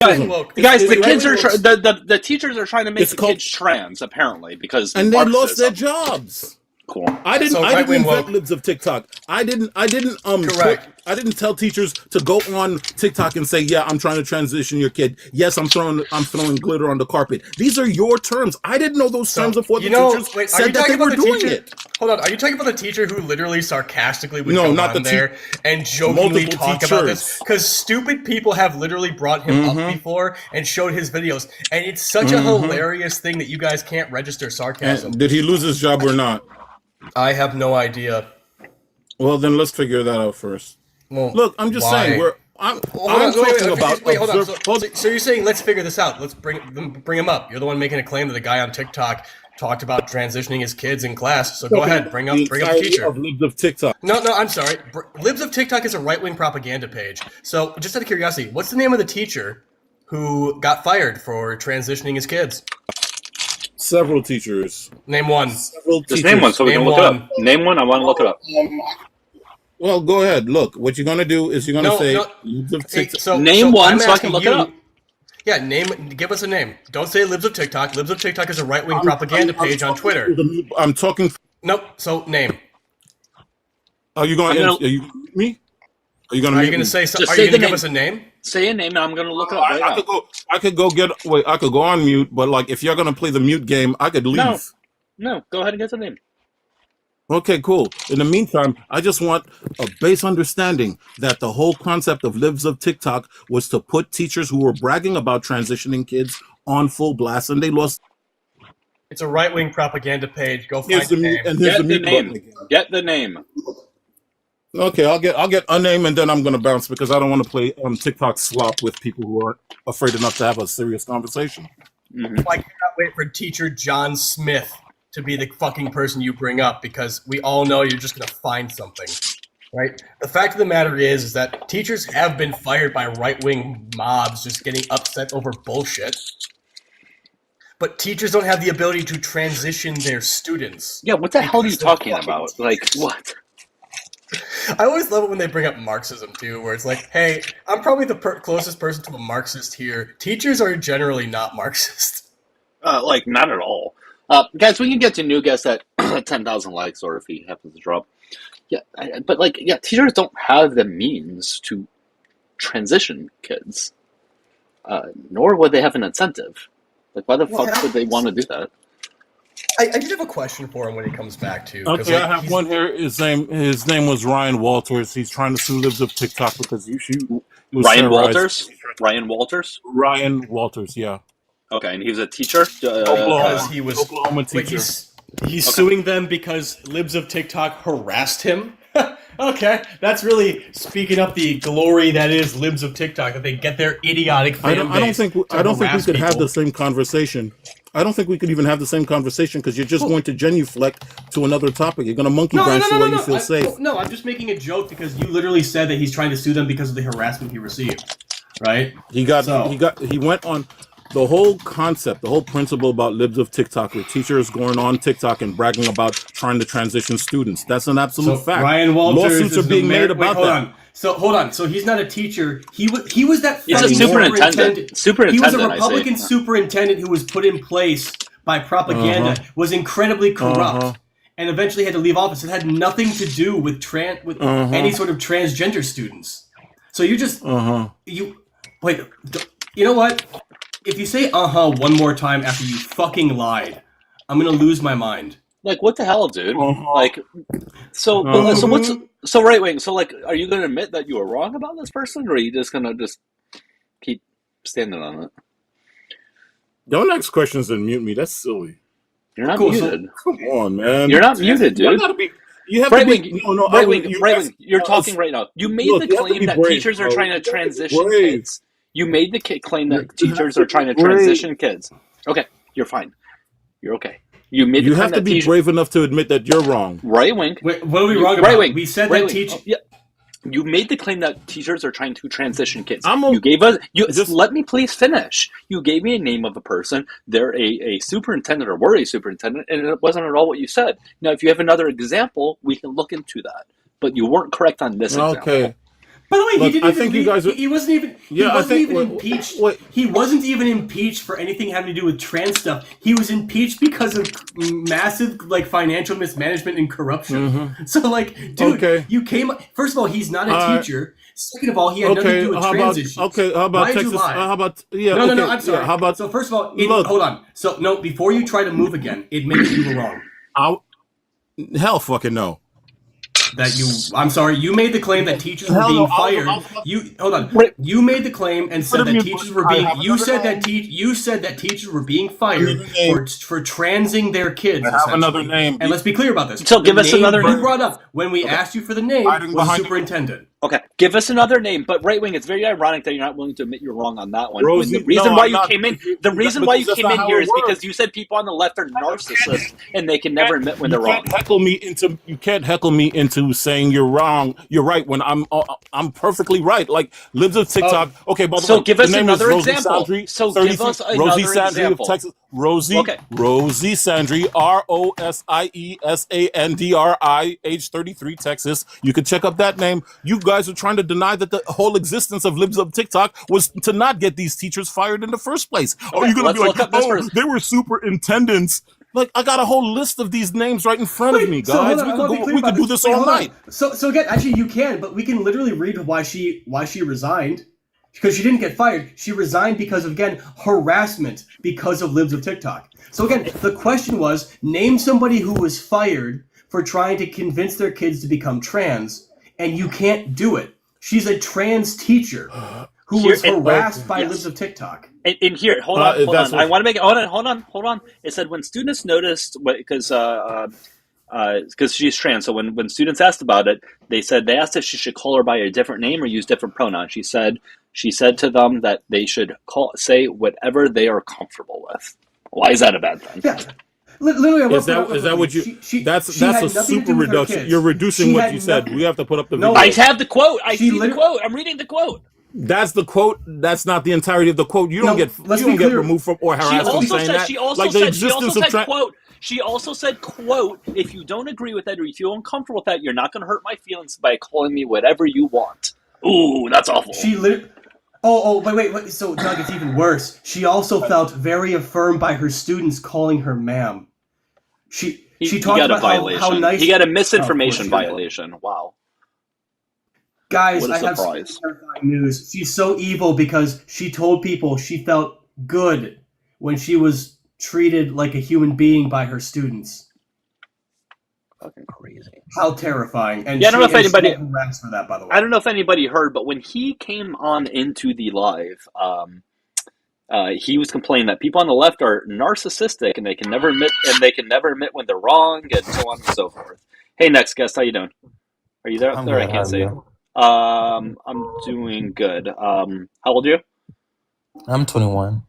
Guys, the kids are the teachers are trying to make the kids trans apparently because and they lost their jobs. Cool. I didn't invent libs of TikTok. I didn't tell teachers to go on TikTok and say, yeah, I'm trying to transition your kid. Yes, I'm throwing glitter on the carpet. These are your terms. I didn't know those terms before the teachers said that they were doing it. Hold on, are you talking about the teacher who literally sarcastically would go on there and jokingly talk about this? Because stupid people have literally brought him up before and showed his videos, and it's such a hilarious thing that you guys can't register sarcasm. And did he lose his job or not? I have no idea. Well, then let's figure that out first. Well, look, I'm just saying I'm talking about. Wait, hold on. So you're saying let's figure this out? Let's bring him up. You're the one making a claim that the guy on TikTok talked about transitioning his kids in class. So go ahead, bring up the teacher. Of Libs of TikTok. No, I'm sorry. Libs of TikTok is a right-wing propaganda page. So just out of curiosity, what's the name of the teacher who got fired for transitioning his kids? Several teachers. Name one. Just name one so we can look it up. Name one. I want to look it up. Well, go ahead. Look, what you're going to do is you're going to say name one so I can look it up. Yeah, give us a name. Don't say Libs of TikTok. Libs of TikTok is a right-wing propaganda page on Twitter. I'm talking. Nope. So name. Are you going to me? Are you going to say something? Are you going to give us a name? Say a name, and I'm going to look it up right now. I could go on mute, but like if you're going to play the mute game, I could leave. No, go ahead and get the name. Okay, cool. In the meantime, I just want a base understanding that the whole concept of Libs of TikTok was to put teachers who were bragging about transitioning kids on full blast, and they lost. It's a right-wing propaganda page. Go find the name. And here's the name. Get the name. Okay, I'll get a name, and then I'm going to bounce because I don't want to play TikTok slop with people who are afraid enough to have a serious conversation. I cannot wait for teacher John Smith to be the fucking person you bring up because we all know you're just going to find something, right? The fact of the matter is that teachers have been fired by right-wing mobs just getting upset over bullshit. But teachers don't have the ability to transition their students. Yeah, what the hell are you talking about? Like, what? I always love it when they bring up Marxism, too, where it's like, hey, I'm probably the closest person to a Marxist here. Teachers are generally not Marxist. Like, not at all. Guys, we can get to new guests at 10,000 likes, or if he happens to drop. Yeah, but, teachers don't have the means to transition kids, nor would they have an incentive. Like, why the fuck would they want to do that? I did have a question for him when he comes back, too. Okay, I have one here. His name was Ryan Walters. He's trying to sue Libs of TikTok because Ryan Walters? Ryan Walters? Ryan Walters, yeah. Okay, and he was a teacher? Because he was Oklahoma teacher. He's suing them because Libs of TikTok harassed him? Okay, that's really speaking up the glory that is Libs of TikTok, that they get their idiotic fan base. I don't think we could have the same conversation. I don't think we could even have the same conversation because you're just going to genuflect to another topic. You're going to monkey branch to where you feel safe. No, I'm just making a joke because you literally said that he's trying to sue them because of the harassment he received, right? He went on the whole concept, the whole principle about Libs of TikTok, with teachers going on TikTok and bragging about trying to transition students. That's an absolute fact. Ryan Walters lawsuits are being made about that. Hold on. So he's not a teacher. He was that. He's a superintendent. He was a Republican superintendent who was put in place by propaganda. Was incredibly corrupt, and eventually had to leave office. It had nothing to do with any sort of transgender students. So you just wait. You know what? If you say one more time after you fucking lied, I'm gonna lose my mind. Like, what the hell, dude? Like, so right wing. So, like, are you gonna admit that you were wrong about this person, or are you just gonna keep standing on it? Don't ask questions and mute me. That's silly. You're not muted. Come on, man. You're not muted, dude. You have right to be no, right wing. You're talking right now. You made the claim that teachers are trying to transition kids. You made the claim that teachers are trying to transition kids. Okay, you're fine. You're okay. You have to be brave enough to admit that you're wrong. Right wing. Wait, what are we wrong about? Right wing. We said that teachers. Yeah. You made the claim that teachers are trying to transition kids. You gave us. Let me please finish. You gave me a name of a person. They're a superintendent or were a superintendent, and it wasn't at all what you said. Now, if you have another example, we can look into that. But you weren't correct on this example. Okay. By the way, Look, he didn't I even think leave, you guys are. he wasn't even. Yeah, he I wasn't think. even impeached. Wait. He wasn't even impeached for anything having to do with trans stuff. He was impeached because of massive like financial mismanagement and corruption. So like, dude, Okay. you came. First of all, he's not a teacher. Second of all, he had nothing to Okay. do with How trans about? issues. Okay. How about Why did you Texas? lie? How about? Yeah. No, okay. no, I'm sorry. Yeah, how about? So first of all, Look. hold on. So no, before you try to move again, admit that you were wrong. Hell, fucking no. I'm sorry, you made the claim that teachers were being fired. Hold on. Wait. You made the claim and said that teachers were being. You said that teachers were being fired for transing their kids. I have another name. And let's be clear about this. So give us another you name. brought up when we asked you for the name was the superintendent. Okay, give us another name. But Right Wing, it's very ironic that you're not willing to admit you're wrong on that one. Rosie, the reason no, why I'm you not, came in, here is because you said people on the left are narcissists and they can never admit when they're wrong. You can't heckle me into saying you're wrong. You're right when I'm perfectly right. Like Libs of TikTok. Okay, by the way, So give us the name another is Rosie example. Sandry, So 33, give us Rosie another Sandry example. of Texas. Rosie Sandry, ROSIESANDRI, age 33, Texas. You can check up that name. You guys are trying to deny that the whole existence of Libs of TikTok was to not get these teachers fired in the first place. Oh, you're gonna be like, oh, they were superintendents. Like, I got a whole list of these names right in front of me, guys. We could do this all night. So again, actually, you can, but we can literally read why she resigned. Because she didn't get fired. She resigned because of, again, harassment because of Libs of TikTok. So again, the question was, name somebody who was fired for trying to convince their kids to become trans, and you can't do it. She's a trans teacher who was harassed by Libs of TikTok. And here, hold on. I want to make it. Hold on. It said when students noticed, because she's trans, so when students asked about it, they asked if she should call her by a different name or use different pronouns. She said to them that they should say whatever they are comfortable with. Why is that a bad thing? Yeah. Literally, is that what you? That's a super reduction. You're reducing what you said. We have to put up the video. I have the quote. I see the quote. I'm reading the quote. That's the quote. That's not the entirety of the quote. You don't get removed from or harassed from saying that. She also said, quote, if you don't agree with that or you feel uncomfortable with that, you're not going to hurt my feelings by calling me whatever you want. Ooh, that's awful. Wait. So, Doug, it's even worse. She also felt very affirmed by her students calling her ma'am. She talked about how nice... He got a misinformation violation. Wow. Guys, I have some terrifying news. She's so evil because she told people she felt good when she was treated like a human being by her students. Fucking crazy. How terrifying. And I don't know if anybody harassed for that, by the way. I don't know if anybody heard, but when he came on into the live, he was complaining that people on the left are narcissistic and they can never admit when they're wrong and so on and so forth. Hey, next guest, how you doing? Are you there? I can't see you. I'm doing good. How old are you? I'm 21.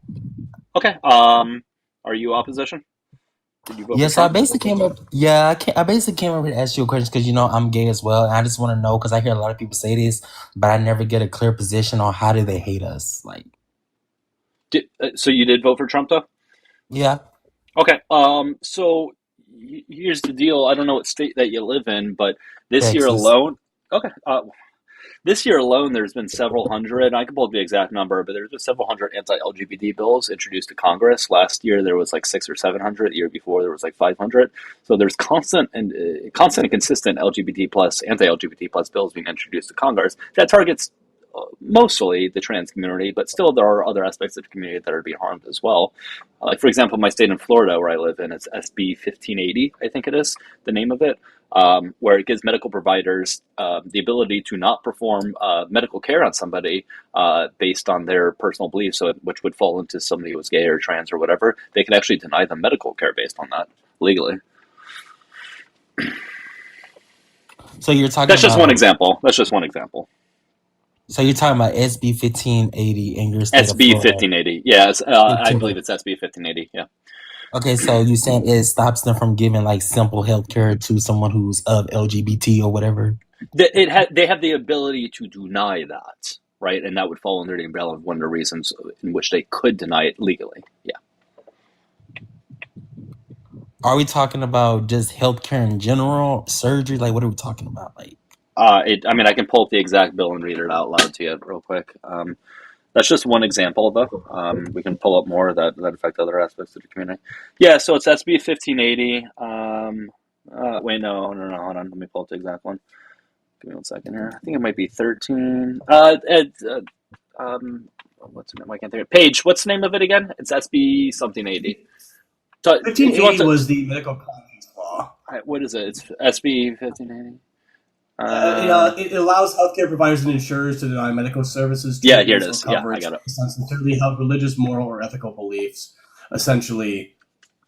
Okay. Are you opposition? Did you vote? Yes, I basically came up. Yeah, I basically came up here to ask you a question because I'm gay as well, and I just want to know because I hear a lot of people say this, but I never get a clear position on how do they hate us. Like, so you did vote for Trump, though? Yeah. Okay. So here's the deal. I don't know what state that you live in, but this year alone. Okay. This year alone, there's been several hundred, I can pull up the exact number, but there's been several hundred anti-LGBT bills introduced to Congress. Last year, there was like 600 or 700. The year before, there was like 500. So there's constant and consistent LGBT plus, anti-LGBT plus bills being introduced to Congress. That targets mostly the trans community, but still there are other aspects of the community that are being harmed as well. Like, for example, my state in Florida, where I live in, it's SB 1580, I think it is, the name of it. Where it gives medical providers the ability to not perform medical care on somebody based on their personal beliefs, which would fall into somebody who was gay or trans or whatever. They could actually deny them medical care based on that legally. So you're talking. That's just one example. So you're talking about SB 1580 in your state SB of Florida. 1580. Yes, I believe it's SB 1580. Yeah. Okay, so you're saying it stops them from giving like simple health care to someone who's of LGBT or whatever? They have the ability to deny that, right? And that would fall under the umbrella of one of the reasons in which they could deny it legally. Yeah. Are we talking about just healthcare in general, surgery? Like, what are we talking about? Like, I mean, I can pull up the exact bill and read it out loud to you real quick. That's just one example, though. We can pull up more that affect other aspects of the community. Yeah, so it's SB 1580. Wait, no, hold on. Let me pull up the exact one. Give me 1 second here. I think it might be 13. What's the name? I can't think of it. Page, what's the name of it again? It's SB something 80. So, if you want 1580 to, was the medical conscience law. what is it? It's SB 1580. It allows healthcare providers and insurers to deny medical services, Yeah, here it treatments, is. or Yeah, I coverage got it. based on sincerely held religious, moral, or ethical beliefs, essentially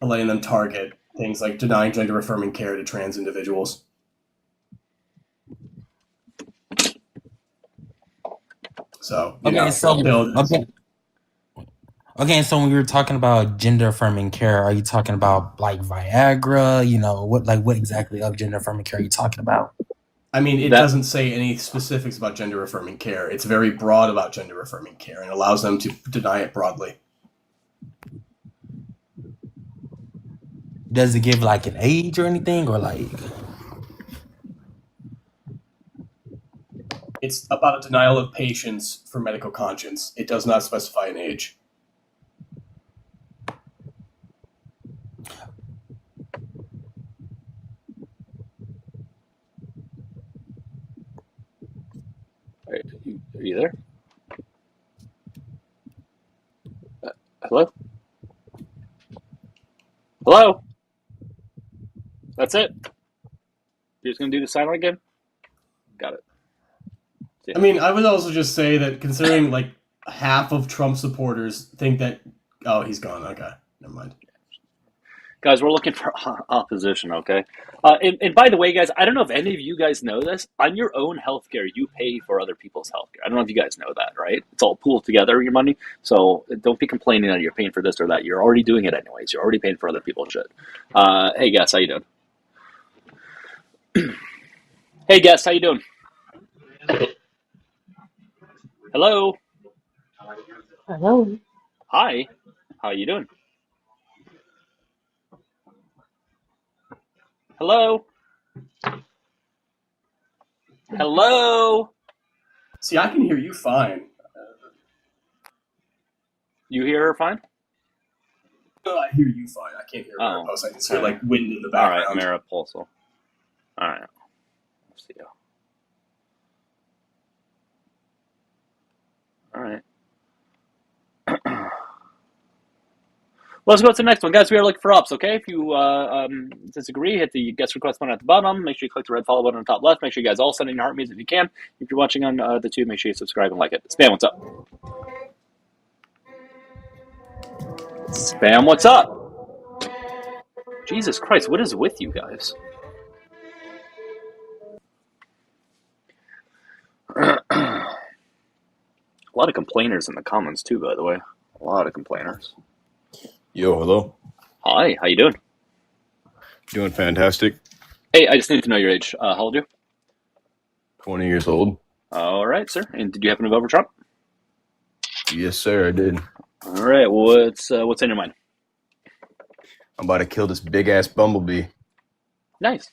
letting them target things like denying gender-affirming care to trans individuals. So, Okay, so when we were talking about gender affirming care, are you talking about like Viagra? You know, what exactly of gender affirming care are you talking about? I mean, it doesn't say any specifics about gender-affirming care. It's very broad about gender-affirming care and allows them to deny it broadly. Does it give like an age or anything, or like? It's about a denial of patients for medical conscience. It does not specify an age. Are you there? Hello? Hello? That's it? You're just going to do the silent again? Got it. I mean, I would also just say that considering like half of Trump supporters think that... Oh, he's gone. Okay. Never mind. Guys, we're looking for opposition, okay? And by the way, guys, I don't know if any of you guys know this. On your own healthcare, you pay for other people's healthcare. I don't know if you guys know that, right? It's all pooled together, your money. So don't be complaining that you're paying for this or that. You're already doing it anyways. You're already paying for other people's shit. Hey, guys, how you doing? Hey, guys, how you doing? Hello? Hello. Hi. How you doing? Hello? Hello? See, I can hear you fine. You hear her fine? No, I hear you fine. I can't hear her. I can just hear like wind in the background. All right, Mara Pulsel. All right. Let's see. All right. Let's go to the next one. Guys, we are looking for ups, okay? If you disagree, hit the guest request button at the bottom. Make sure you click the red follow button on the top left. Make sure you guys all send in your heart music if you can. If you're watching on the tube, make sure you subscribe and like it. Spam, what's up? Spam, what's up? Jesus Christ, what is with you guys? A lot of complainers in the comments too, by the way. A lot of complainers. Yo, hello. Hi, how you doing? Doing fantastic. Hey, I just need to know your age. How old are you? 20 years old. All right, sir. And did you happen to vote for Trump? Yes, sir, I did. All right. What's in your mind? I'm about to kill this big-ass bumblebee. Nice.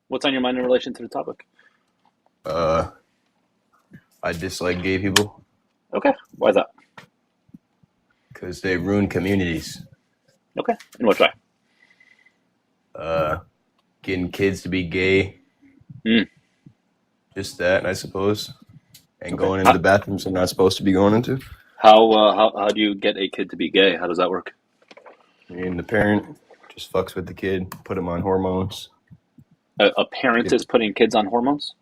What's on your mind in relation to the topic? I dislike gay people. Okay. Why is that? Because they ruin communities. Okay. In what way? Getting kids to be gay. Just that, I suppose. And going into the bathrooms they're not supposed to be going into. How do you get a kid to be gay? How does that work? I mean, the parent just fucks with the kid, put him on hormones. A parent is putting kids on hormones?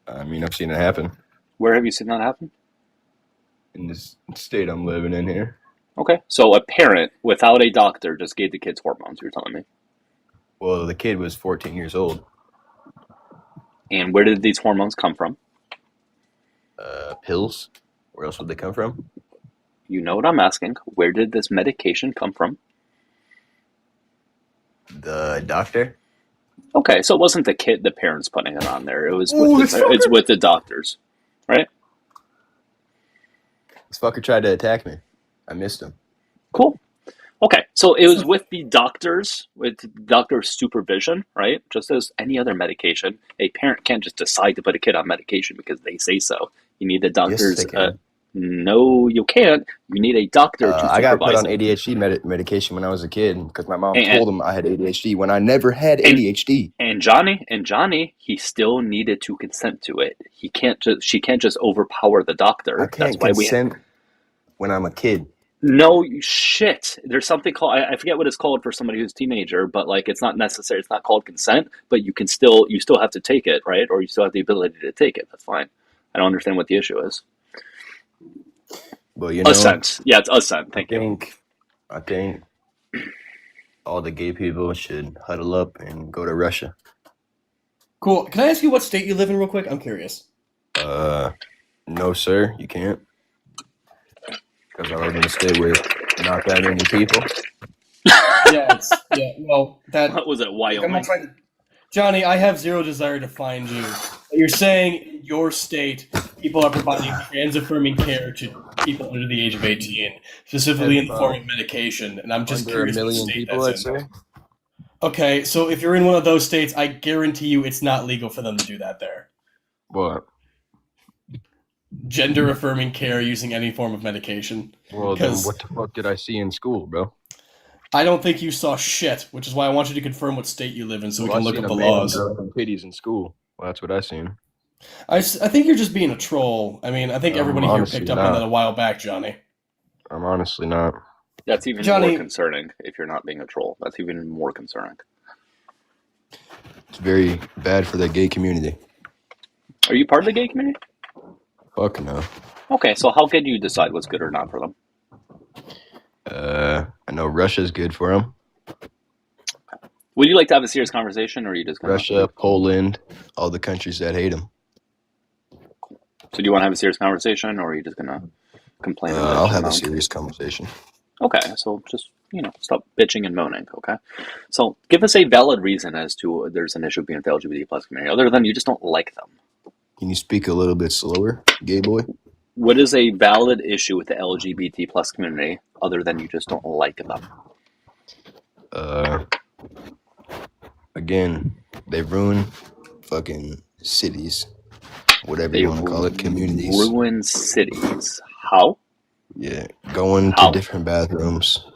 I mean, I've seen it happen. Where have you seen that happen? In this state I'm living in here. Okay. So a parent without a doctor just gave the kids hormones, you're telling me? Well, the kid was 14 years old. And where did these hormones come from? Pills. Where else would they come from? You know what I'm asking. Where did this medication come from? The doctor. Okay, so it wasn't the parents putting it on there. It was it's with the doctors, right? This fucker tried to attack me. I missed him. Cool. Okay, so it was with the doctors, with doctor supervision, right? Just as any other medication, a parent can't just decide to put a kid on medication because they say so. You need the Yes, doctor's. they can. No, you can't. You need a doctor to I got put supervise on it. ADHD medication when I was a kid because my mom And told him I had ADHD when I never had and ADHD. Johnny, he still needed to consent to it. She can't just overpower the I doctor. That's can't why we. consent when I'm a kid. No shit. There's something called I forget what it's called for somebody who's a teenager, but like it's not necessary. It's not called consent, but you still have to take it, right? Or you still have the ability to take it. That's fine. I don't understand what the issue is. But you know, Assent. Yeah, it's assent. Thank you. I think all the gay people should huddle up and go to Russia. Cool. Can I ask you what state you live in real quick? I'm curious. No, sir, you can't. Because I live in a state with not that many people. Well, that What was it, I'm Wyoming? not trying to. Johnny, I have zero desire to find you. But you're saying in your state, people are providing trans-affirming care to people under the age of 18, specifically in the form of medication. And I'm just Under a curious what million state people, that's I'd in. say. Okay, so if you're in one of those states, I guarantee you it's not legal for them to do that there. What? Gender-affirming care using any form of medication. Well, then 'Cause what the fuck did I see in school, bro? I don't think you saw shit, which is why I want you to confirm what state you live in so we Well, can I look seen up a the man laws. growing titties in school. Well, that's what I seen. I think you're just being a troll. I mean, I think everybody here honestly picked up on not. that a while back, Johnny. I'm honestly not. That's even Johnny- more concerning if you're not being a troll. That's even more concerning. It's very bad for the gay community. Are you part of the gay community? Fuck no. Okay, so how can you decide what's good or not for them? I know Russia's good for them. Would you like to have a serious conversation, or are you just gonna... Russia, Poland, all the countries that hate them. So do you want to have a serious conversation, or are you just gonna complain? And I'll bitch have and a moan? serious conversation. Okay, so just stop bitching and moaning. Okay, so give us a valid reason as to there's an issue being with the LGBT plus community, other than you just don't like them. Can you speak a little bit slower, gay boy? What is a valid issue with the LGBT plus community, other than you just don't like them? Again, they ruin fucking cities, whatever They you want to call it, communities. ruin cities. How? Yeah, going How? to different bathrooms.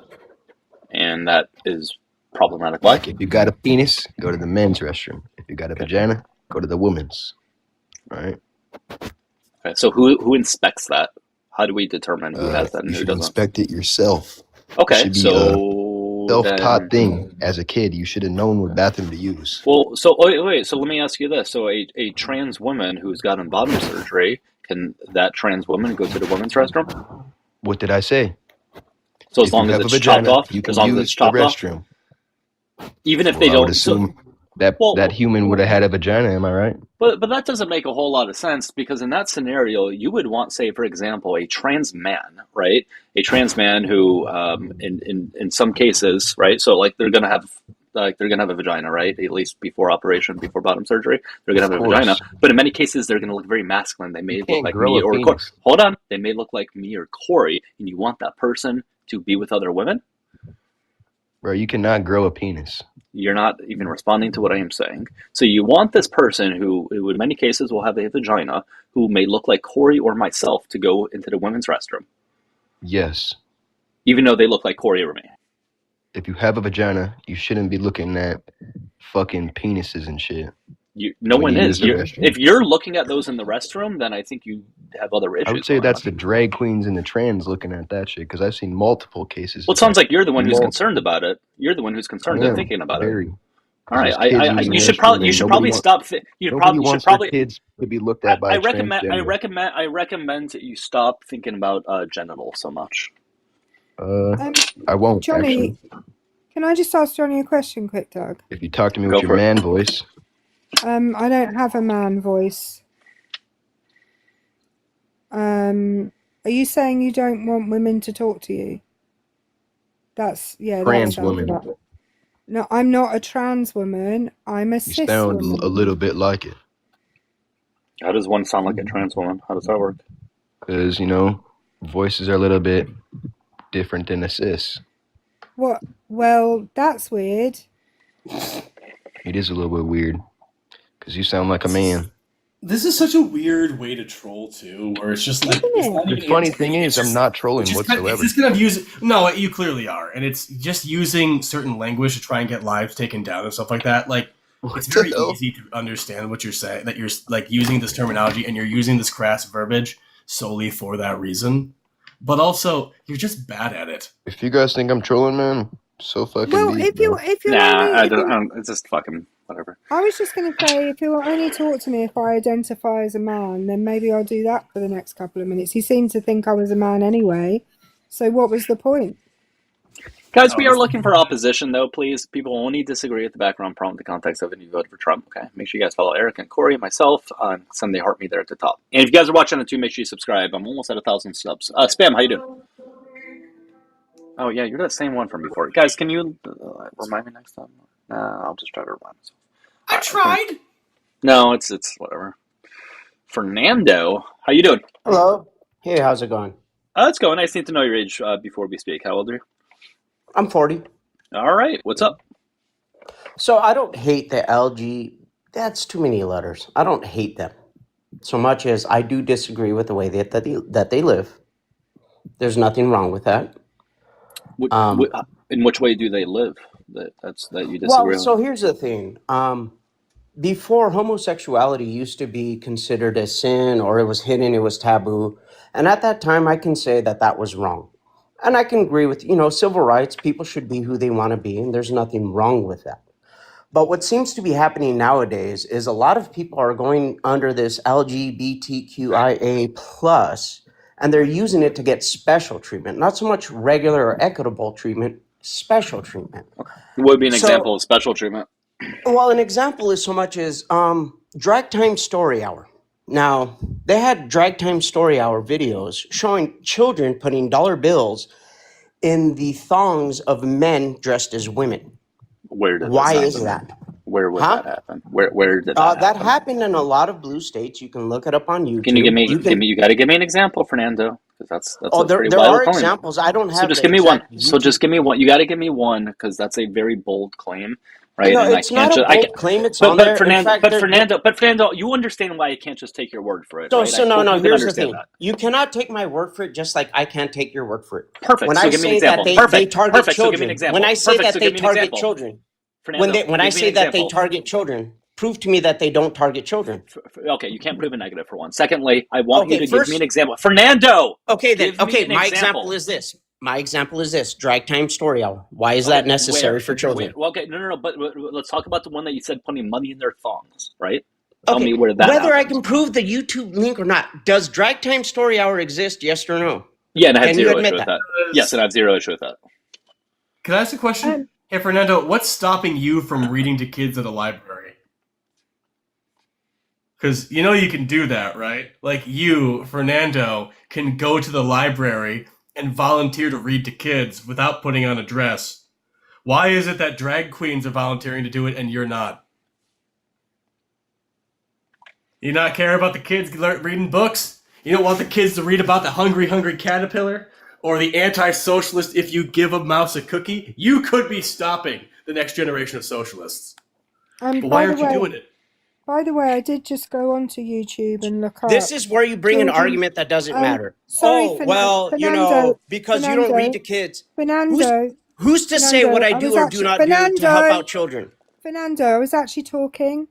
And that is problematic. Like if you got a penis, go to the men's restroom. If you got a vagina, go to the women's. Right? Okay, so who inspects that? How do we determine who has that and You who should doesn't? inspect it yourself. Okay, should be so Self-taught then, thing. As a kid, you should have known what bathroom to use. well, so wait. So let me ask you this: so a trans woman who's gotten bottom surgery, can that trans woman go to the women's restroom? What did I say? So as If you long as have a it's chopped vagina, off, you can as long as use it's chopped the off, restroom. even if they Well, I would don't. assume that Well- that human would have had a vagina. Am I right? But that doesn't make a whole lot of sense, because in that scenario, you would want, say, for example, a trans man, right? A trans man who, in some cases, right? So like they're gonna have a vagina, right? At least before operation, before bottom surgery, they're gonna have Of a vagina. course. But in many cases, they're gonna look very masculine. They may You look can't like grow me a or Corey. penis. Hold on, they may look like me or Corey, and you want that person to be with other women? Bro, you cannot grow a penis. You're not even responding to what I am saying. So you want this person who in many cases will have a vagina, who may look like Corey or myself, to go into the women's restroom, Yes. even though they look like Corey or me. If you have a vagina, you shouldn't be looking at fucking penises and shit. No When one you is. use the restroom. If you're looking at those in the restroom, then I think you have other issues. I would say going that's on. the drag queens and the trans looking at that shit because I've seen multiple cases. Well, it sounds like you're the one who's Multiple. concerned about it. You're the one who's concerned I and am, thinking about it. very. All right, There's kids using you the should restroom probably and nobody stop. You Nobody should wants probably. their kids to be looked at by I a transgender. recommend that you stop thinking about genitals so much. I won't, Johnny, actually. can I just ask Johnny a question quick, Doug? If you talk to me Go with your for it. man voice, I don't have a man voice. Are you saying you don't want women to talk to you? That trans sounds woman, about- No, I'm not a trans woman. I'm a you cis sound woman. a little bit like it. How does one sound like a trans woman? How does that work? Because, voices are a little bit different than a cis. What? Well, that's weird. It is a little bit weird because you sound like a man. This is such a weird way to troll too, where it's just like it's not The even funny thing is, I'm not trolling it's whatsoever. just kind of using. No, you clearly are, and it's just using certain language to try and get lives taken down and stuff like that. Like it's very easy to understand what you're saying. That you're like using this terminology and you're using this crass verbiage solely for that reason. But also, you're just bad at it. If you guys think I'm trolling, man, so fucking. Well, be, if you're Nah, only, it's just fucking whatever. I was just going to say, if you'll only talk to me if I identify as a man, then maybe I'll do that for the next couple of minutes. He seemed to think I was a man anyway, so what was the point? Guys, we are looking for opposition, though, please. People only disagree with the background problem, the context of it, and you voted for Trump, okay? Make sure you guys follow Eric and Corey and myself on Sunday Heart Me there at the top. And if you guys are watching it too, make sure you subscribe. I'm almost at 1,000 subs. Spam, how you doing? Oh, yeah, you're that same one from before. Guys, can you remind me next time? Nah, I'll just try to remind myself. I tried. No, it's whatever. Fernando, how you doing? Hello. Hey, how's it going? It's going. I just need to know your age before we speak. How old are you? I'm 40. All right. What's up? So I don't hate the LG. That's too many letters. I don't hate them so much as I do disagree with the way that they live. There's nothing wrong with that. In which way do they live? That you disagree Well, with? so here's the thing. Before, homosexuality used to be considered a sin, or it was hidden, it was taboo. And at that time, I can say that that was wrong. And I can agree with, civil rights, people should be who they want to be, and there's nothing wrong with that. But what seems to be happening nowadays is a lot of people are going under this LGBTQIA plus, and they're using it to get special treatment, not so much regular or equitable treatment, special treatment. What would be an example of special treatment? Well, an example is so much as Drag Time Story Hour. Now, they had Drag Time Story Hour videos showing children putting dollar bills in the thongs of men dressed as women. Where did Why this is happen? that? Where would that happen? Where did that happen? That happened in a lot of blue states. You can look it up on YouTube. Can you give me? You got to give me an example, Fernando, because that's Oh, a there pretty are wild claim. examples. I don't have. So just the give me one. exact So YouTube- just give me one. You got to give me one because that's a very bold claim, right? No, and it's not a bold claim. It's on but there. Fernando, In fact, Fernando, you understand why I can't just take your word for it, right? So I no. hope you can Here's the understand thing. that. You cannot take my word for it, just like I can't take your word for it. Perfect. When So I give me an say that example. they target Perfect. So give me children, an example. when I say Perfect. that So they give me an target example. children, Fernando, when I give me say an that they example. target children, prove to me that they don't target children. Okay, you can't prove a negative for one. Secondly, I want you to first- give me an example. Fernando! Okay, then. Give me Okay, an my example. example is this. My example is this. Drag Time Story Hour. Why is that necessary for children? Well, okay, no. But let's talk about the one that you said putting money in their thongs, right? Tell me where that Whether I happens. can prove the YouTube link or not, does Drag Time Story Hour exist? Yes or no? Yeah, and I have Can you zero admit issue with that? that. Yes, and I have zero issue with that. Can I ask a question? Hey, Fernando, what's stopping you from reading to kids at a library? Because you can do that, right? Like you, Fernando, can go to the library and volunteer to read to kids without putting on a dress. Why is it that drag queens are volunteering to do it and you're not? You not care about the kids reading books? You don't want the kids to read about the hungry, hungry caterpillar? Or the anti-socialist, if you give a mouse a cookie? You could be stopping the next generation of socialists. But why aren't you doing it? By the way, I did just go onto YouTube and look up. This is where you bring an argument that doesn't matter. Sorry, Fernando, because you don't read to kids. Fernando. Who's to say what I do or do not do to help out children? Fernando, I was actually talking.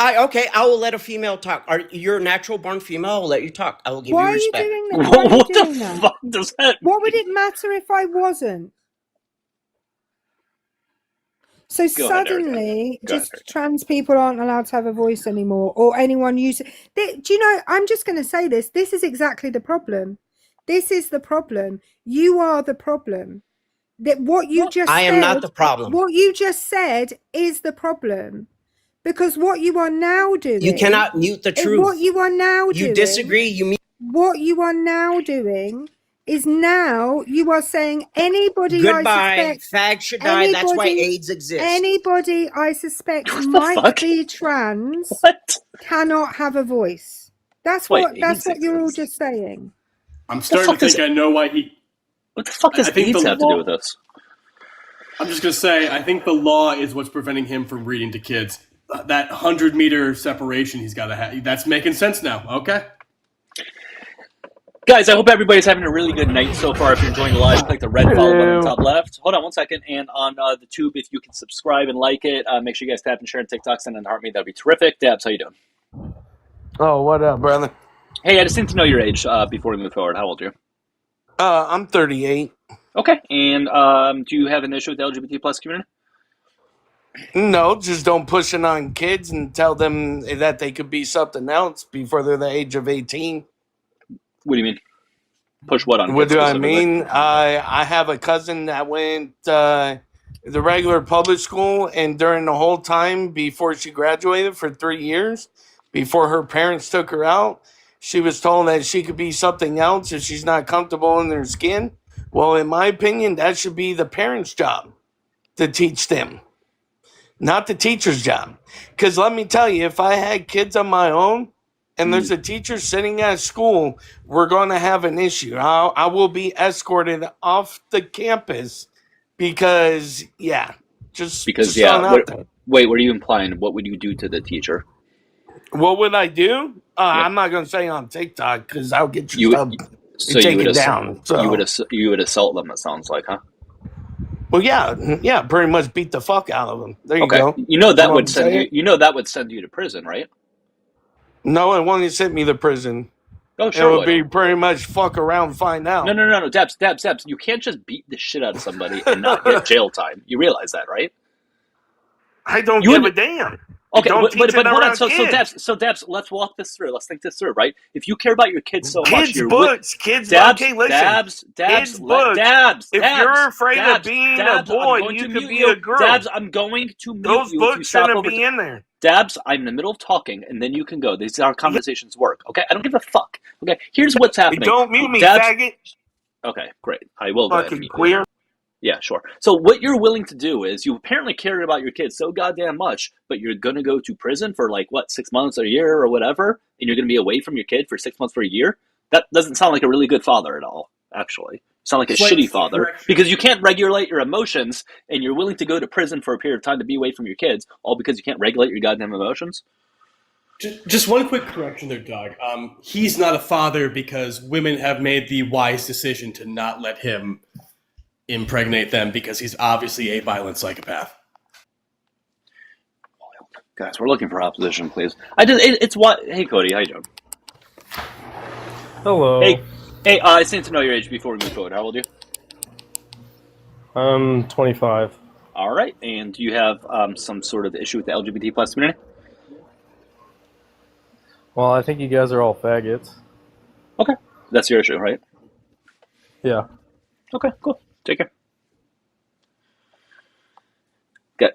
I will let a female talk. You're a natural born female. I'll let you talk. I will give you respect. Why are you doing that? Why are you doing that? Fuck does that? What would it matter if I wasn't? So suddenly, just trans people aren't allowed to have a voice anymore, or anyone use it. Do you know? I'm just going to say this. This is exactly the problem. This is the problem. You are the problem. That what you just I am not the problem. What you just said is the problem. Because what you are now doing... You cannot mute the truth. What you are now doing... You disagree, What you are now doing is now you are saying anybody Goodbye, fag should die, that's why AIDS exists. Anybody I suspect might be trans cannot have a voice. That's what you're all just saying. I'm starting to think I know why he... What the fuck does AIDS have to do with this? I'm just going to say, I think the law is what's preventing him from reading to kids. That 100-meter separation he's got to have, that's making sense now, okay? Guys, I hope everybody's having a really good night so far. If you're enjoying the live, click the red follow button on the top left. Hold on 1 second. And on the tube, if you can subscribe and like it, make sure you guys tap and share on TikTok, send an heart me. That'd be terrific. Dabs, how you doing? Oh, what up, brother? Hey, I just need to know your age before we move forward. How old are you? I'm 38. Okay. And do you have an issue with the LGBT plus community? No, just don't push it on kids and tell them that they could be something else before they're the age of 18. What do you mean? Push what on? What do I mean? I have a cousin that went the regular public school, and during the whole time before she graduated for 3 years, before her parents took her out, she was told that she could be something else if she's not comfortable in her skin. Well, in my opinion, that should be the parents' job to teach them, not the teacher's job. Because let me tell you, if I had kids on my own, and there's a teacher sitting at school, we're going to have an issue. I will be escorted off the campus because, Wait, what are you implying? What would you do to the teacher? What would I do? I'm not going to say on TikTok because I'll get your stuff taken down. So you would assault them. It sounds like, huh? Well, yeah, pretty much beat the fuck out of them. There you go. You know that would send you. You know that would send you to prison, right? No, it won't send me to prison. Oh, sure. It would be pretty much fuck around, find out. No. Dabs. You can't just beat the shit out of somebody and not get jail time. You realize that, right? I don't give a damn. Okay, but hold on. So Dabs, let's walk this through. Let's think this through, right? If you care about your kids so much, Kids' books. If you're afraid of being a boy, you could be a girl. Dabs, I'm going to mute Those you. books shouldn't be in there. Dabs, I'm in the middle of talking, and then you can go. These are how conversations work, okay? I don't give a fuck. Okay, here's what's happening. Don't mute me, Dabs, faggot. Okay, great. I will go ahead and Fucking mute queer. you. Yeah, sure. So what you're willing to do is you apparently care about your kids so goddamn much, but you're going to go to prison for 6 months or a year or whatever, and you're going to be away from your kid for 6 months or a year? That doesn't sound like a really good father at all, actually. You sound like a shitty father because you can't regulate your emotions and you're willing to go to prison for a period of time to be away from your kids, all because you can't regulate your goddamn emotions? Just one quick correction there, Doug. He's not a father because women have made the wise decision to not let him impregnate them because he's obviously a violent psychopath. Guys, we're looking for opposition, please. Hey, Cody, how you doing? Hello. Hey, I just need to know your age before we move forward. How old are you? I'm 25. All right, and do you have some sort of issue with the LGBT plus community? Well, I think you guys are all faggots. Okay, that's your issue, right? Yeah. Okay, cool. Take care.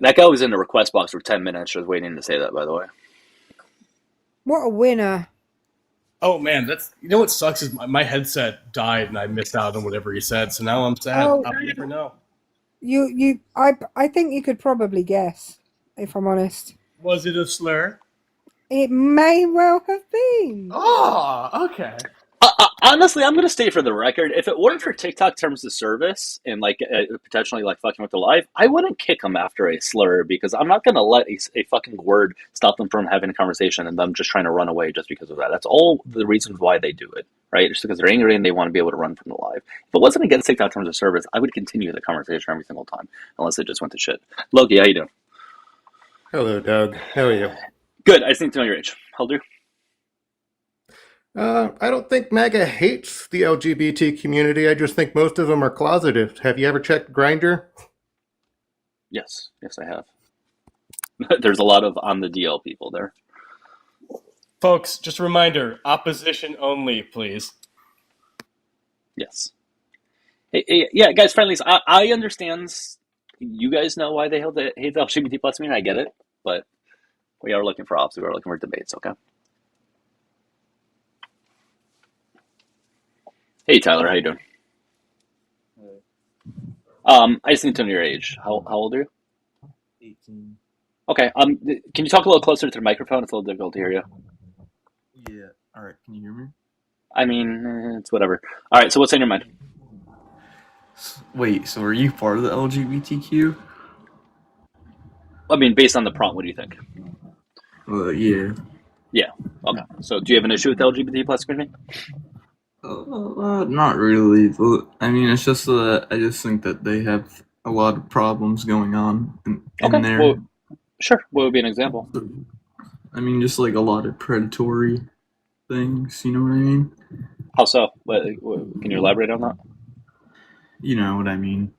That guy was in the request box for 10 minutes just waiting to say that, by the way. What a winner. Oh, man, what sucks is my headset died and I missed out on whatever he said, so now I'm sad. Oh. I'll never know. I think you could probably guess, if I'm honest. Was it a slur? It may well have been. Oh, okay. Honestly, I'm going to state for the record, if it weren't for TikTok terms of service and potentially fucking with the live, I wouldn't kick them after a slur because I'm not going to let a fucking word stop them from having a conversation and them just trying to run away just because of that. That's all the reasons why they do it, right? Just because they're angry and they want to be able to run from the live. If it wasn't against TikTok terms of service, I would continue the conversation every single time unless it just went to shit. Loki, how you doing? Hello, Doug. How are you? Good. I just need to know your age. How old are you? I don't think MAGA hates the LGBT community. I just think most of them are closeted. Have you ever checked Grindr? Yes, I have. There's a lot of on the DL people there. Folks, just a reminder, opposition only, please. Yes. Hey, yeah, guys, friendlies, I understand you guys know why they hate the LGBT plus community. I get it, but we are looking for opposites. We're looking for debates, okay? Hey, Tyler, how you doing? I just need to know your age. How old are you? 18. Okay. Can you talk a little closer to the microphone? It's a little difficult to hear you. Yeah. All right. Can you hear me? I mean, it's whatever. All right. So what's on your mind? Wait, so are you part of the LGBTQ? I mean, based on the prompt, what do you think? Yeah. Yeah. Okay. So, do you have an issue with the LGBT plus community? Not really, but I mean, it's just that I just think that they have a lot of problems going on in Okay. there. Well, sure. What would be an example? I mean, just like a lot of predatory things. You know what I mean? How so? Can you elaborate on that? You know what I mean?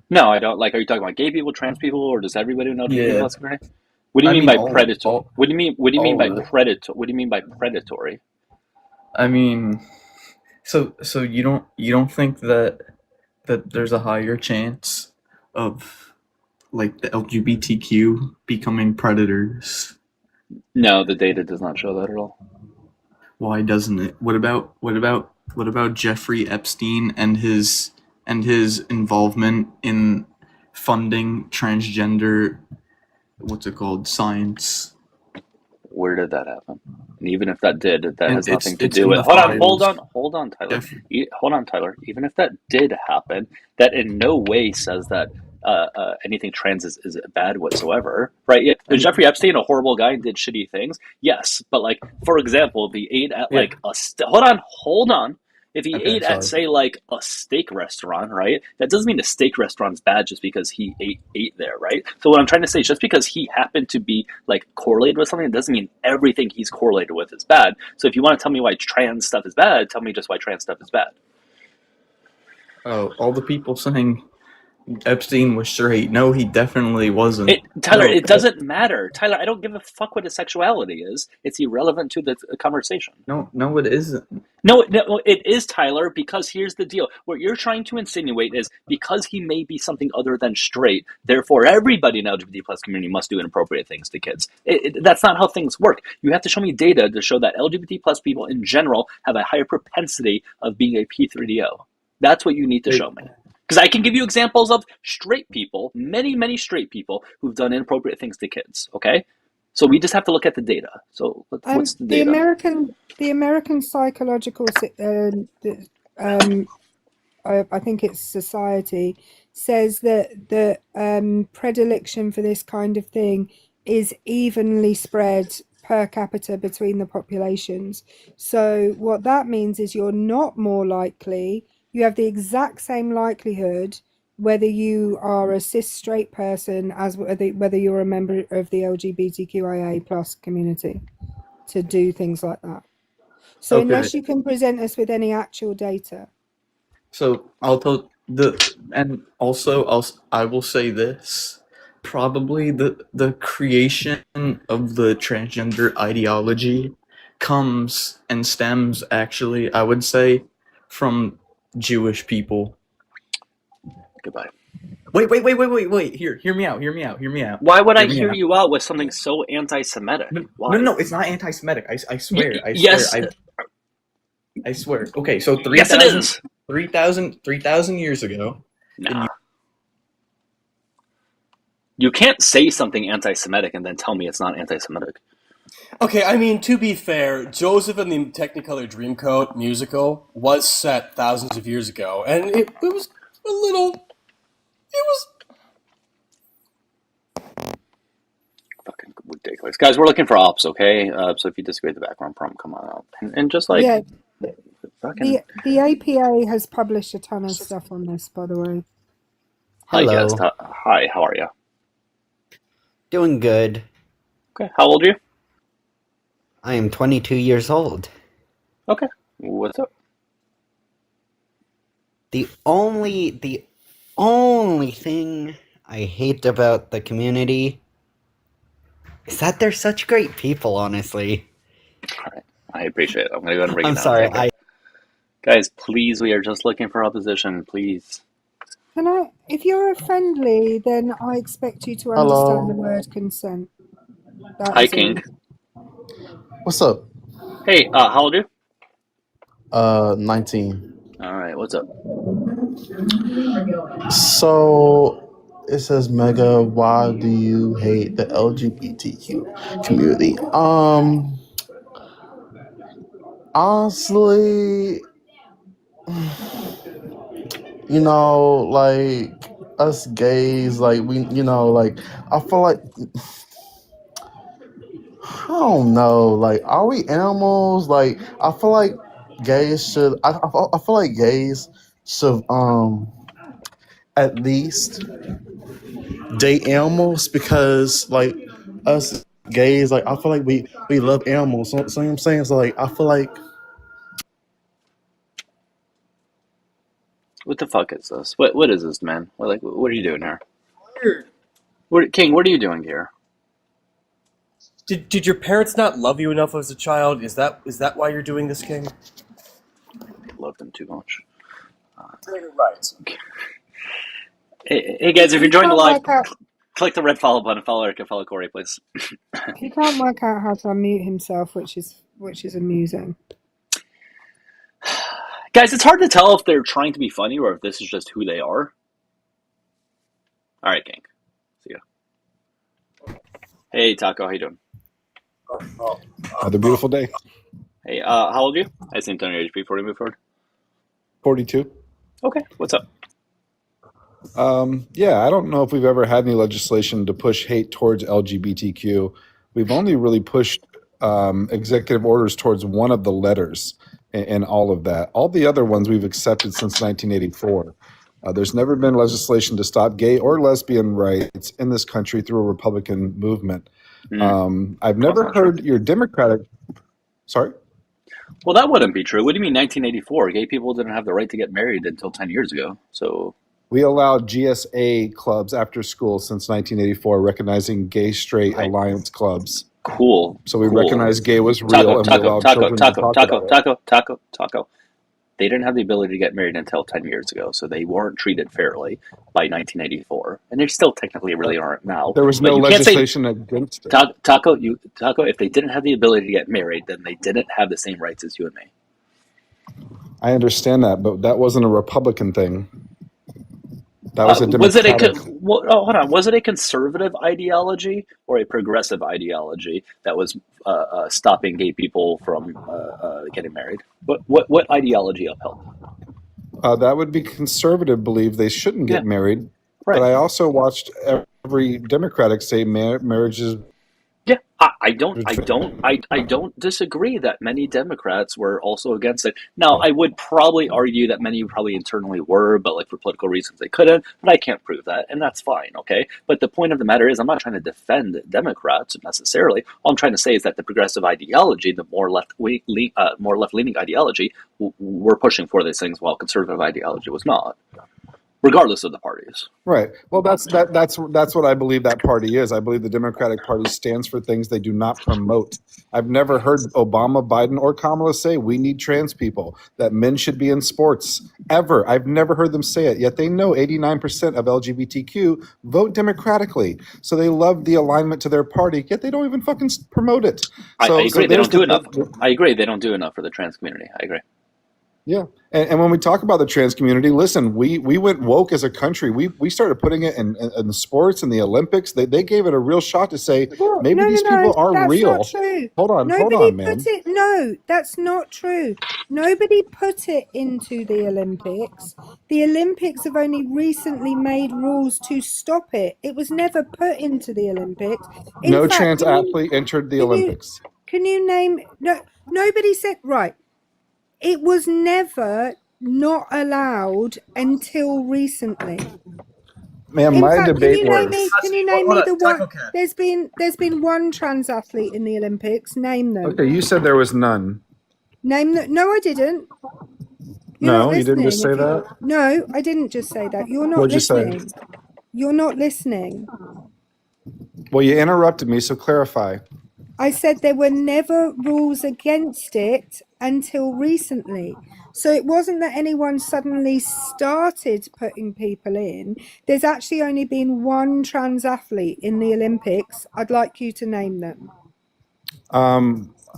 No, I don't. Like, are you talking about gay people, trans people, or does everybody know LGBT Yeah. plus community? What do you I mean mean, by predator? What do you mean? What do you mean by predator? What do you mean by predatory? I mean, so you don't think that there's a higher chance of like the LGBTQ becoming predators? No, the data does not show that at all. Why doesn't it? What about Jeffrey Epstein and his involvement in funding transgender, what's it called, science? Where did that happen? And even if that did, that has nothing to it's do in with. the Hold files. on, Tyler. Hold on, Tyler. Even if that did happen, that in no way says that anything trans is bad whatsoever, right? Yeah, is Jeffrey Epstein a horrible guy and did shitty things? Yes, but like for example, if he ate at like hold on. If he ate at say like a steak restaurant, right? That doesn't mean the steak restaurant's bad just because he ate there, right? So what I'm trying to say is just because he happened to be like correlated with something, it doesn't mean everything he's correlated with is bad. So if you want to tell me why trans stuff is bad, tell me just why trans stuff is bad. Oh, all the people saying Epstein was straight. No, he definitely wasn't. Tyler, it doesn't matter. Tyler, I don't give a fuck what his sexuality is. It's irrelevant to the conversation. No, it isn't. No, it is, Tyler, because here's the deal. What you're trying to insinuate is because he may be something other than straight, therefore everybody in the LGBT plus community must do inappropriate things to kids. That's not how things work. You have to show me data to show that LGBT plus people in general have a higher propensity of being a P3DO. That's what you need to show me. Because I can give you examples of straight people, many, many straight people who've done inappropriate things to kids, okay? So we just have to look at the data. So what's the data? The American Psychological, I think it's Society, says that the predilection for this kind of thing is evenly spread per capita between the populations. So what that means is you're not more likely, you have the exact same likelihood whether you are a cis straight person as whether you're a member of the LGBTQIA plus community to do things like that. So unless you can present us with any actual data. So I will say this. Probably the creation of the transgender ideology comes and stems, actually, I would say, from Jewish people. Goodbye. Wait. Hear me out. Why would I hear you out with something so anti-Semitic? Why? No, it's not anti-Semitic. I swear. Yes. I swear. Okay, so 3,000 years ago. Nah. You can't say something anti-Semitic and then tell me it's not anti-Semitic. Okay, I mean, to be fair, Joseph and the Technicolor Dreamcoat musical was set thousands of years ago, and it was a little... It was... Fucking ridiculous. Guys, we're looking for ops, okay? So if you disagree with the background prompt, come on out. And just like... Yeah. Fucking... The APA has published a ton of stuff on this, by the way. Hello. Hi, how are you? Doing good. Okay, how old are you? I am 22 years old. Okay, what's up? The only thing I hate about the community is that they're such great people, honestly. Alright, I appreciate it. I'm gonna go ahead and bring it I'm down. sorry, Guys, please, we are just looking for opposition, please. If you're friendly, then I expect you to understand the word consent. Hi, King. What's up? Hey, how old are you? 19. Alright, what's up? So, it says, MAGA, why do you hate the LGBTQ community? Honestly, you know, like us gays, like we, you know, like I feel like I don't know, like are we animals? Like I feel like gays should. I feel like gays should at least date animals because like us gays, like I feel like we love animals. So you know what I'm saying? So like I feel like What the fuck is this? What is this, man? What are you doing here? King, what are you doing here? Did your parents not love you enough as a child? Is that why you're doing this, King? They loved him too much. Right. Hey guys, if you're joining the live, click the red follow button. Follow Eric and follow Corey, please. He can't work out how to unmute himself, which is amusing. Guys, it's hard to tell if they're trying to be funny or if this is just who they are. All right, gang. See ya. Hey, Taco, how you doing? Another beautiful day. Hey, how old are you? I seem to know your age before we move forward. 42. Okay, what's up? Yeah, I don't know if we've ever had any legislation to push hate towards LGBTQ. We've only really pushed executive orders towards one of the letters in all of that. All the other ones we've accepted since 1984. There's never been legislation to stop gay or lesbian rights in this country through a Republican movement. I've never heard your Democratic... Sorry? Well, that wouldn't be true. What do you mean 1984? Gay people didn't have the right to get married until 10 years ago. So we allowed GSA clubs after school since 1984, recognizing gay straight alliance clubs. Cool. So we recognized gay was real Taco, and taco, we allowed taco, children taco, to talk taco, about it. taco, taco, taco. They didn't have the ability to get married until 10 years ago, so they weren't treated fairly by 1984. And they still technically really aren't now. There was But no you can't say, legislation against it. Taco, if they didn't have the ability to get married, then they didn't have the same rights as you and me. I understand that, but that wasn't a Republican thing. That was a Democratic. Hold on. Was it a conservative ideology or a progressive ideology that was stopping gay people from getting married? What ideology upheld? That would be conservative. Believe they shouldn't get married, right. But I also watched every Democratic say marriage is. Yeah, I don't disagree that many Democrats were also against it. Now, I would probably argue that many probably internally were, but like for political reasons they couldn't. But I can't prove that, and that's fine, okay? But the point of the matter is, I'm not trying to defend Democrats necessarily. All I'm trying to say is that the progressive ideology, the more left-leaning ideology, were pushing for these things, while conservative ideology was not. Regardless of the parties. Right. Well, that's what I believe that party is. I believe the Democratic Party stands for things they do not promote. I've never heard Obama, Biden, or Kamala say we need trans people, that men should be in sports, ever. I've never heard them say it, yet they know 89% of LGBTQ vote democratically. So they love the alignment to their party, yet they don't even fucking promote it. So, I agree. They don't do enough. I agree. They don't do enough for the trans community. I agree. Yeah. And when we talk about the trans community, listen, we went woke as a country. We started putting it in the sports and the Olympics. They gave it a real shot to say, maybe these people are real. Not true. Hold on, man. No, that's not true. Nobody put it into the Olympics. The Olympics have only recently made rules to stop it. It was never put into the Olympics. No trans athlete entered the Olympics. Can you name... No, nobody said... Right. It was never not allowed until recently. Ma'am, my debate was... Can you name me the one? There's been one trans athlete in the Olympics. Name them. Okay, you said there was none. Name them. No, I didn't. No, you didn't just say that? No, I didn't just say that. You're not listening. You're not listening. Well, you interrupted me, so clarify. I said there were never rules against it until recently. So it wasn't that anyone suddenly started putting people in. There's actually only been one trans athlete in the Olympics. I'd like you to name them.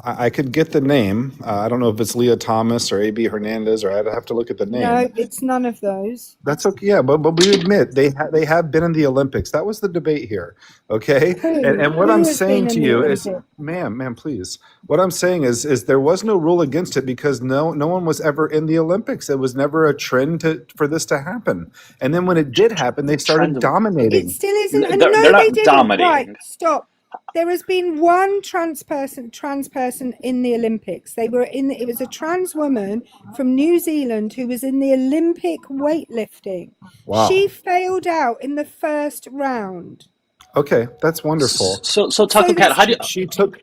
I could get the name. I don't know if it's Leah Thomas or AB Hernandez, or I'd have to look at the name. No, it's none of those. That's okay. Yeah, but we admit they have been in the Olympics. That was the debate here. Okay, and what Who I'm has saying been to in the you is, Olympics? ma'am, please. What I'm saying is there was no rule against it because no one was ever in the Olympics. It was never a trend for this to happen. And then when it did happen, they started It dominating. still isn't. And They're no, not they didn't. dominating. Right, stop. There has been one trans person in the Olympics. It was a trans woman from New Zealand who was in the Olympic weightlifting. Wow. She failed out in the first round. Okay, that's wonderful. So Taco Cat, how do you? She took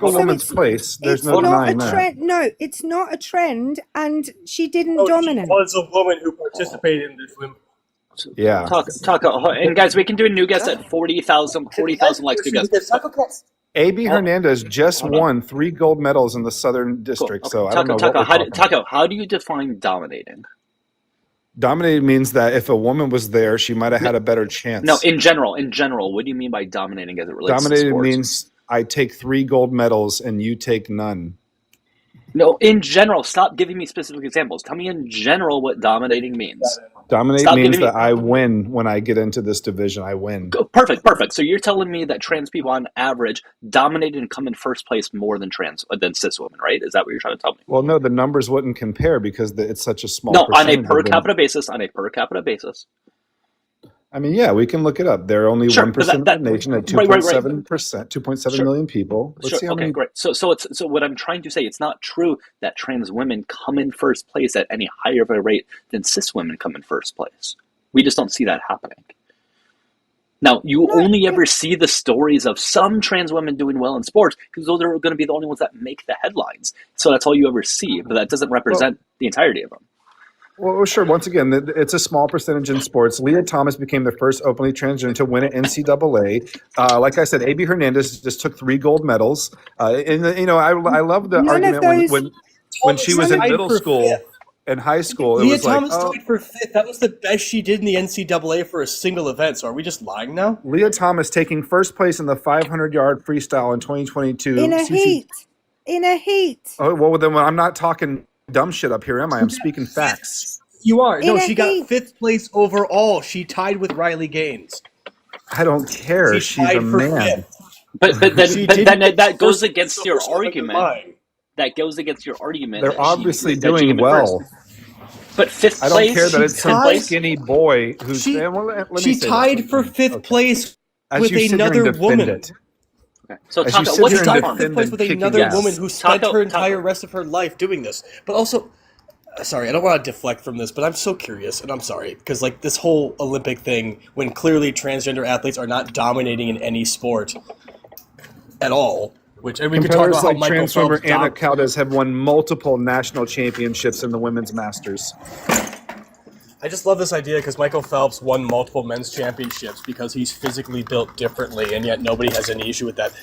a So woman's place. There's it's no not a denying that. trend. No, it's not a trend, and she didn't Oh, dominate. she was a woman who participated in this women. Yeah. Taco, and guys, we can do a new guess at 40,000 likes to guess. AB Hernandez just won 3 gold medals in the Southern District. Okay. So I don't know what we're talking Taco, how do you define dominating? Dominated means that if a woman was there, she might have had a better chance. No, in general, what do you mean by dominating as it relates Dominated to sports? means I take 3 gold medals and you take none. No, in general, stop giving me specific examples. Tell me in general what dominating means. Dominate Stop means giving me- that I win when I get into this division. I win. Perfect. So you're telling me that trans people on average dominate and come in first place more than cis women, right? Is that what you're trying to tell me? Well, no, the numbers wouldn't compare because it's such a small No, on a percentage per of them. capita basis. I mean, yeah, we can look it up. They're only Sure, 1% of the nation at 2.7%, 2.7 million people. Let's see how many. Great. So what I'm trying to say, it's not true that trans women come in first place at any higher of a rate than cis women come in first place. We just don't see that happening. Now, you only ever see the stories of some trans women doing well in sports because those are going to be the only ones that make the headlines. So that's all you ever see, but that doesn't represent the entirety of them. Well, sure. Once again, it's a small percentage in sports. Leah Thomas became the first openly transgender to win at NCAA. Like I said, AB Hernandez just took 3 gold medals. And I love the argument when she was in middle school and high school. Leah it was Thomas like, tied for 5th. That was the best she did in the NCAA for a single event. So are we just lying now? Leah Thomas taking first place in the 500-yard freestyle in 2022. In a heat. Oh, well, then I'm not talking dumb shit up here, am I? I'm speaking facts. You are. No, In a she got heat. 5th place overall. She tied with Riley Gaines. I don't care. She's tied a for man. 5th. But She then didn't that get goes first against place your over argument. mine. That goes against your argument. They're that obviously that she doing came in well. first. But 5th I place. don't care that it's some place. skinny boy who's. She, let me she say tied that. for 5th place As with you sit here and another defend woman. it. Okay. So As you Taco, sit what's here the and Tied for harm? 5th place with kicking another ass. woman who spent Taco- her entire rest of her life doing this. But also, sorry, I don't want to deflect from this, but I'm so curious, and I'm sorry, because like this whole Olympic thing, when clearly transgender athletes are not dominating in any sport at all, and we could talk Competitors about how like Michael trans swimmer Phelps Anna Caldas have won multiple national championships in the women's masters. I just love this idea because Michael Phelps won multiple men's championships because he's physically built differently, and yet nobody has any issue with that.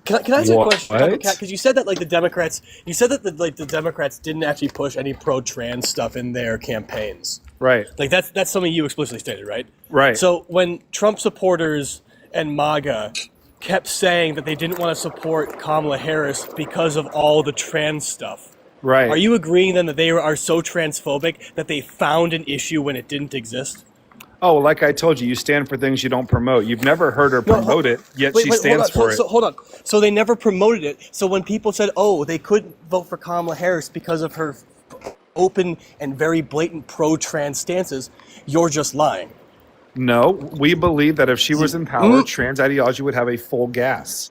Can I ask you a question, because you said that like the Democrats, the Democrats didn't actually push any pro-trans stuff in their campaigns. Right. Like that's something you explicitly stated, right? Right. So when Trump supporters and MAGA kept saying that they didn't want to support Kamala Harris because of all the trans stuff. Right. Are you agreeing then that they are so transphobic that they found an issue when it didn't exist? Oh, like I told you stand for things you don't promote. You've never heard her promote it, yet she stands for it. Hold on. So they never promoted it. So when people said, oh, they couldn't vote for Kamala Harris because of her open and very blatant pro-trans stances, you're just lying. No, we believe that if she was in power, trans ideology would have a full gas.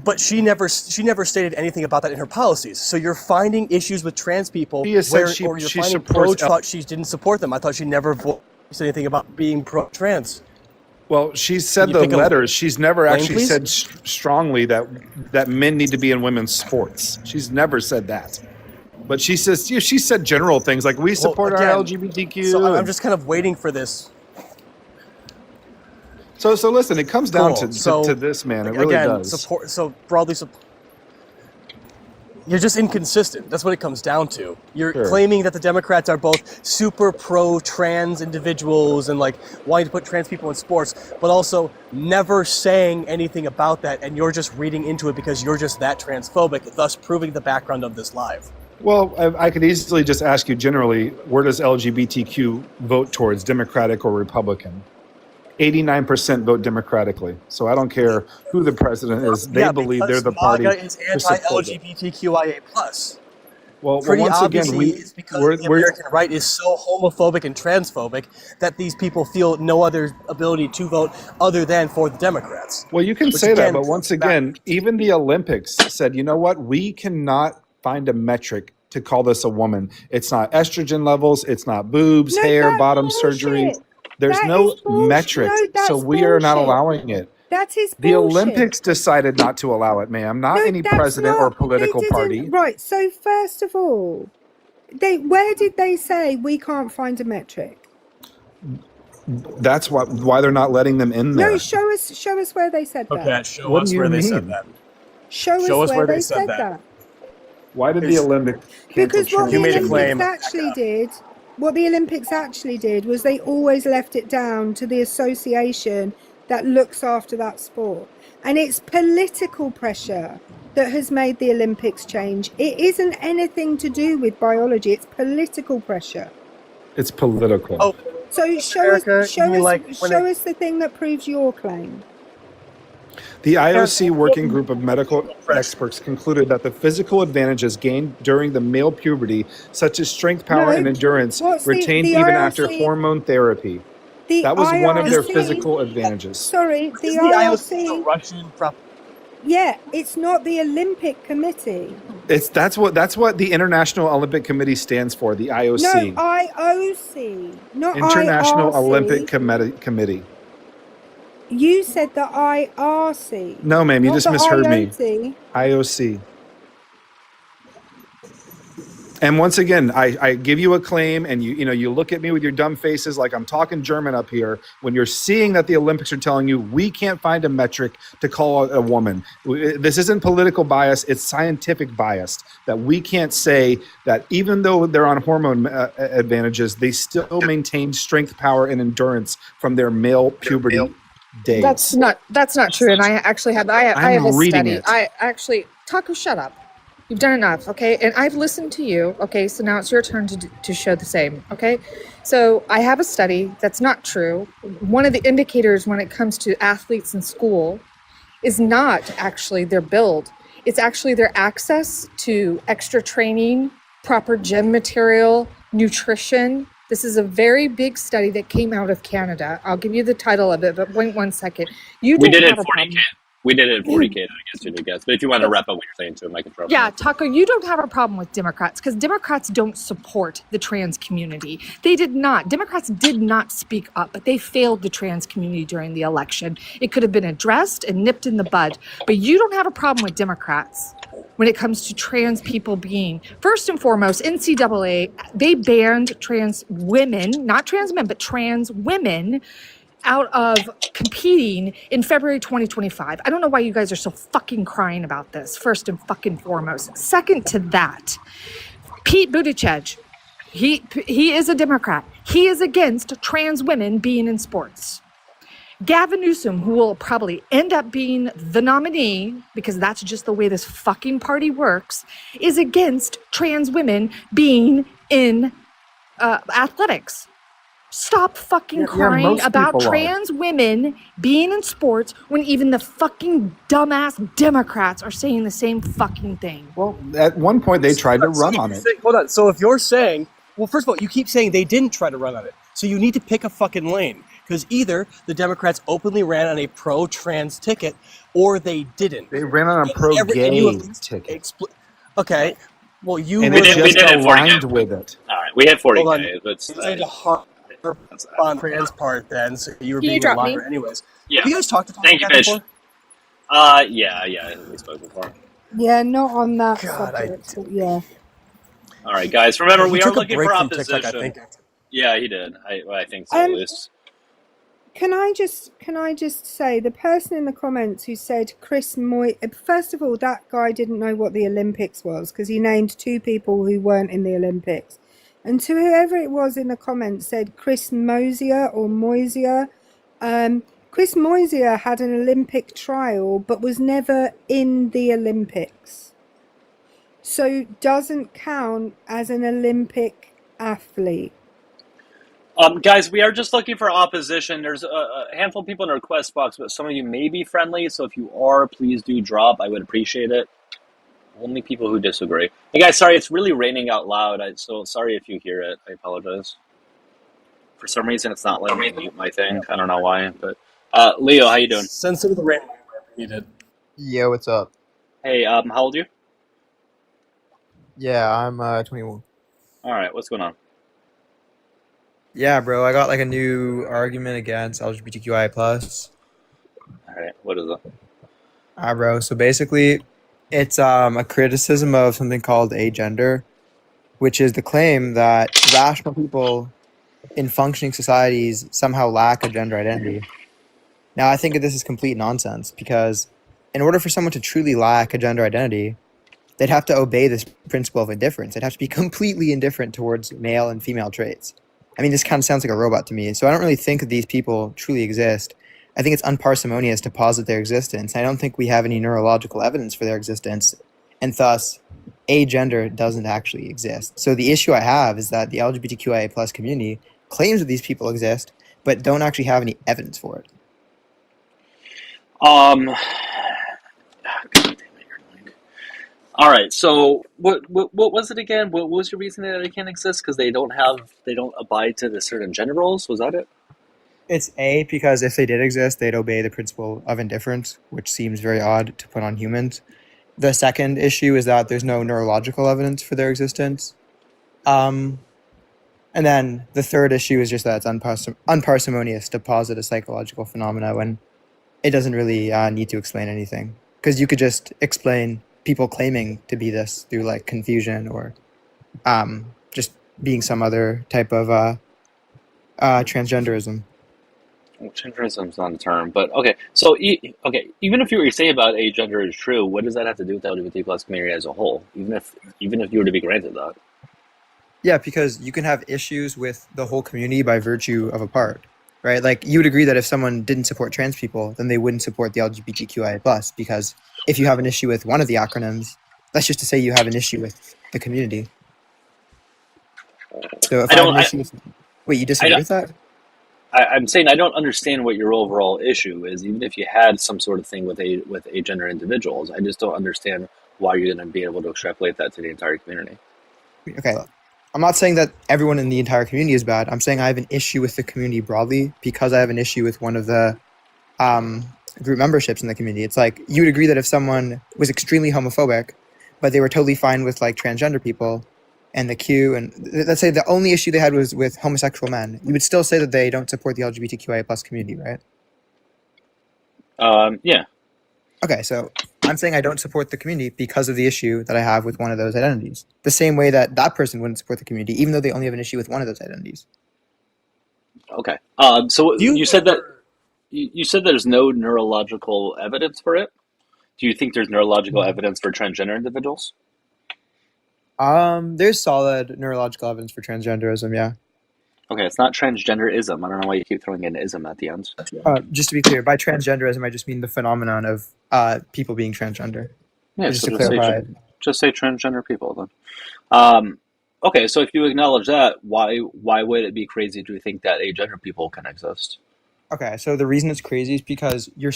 But she never stated anything about that in her policies. So you're finding issues with trans people She has said she you're finding supports pro-trans. She didn't support them. I thought she never said anything about being pro-trans. Well, she said Can you the pick a letters. She's never lane, actually please? said strongly that men need to be in women's sports. She's never said that. But she says she said general things like we support our LGBTQ. So I'm just kind of waiting for this. So listen, it comes down Cool. to So, this, man. It really again, does. support. So broadly support. You're just inconsistent. That's what it comes down to. You're Sure. claiming that the Democrats are both super pro-trans individuals and like wanting to put trans people in sports, but also never saying anything about that, and you're just reading into it because you're just that transphobic, thus proving the background of this live. Well, I could easily just ask you generally, where does LGBTQ vote towards, Democratic or Republican? 89% vote Democratically. So I don't care who the president is. They believe they're the party. MAGA is to support it. anti-LGBTQIA+. Well, Pretty once again, obviously, it's because the American right is so homophobic and transphobic that these people feel no other ability to vote other than for the Democrats. Well, you can Which say again, that, but once again, even the Olympics said, you know what? We cannot find a metric to call this a woman. It's not estrogen levels. It's not boobs, hair, bottom surgery. There's no metric. So we are not allowing it. That is The bullshit. Olympics decided not to allow it, ma'am. Not any that's president or not- political they didn't. party. Right. So first of all, where did they say we can't find a metric? That's why they're not letting them in there. No, show us where they said that. Okay, show What us do you where they said mean? that. Show us where they said that. Why did the Olympics cancel Because what the You made a Olympics claim. actually did was they always left it down to the association that looks after that sport. And it's political pressure that has made the Olympics change. It isn't anything to do with biology. It's political pressure. It's political. Oh, So show Erica, us you mean like when show us the thing that proves your claim. The IOC working group of medical experts concluded that the physical advantages gained during the male puberty, such as strength, power, No, and endurance, what's retained the even IOC after hormone therapy. The That was one of their IOC physical advantages. Sorry, the Is the IOC IOC. a Russian prop? Yeah, it's not the Olympic Committee. That's what the International Olympic Committee stands for. The No, IOC, IOC, not International IRC. Olympic Committee. You said the IRC. No, ma'am, you not just the misheard me. IOC. IOC. And once again, I give you a claim, and you look at me with your dumb faces like I'm talking German up here. When you're seeing that the Olympics are telling you we can't find a metric to call a woman, this isn't political bias; it's scientific bias. That we can't say that even though they're on hormone advantages, they still maintain strength, power, and endurance from their male puberty days. That's not true. And I actually have I have a reading study. it. I actually Taco, shut up. You've done enough, okay? And I've listened to you, okay? So now it's your turn to show the same, okay? So I have a study that's not true. One of the indicators when it comes to athletes in school is not actually their build. It's actually their access to extra training, proper gym material, nutrition. This is a very big study that came out of Canada. I'll give you the title of it, but wait 1 second. We did it at 40K. We did it at 40K, I guess, you guess. But if you want to wrap up what you're saying to him, I can throw Yeah, Taco, you don't have a problem with Democrats because Democrats don't support the trans community. They did not. Democrats did not speak up, but they failed the trans community during the election. It could have been addressed and nipped in the bud, but you don't have a problem with Democrats when it comes to trans people being, first and foremost, NCAA, they banned trans women, not trans men, but trans women out of competing in February 2025. I don't know why you guys are so fucking crying about this, first and fucking foremost. Second to that, Pete Buttigieg, he is a Democrat. He is against trans women being in sports. Gavin Newsom, who will probably end up being the nominee, because that's just the way this fucking party works, is against trans women being in athletics. Stop fucking crying most about people are. trans women being in sports when even the fucking dumbass Democrats are saying the same fucking thing. Well, at one point they tried to run on it. Hold on. So if you're saying, well, first of all, you keep saying they didn't try to run on it. So you need to pick a fucking lane. Because either the Democrats openly ran on a pro-trans ticket or they didn't. They ran on a pro-gay ticket. Okay. Well, you And were it just we did it 40K. aligned with it. All right, we had Hold 40K. on. But It's a hard on trans part then, so you were Can you being a drop liar me? anyways. yeah. Have you guys talked to Thank you, that Fish. before? Yeah, we spoke before. Yeah, not on that God, subject. Yeah. All right, guys. Remember, He we are took a looking break for from opposition. TikTok, I think. Yeah, he did. I think so, at least. Can I just say, the person in the comments who said first of all, that guy didn't know what the Olympics was because he named two people who weren't in the Olympics. And to whoever it was in the comments said Chris Mosier or Moisier. Chris Moisier had an Olympic trial but was never in the Olympics. So doesn't count as an Olympic athlete. Guys, we are just looking for opposition. There's a handful of people in the request box, but some of you may be friendly, so if you are, please do drop. I would appreciate it. Only people who disagree. Hey guys, sorry, it's really raining out loud, so sorry if you hear it. I apologize. For some reason, it's not letting me mute my thing. I don't know why, but Leo, how you doing? Sensitive to the rain whenever needed. Yeah, what's up? Hey, how old are you? Yeah, I'm 21. All right, what's going on? Yeah, bro, I got like a new argument against LGBTQI+. All right, what is it? Bro, so basically, it's a criticism of something called agender, which is the claim that rational people in functioning societies somehow lack a gender identity. Now, I think that this is complete nonsense because in order for someone to truly lack a gender identity, they'd have to obey this principle of indifference. They'd have to be completely indifferent towards male and female traits. I mean, this kind of sounds like a robot to me. So I don't really think that these people truly exist. I think it's unparsimonious to posit their existence. I don't think we have any neurological evidence for their existence. And thus, agender doesn't actually exist. So the issue I have is that the LGBTQIA plus community claims that these people exist, but don't actually have any evidence for it. All right. So what was it again? What was your reason that they can't exist? Because they don't abide to the certain gender roles. Was that it? It's A, because if they did exist, they'd obey the principle of indifference, which seems very odd to put on humans. The second issue is that there's no neurological evidence for their existence. And then the third issue is just that it's unparsimonious to posit a psychological phenomena when it doesn't really need to explain anything. Because you could just explain people claiming to be this through like confusion or just being some other type of transgenderism. Well, transgenderism is not a term, but okay. So even if what you're saying about agender is true, what does that have to do with the LGBT plus community as a whole? Even if you were to be granted that. Yeah, because you can have issues with the whole community by virtue of a part, right? Like you would agree that if someone didn't support trans people, then they wouldn't support the LGBTQIA+, because if you have an issue with one of the acronyms, that's just to say you have an issue with the community. So if I have an issue with... Wait, you disagree with that? I'm saying I don't understand what your overall issue is, even if you had some sort of thing with agender individuals. I just don't understand why you're going to be able to extrapolate that to the entire community. Okay, look. I'm not saying that everyone in the entire community is bad. I'm saying I have an issue with the community broadly because I have an issue with one of the group memberships in the community. It's like you would agree that if someone was extremely homophobic, but they were totally fine with like transgender people and the Q, and let's say the only issue they had was with homosexual men, you would still say that they don't support the LGBTQIA plus community, right? Yeah. Okay, so I'm saying I don't support the community because of the issue that I have with one of those identities. The same way that that person wouldn't support the community, even though they only have an issue with one of those identities. Okay. So you said that you said there's no neurological evidence for it. Do you think there's neurological evidence for transgender individuals? There's solid neurological evidence for transgenderism, yeah. Okay, it's not transgenderism. I don't know why you keep throwing in ism at the end. Just to be clear, by transgenderism, I just mean the phenomenon of people being transgender. Yeah, just so to clarify. just say transgender people then. Okay, so if you acknowledge that, why would it be crazy to think that agender people can exist? Okay, so the reason it's crazy is because you're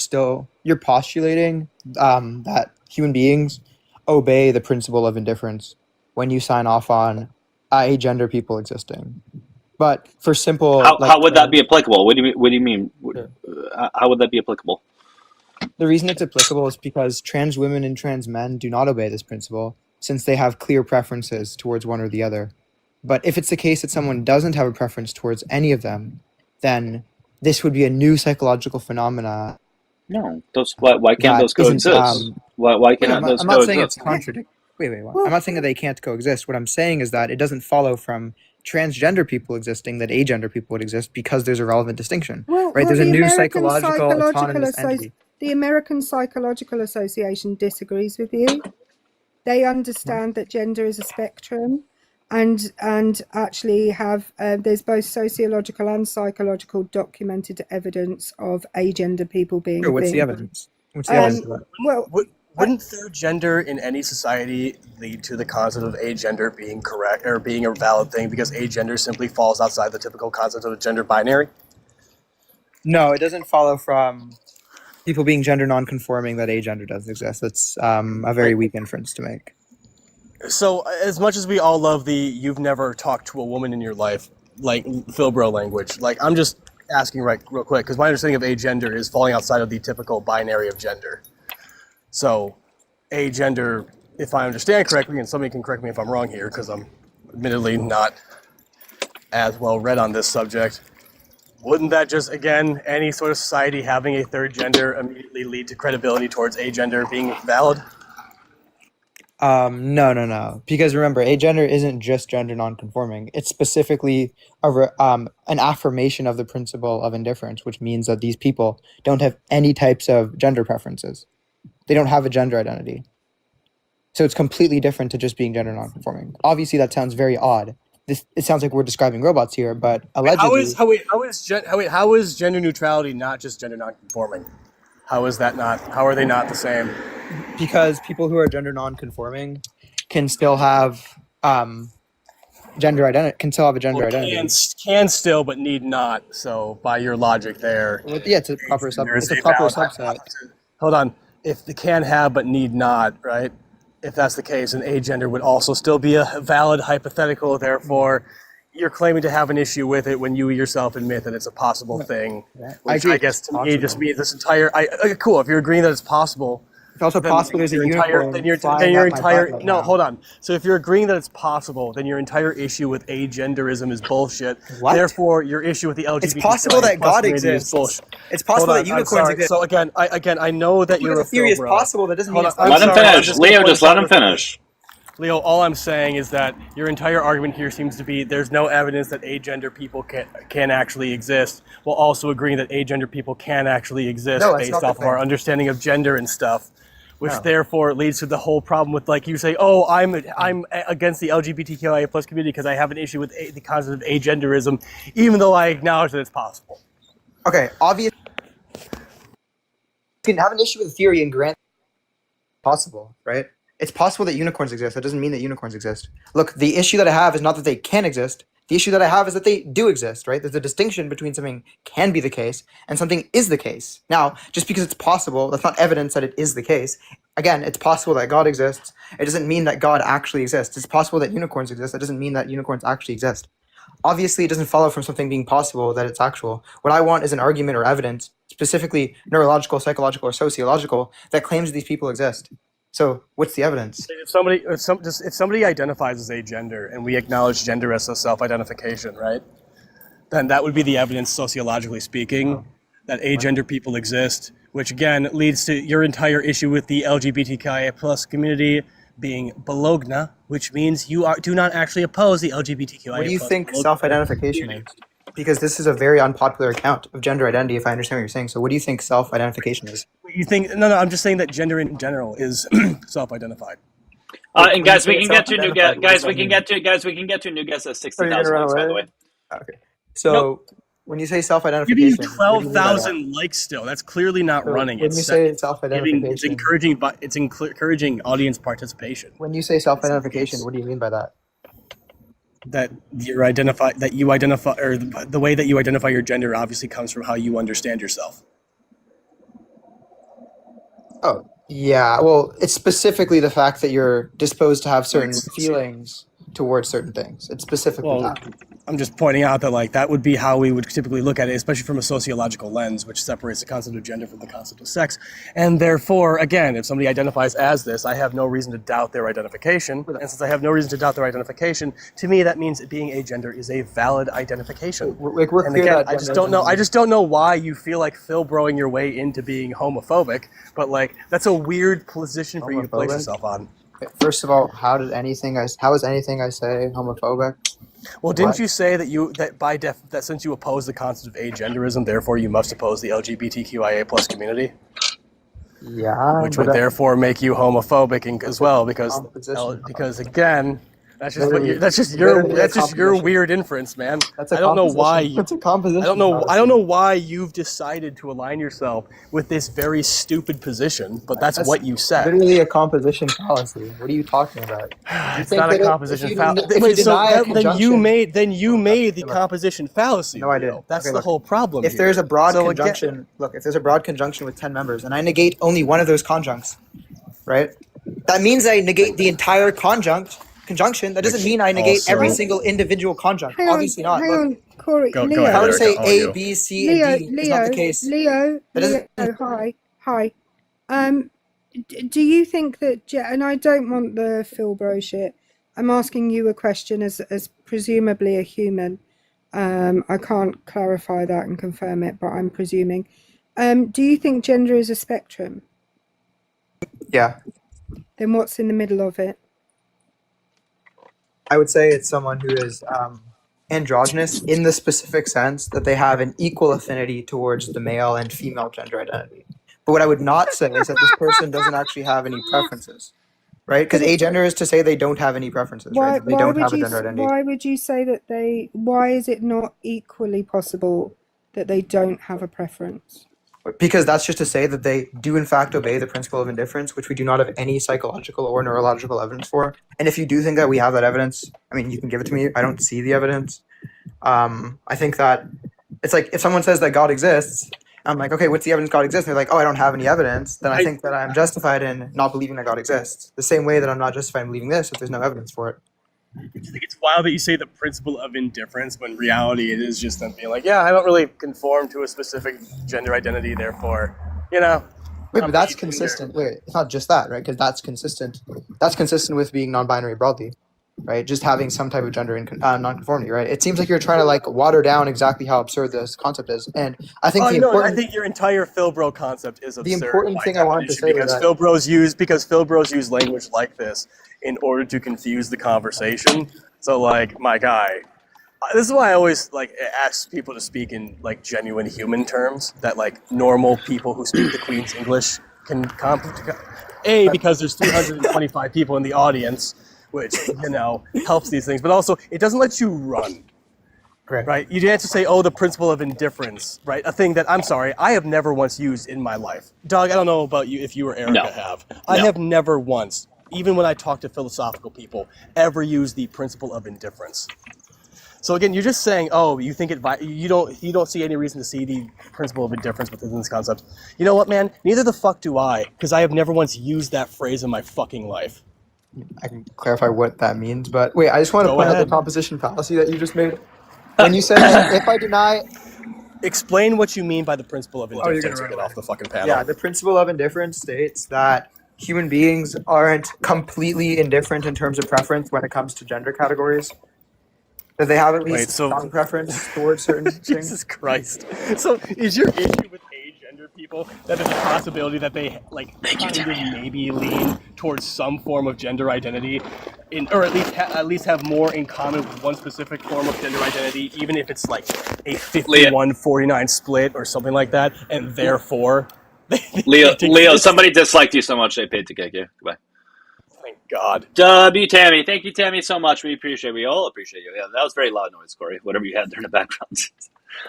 postulating that human beings obey the principle of indifference when you sign off on agender people existing. But for simple, how would that be applicable? What do you mean? How would that be applicable? The reason it's applicable is because trans women and trans men do not obey this principle, since they have clear preferences towards one or the other. But if it's the case that someone doesn't have a preference towards any of them, then this would be a new psychological phenomena. No, why can't those coexist? Why can't those coexist? I'm not saying it's contradictory. Wait. I'm not saying that they can't coexist. What I'm saying is that it doesn't follow from transgender people existing that agender people would exist because there's a relevant distinction, Well, right? There's a the new American psychological autonomous entity. The American Psychological Association disagrees with you. They understand that gender is a spectrum, and actually have there's both sociological and psychological documented evidence of agender people being Sure, what's things. the evidence? What's the evidence of that? Well, Wouldn't third gender in any society lead to the concept of agender being correct or being a valid thing because agender simply falls outside the typical concept of a gender binary? No, it doesn't follow from people being gender non-conforming that agender doesn't exist. That's a very weak inference to make. So, as much as we all love the "you've never talked to a woman in your life" like Philbro language, like I'm just asking real quick because my understanding of agender is falling outside of the typical binary of gender. So, agender, if I understand correctly, and somebody can correct me if I'm wrong here, because I'm admittedly not as well read on this subject, wouldn't that just, again, any sort of society having a third gender immediately lead to credibility towards agender being valid? No. Because remember, agender isn't just gender non-conforming. It's specifically an affirmation of the principle of indifference, which means that these people don't have any types of gender preferences. They don't have a gender identity. So it's completely different to just being gender non-conforming. Obviously, that sounds very odd. It sounds like we're describing robots here, but allegedly... How is gender neutrality not just gender non-conforming? How are they not the same? Because people who are gender non-conforming can still have gender identity. Can still have a gender identity. Can still, but need not. So by your logic, there. Well, yeah, it's a proper subset. Hold on. If they can have but need not, right? If that's the case, an agender would also still be a valid hypothetical. Therefore, you're claiming to have an issue with it when you yourself admit that it's a possible thing. Which I guess to me just means this entire. Cool. If you're agreeing that it's possible. It's also possible there's a unicorn. Hold on. So if you're agreeing that it's possible, then your entire issue with agenderism is bullshit. What? Therefore, your issue with the LGBT. It's possible that God exists. It's possible that unicorns exist. So again, I know that you're a theory is possible. That doesn't mean it's let him finish. Leo, just let him finish. Leo, all I'm saying is that your entire argument here seems to be there's no evidence that agender people can actually exist, while also agreeing that agender people can actually exist based off of our understanding of gender and stuff. Which therefore leads to the whole problem with, like, you say, oh, I'm against the LGBTQIA plus community because I have an issue with the concept of agenderism, even though I acknowledge that it's possible. Okay, obviously, you can have an issue with the theory and grant possible, right? It's possible that unicorns exist. That doesn't mean that unicorns exist. Look, the issue that I have is not that they can exist. The issue that I have is that they do exist, right? There's a distinction between something can be the case and something is the case. Now, just because it's possible, that's not evidence that it is the case. Again, it's possible that God exists. It doesn't mean that God actually exists. It's possible that unicorns exist. That doesn't mean that unicorns actually exist. Obviously, it doesn't follow from something being possible that it's actual. What I want is an argument or evidence, specifically neurological, psychological, or sociological, that claims these people exist. So, what's the evidence? If somebody identifies as agender and we acknowledge gender as a self-identification, right? Then that would be the evidence, sociologically speaking, that agender people exist, which again leads to your entire issue with the LGBTQIA plus community being bologna, which means you do not actually oppose the LGBTQIA+. What do you think self-identification is? Because this is a very unpopular account of gender identity, if I understand what you're saying. So what do you think self-identification is? You think? No, I'm just saying that gender in general is self-identified. And guys, we can get to new guests. Guys, we can get to new guests at 60,000 likes, by the way. Okay. So when you say self-identification, giving 12,000 likes still, that's clearly not running. When you say self-identification, it's encouraging audience participation. When you say self-identification, what do you mean by that? That you identify, or the way that you identify your gender obviously comes from how you understand yourself. Oh, yeah. Well, it's specifically the fact that you're disposed to have certain feelings towards certain things. It's specifically that. I'm just pointing out that that would be how we would typically look at it, especially from a sociological lens, which separates the concept of gender from the concept of sex. And therefore, again, if somebody identifies as this, I have no reason to doubt their identification. And since I have no reason to doubt their identification, to me that means being agender is a valid identification. I just don't know why you feel like Philbroing your way into being homophobic, but that's a weird position for you to place yourself on. First of all, how is anything I say homophobic? Well, didn't you say that since you oppose the concept of agenderism, therefore you must oppose the LGBTQIA plus community? Yeah, Which but would therefore make you homophobic as well, because again, that's just your weird inference, man. I don't know why. That's a composition. I don't know why you've decided to align yourself with this very stupid position, but that's what you said. Literally a composition fallacy. What are you talking about? It's not a composition fallacy. Then you made the composition fallacy. No, I didn't. That's the whole problem. If there's a broad conjunction, if there's a broad conjunction with 10 members, and I negate only one of those conjuncts, right? That means I negate the entire conjunction. That doesn't mean I negate every single individual conjunct. Obviously not. Hang on, Corey. Go Leo. ahead, I would say A, B, C, and D is not the case. Leo, hi. Do you think that, and I don't want the Phil Bro shit, I'm asking you a question as presumably a human. I can't clarify that and confirm it, but I'm presuming. Do you think gender is a spectrum? Yeah. Then what's in the middle of it? I would say it's someone who is androgynous in the specific sense that they have an equal affinity towards the male and female gender identity. But what I would not say is that this person doesn't actually have any preferences, right? Because agender is to say they don't have any preferences, right? They don't have a gender identity. Why would you say that why is it not equally possible that they don't have a preference? Because that's just to say that they do in fact obey the principle of indifference, which we do not have any psychological or neurological evidence for. And if you do think that we have that evidence, I mean, you can give it to me. I don't see the evidence. I think that it's like if someone says that God exists, I'm like, okay, what's the evidence God exists? And they're like, oh, I don't have any evidence. Then I think that I'm justified in not believing that God exists. The same way that I'm not justified in believing this if there's no evidence for it. I think it's wild that you say the principle of indifference when in reality it is just them being like, yeah, I don't really conform to a specific gender identity, therefore, Wait, but that's consistent. Wait, it's not just that, right? Because that's consistent. That's consistent with being non-binary broadly, right? Just having some type of gender non-conformity, right? It seems like you're trying to water down exactly how absurd this concept is, and I think I think your entire Phil Bro concept is absurd. The important thing I wanted to say because Phil Bros use language like this in order to confuse the conversation. So, my guy, this is why I always ask people to speak in genuine human terms that normal people who speak the Queen's English can because there's 325 people in the audience, which helps these things, but also it doesn't let you run. Right? You didn't have to say, the principle of indifference, right? A thing that, I'm sorry, I have never once used in my life. Doug, I don't know about you, if you or Erica have. I have never once, even when I talk to philosophical people, ever used the principle of indifference. So again, you're just saying, you think you don't see any reason to see the principle of indifference within this concept. You know what, man? Neither the fuck do I, because I have never once used that phrase in my fucking life. I can clarify what that means, but wait, I just want to point out the composition fallacy that you just made. When you said that if I deny... Explain what you mean by the principle of indifference to get off the fucking panel. Yeah, the principle of indifference states that human beings aren't completely indifferent in terms of preference when it comes to gender categories. That they have at least some preference towards certain things. Jesus Christ. So is your issue with agender people that there's a possibility that they maybe lean towards some form of gender identity, or at least have more in common with one specific form of gender identity, even if it's a 51-49 split or something like that, and therefore Leo, somebody disliked you so much they paid to kick you. Goodbye. Thank God. Tammy. Thank you, Tammy, so much. We all appreciate you. Yeah, that was very loud noise, Corey. Whatever you had there in the background.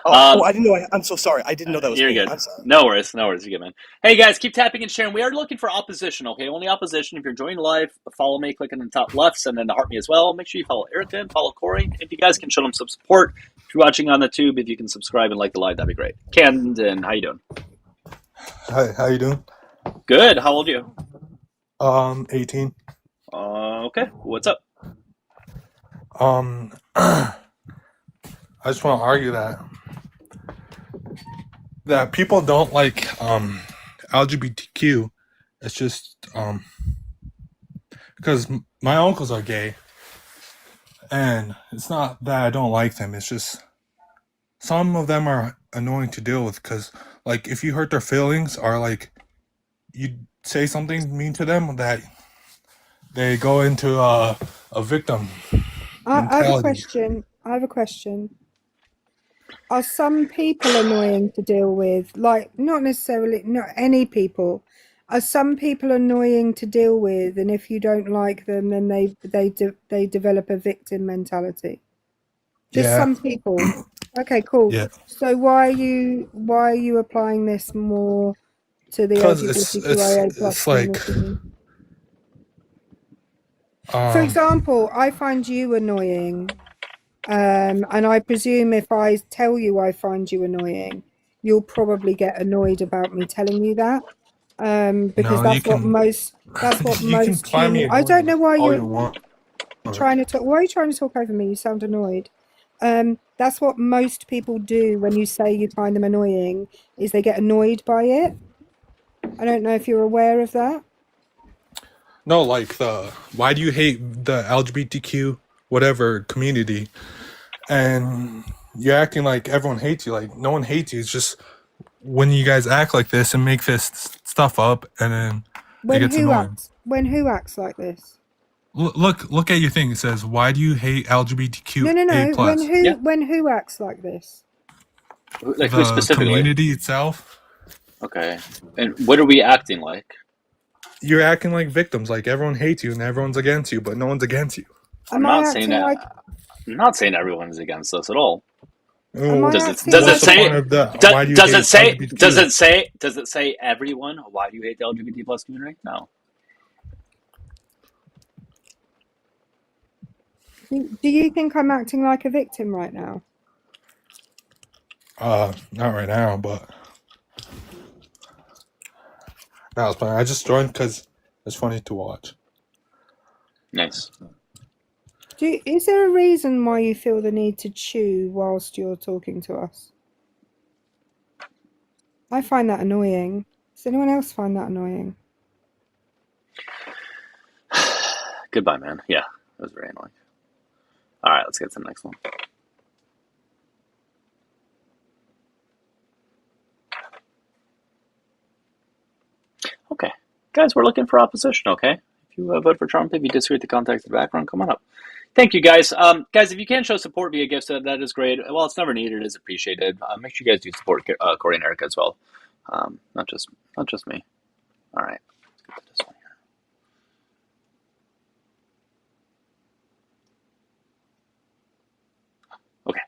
I didn't know. I'm so sorry. I didn't know that was You're me. good. I'm sorry. No worries. You're good, man. Hey, guys, keep tapping and sharing. We are looking for opposition, okay? Only opposition. If you're joining live, follow me. Click on the top left, and then heart me as well. Make sure you follow Erica and follow Corey. If you guys can show them some support. If you're watching on the tube, if you can subscribe and like the live, that'd be great. Camden, how you doing? Hi, how you doing? Good. How old are you? 18. Okay. What's up? I just want to argue that people don't like LGBTQ. It's just because my uncles are gay, and it's not that I don't like them. It's just some of them are annoying to deal with because, if you hurt their feelings or you say something mean to them, that they go into a victim I have a mentality. question. I have a question. Are some people annoying to deal with? Like, not necessarily, not any people. Are some people annoying to deal with? And if you don't like them, then they develop a victim mentality. Just Yeah. some people. Okay, cool. Yeah. So why are you applying this more to the Because LGBTQIA plus it's like community? For example, I find you annoying. And I presume if I tell you I find you annoying, you'll probably get annoyed about me telling you that. Because no, you can that's what you can most find me human. I don't annoying know why all you're you want. trying to talk. Why are you trying to talk over me? You sound annoyed. That's what most people do when you say you find them annoying, is they get annoyed by it. I don't know if you're aware of that. No, like why do you hate the LGBTQ whatever community? And you're acting like everyone hates you. Like no one hates you. It's just when you guys act like this and make this stuff up, and then it gets annoying. When who acts like this? Look at your thing. It says, "Why do you hate LGBTQA No. plus?" When who acts like this? Like who The specifically? community itself. Okay. And what are we acting like? You're acting like victims. Like everyone hates you and everyone's against you, but no one's against you. I'm not saying that. I'm not saying everyone's against us at all. Does it say everyone? Why do you hate the LGBT plus community? No. Do you think I'm acting like a victim right now? Not right now, but that was fun. I just joined because it's funny to watch. Nice. Is there a reason why you feel the need to chew whilst you're talking to us? I find that annoying. Does anyone else find that annoying? Goodbye, man. Yeah, that was very annoying. All right, let's get to the next one. Okay. Guys, we're looking for opposition, okay? If you vote for Trump, if you disagree with the context of the background, come on up. Thank you, guys. Guys, if you can show support via gifts, that is great. Well, it's never needed. It is appreciated. Make sure you guys do support Corey and Erica as well. Not just me. All right. Let's get to this one here. Okay.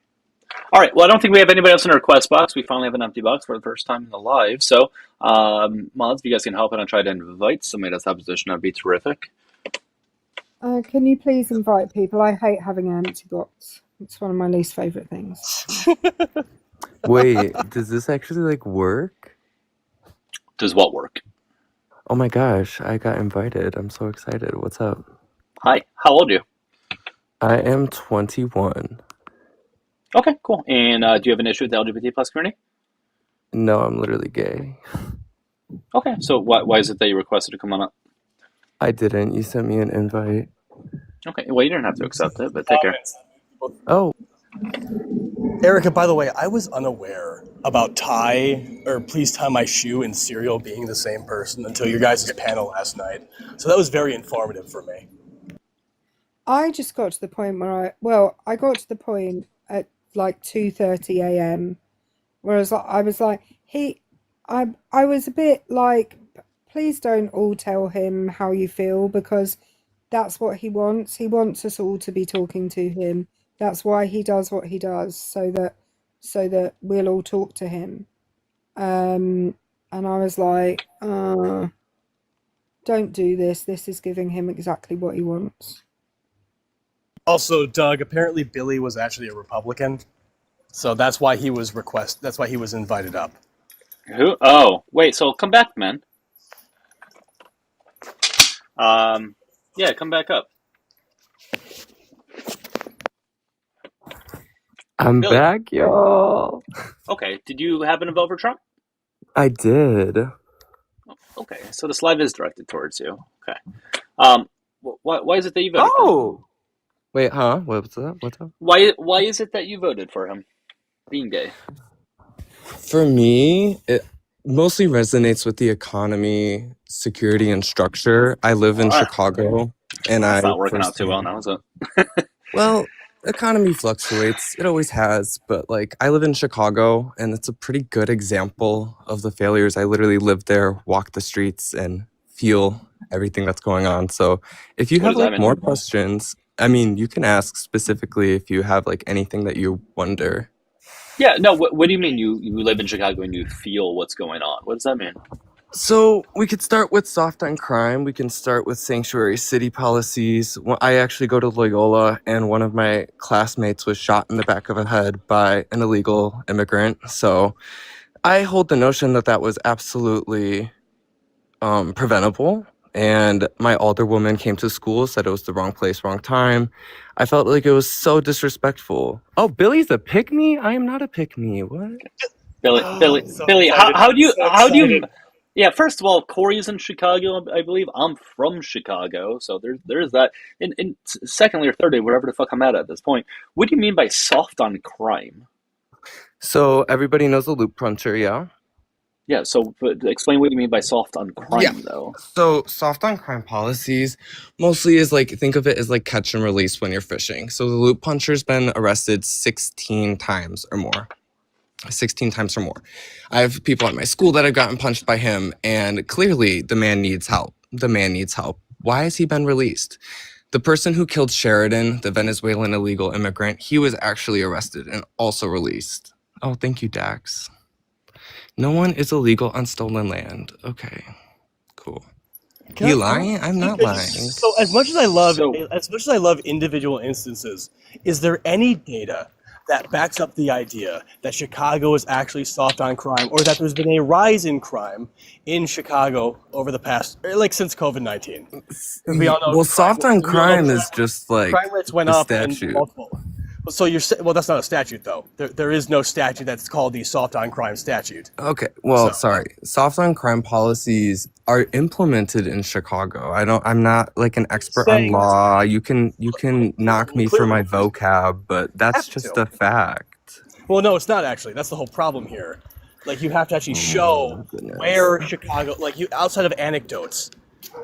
All right. Well, I don't think we have anybody else in our request box. We finally have an empty box for the first time in the live. So, mods, if you guys can help and try to invite somebody that's opposition, that'd be terrific. Can you please invite people? I hate having an empty box. It's one of my least favorite things. Wait, does this actually like work? Does what work? Oh my gosh, I got invited. I'm so excited. What's up? Hi. How old are you? I am 21. Okay, cool. And do you have an issue with the LGBT plus community? No, I'm literally gay. Okay, so why is it that you requested to come on up? I didn't. You sent me an invite. Okay, well, you didn't have to accept it, but take care. Oh. Erica, by the way, I was unaware about please tie my shoe and cereal being the same person until your guys' panel last night. So that was very informative for me. I just got to the point where I got to the point at like 2:30 a.m. whereas I was like, I was a bit like, please don't all tell him how you feel, because that's what he wants. He wants us all to be talking to him. That's why he does what he does, so that we'll all talk to him. And I was like, don't do this. This is giving him exactly what he wants. Also, Doug, apparently Billy was actually a Republican, so that's why he was invited up. Who? Oh, wait. So come back, man. Yeah, come back up. I'm Billy. back, y'all. Okay. Did you happen to vote for Trump? I did. Okay, so this live is directed towards you. Okay. Why is it that you voted? Oh. Wait, huh? What's that? What's up? Why is it that you voted for him? Being gay. For me, it mostly resonates with the economy, security, and structure. I live in Chicago, and That's not working out too well now, is it? Well, economy fluctuates. It always has, but like I live in Chicago and it's a pretty good example of the failures. I literally live there, walk the streets and feel everything that's going on. So, if you What have does that like mean? more questions, I mean, you can ask specifically if you have like anything that you wonder. Yeah, no. What do you mean you live in Chicago and you feel what's going on? What does that mean? So we could start with soft on crime. We can start with sanctuary city policies. I actually go to Loyola, and one of my classmates was shot in the back of the head by an illegal immigrant. So I hold the notion that that was absolutely preventable. And my older woman came to school, said it was the wrong place, wrong time. I felt like it was so disrespectful. Oh, Billy's a pick me? I am not a pick me. What? Billy, how do you? Yeah, first of all, Corey's in Chicago, I believe. I'm from Chicago, so there's that. And secondly or thirdly, whatever the fuck I'm at this point, what do you mean by soft on crime? So everybody knows a loop puncher, yeah? Yeah, so but explain what you mean by soft on crime, though. So soft on crime policies mostly is like, think of it as like catch and release when you're fishing. So the loop puncher's been arrested 16 times or more. 16 times or more. I have people at my school that have gotten punched by him, and clearly the man needs help. The man needs help. Why has he been released? The person who killed Sheridan, the Venezuelan illegal immigrant, he was actually arrested and also released. Oh, thank you, Dax. No one is illegal on stolen land. Okay, cool. You lying? I'm not lying. So as much as I love individual instances, is there any data that backs up the idea that Chicago is actually soft on crime, or that there's been a rise in crime in Chicago over the past, like since COVID-19? We all know Well, soft on crime is just like crime rates went the up and statute. multiple. So well, that's not a statute though. There is no statute that's called the soft on crime statute. Okay, well, sorry. Soft on crime policies are implemented in Chicago. I'm not like an expert on Saying- law. You can knock me for my vocab, but that's Have just to. a fact. Well, no, it's not actually. That's the whole problem here. Like you have to actually show where Chicago, like you outside of anecdotes,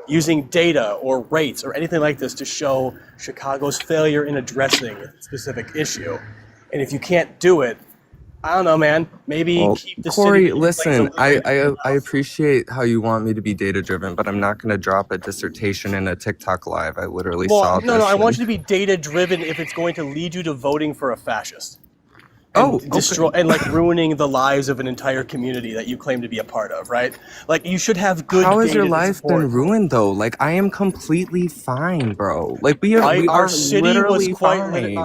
using data or rates or anything like this to show Chicago's failure in addressing a specific issue. And if you can't do it, I don't know, man. Maybe Well, keep the Corey, city. listen, I appreciate how you want me to be data driven, but I'm not going to drop a dissertation in a TikTok live. I literally saw Well, this. no, I want you to be data driven if it's going to lead you to voting for a fascist. And destroy and like ruining the lives of an entire community that you claim to be a part of, right? Like you should have good. How has data your to life support. been ruined though? Like I am completely fine, bro. Like we are Our city literally was quite fine.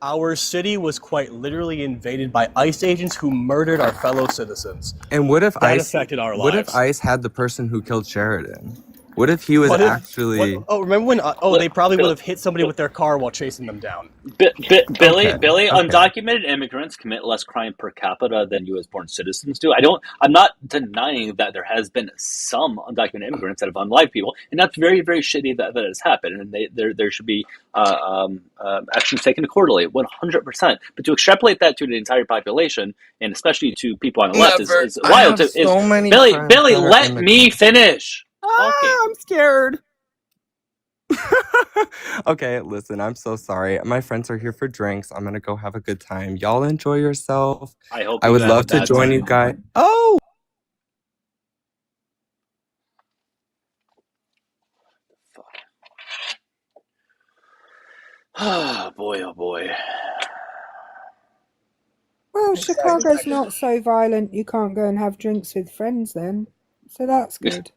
our city was quite literally invaded by ICE agents who murdered our fellow citizens. And what if that ICE affected our What lives? if ICE had the person who killed Sheridan? What if he was What if- actually? remember when? They probably would have hit somebody with their car while chasing them down. Billy, Okay. undocumented immigrants commit less crime per capita than U.S.-born citizens do. I'm not denying that there has been some undocumented immigrants that have unlived people, and that's very, very shitty that has happened. And there should be actions taken accordingly, 100%. But to extrapolate that to the entire population, and especially to people on the left, is I wild. have so many Billy, friends Billy, that are let me finish. I'm scared. Okay, listen, I'm so sorry. My friends are here for drinks. I'm gonna go have a good time. Y'all enjoy yourself. I hope I you would have a love to bad join time. you guys. Oh. Oh boy, oh boy. Well, Chicago's not so violent. You can't go and have drinks with friends then. So that's good.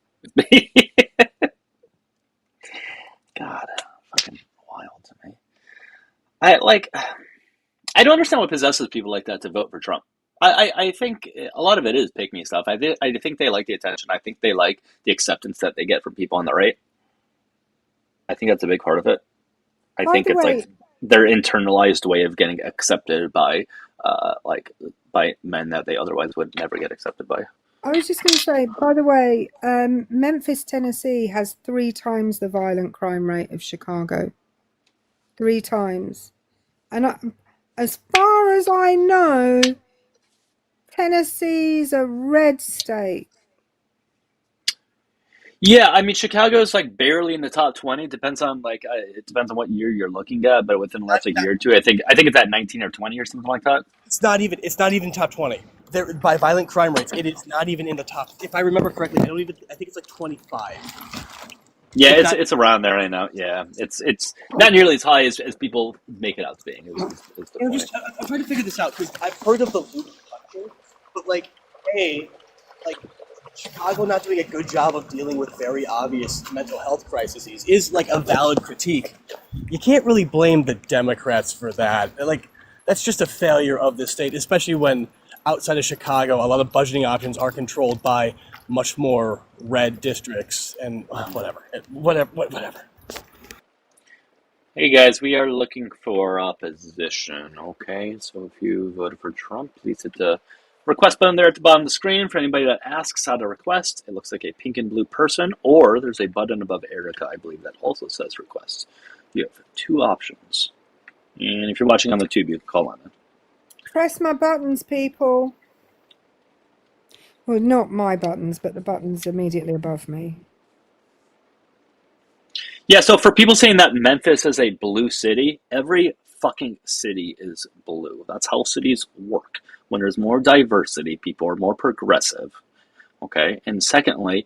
God, fucking wild to me. I don't understand what possesses people like that to vote for Trump. I think a lot of it is pick me stuff. I think they like the attention. I think they like the acceptance that they get from people on the right. I think that's a big part of it. I By think the it's way- like their internalized way of getting accepted by men that they otherwise would never get accepted by. I was just going to say, by the way, Memphis, Tennessee has 3 times the violent crime rate of Chicago. 3 times. And as far as I know, Tennessee's a red state. Yeah, I mean Chicago's like barely in the top 20. Depends on it depends on what year you're looking at, but within the last year or two, I think it's at 19 or 20 or something like that. It's not even top 20. There, by violent crime rates, it is not even in the top. If I remember correctly, I think it's like 25. Yeah, it's around there right now. Yeah, it's not nearly as high as people make it out to be. Is the point. I'm trying to figure this out because I've heard of the loot culture, but like Chicago not doing a good job of dealing with very obvious mental health crises is like a valid critique. You can't really blame the Democrats for that. Like that's just a failure of the state, especially when outside of Chicago, a lot of budgeting options are controlled by much more red districts and whatever. Hey guys, we are looking for opposition. Okay, so if you voted for Trump, please hit the request button there at the bottom of the screen. For anybody that asks how to request, it looks like a pink and blue person, or there's a button above Erica, I believe, that also says request. You have two options. And if you're watching on the tube, you can call on it. Press my buttons, people. Well, not my buttons, but the buttons immediately above me. Yeah, so for people saying that Memphis is a blue city, every fucking city is blue. That's how cities work. When there's more diversity, people are more progressive. Okay? And secondly,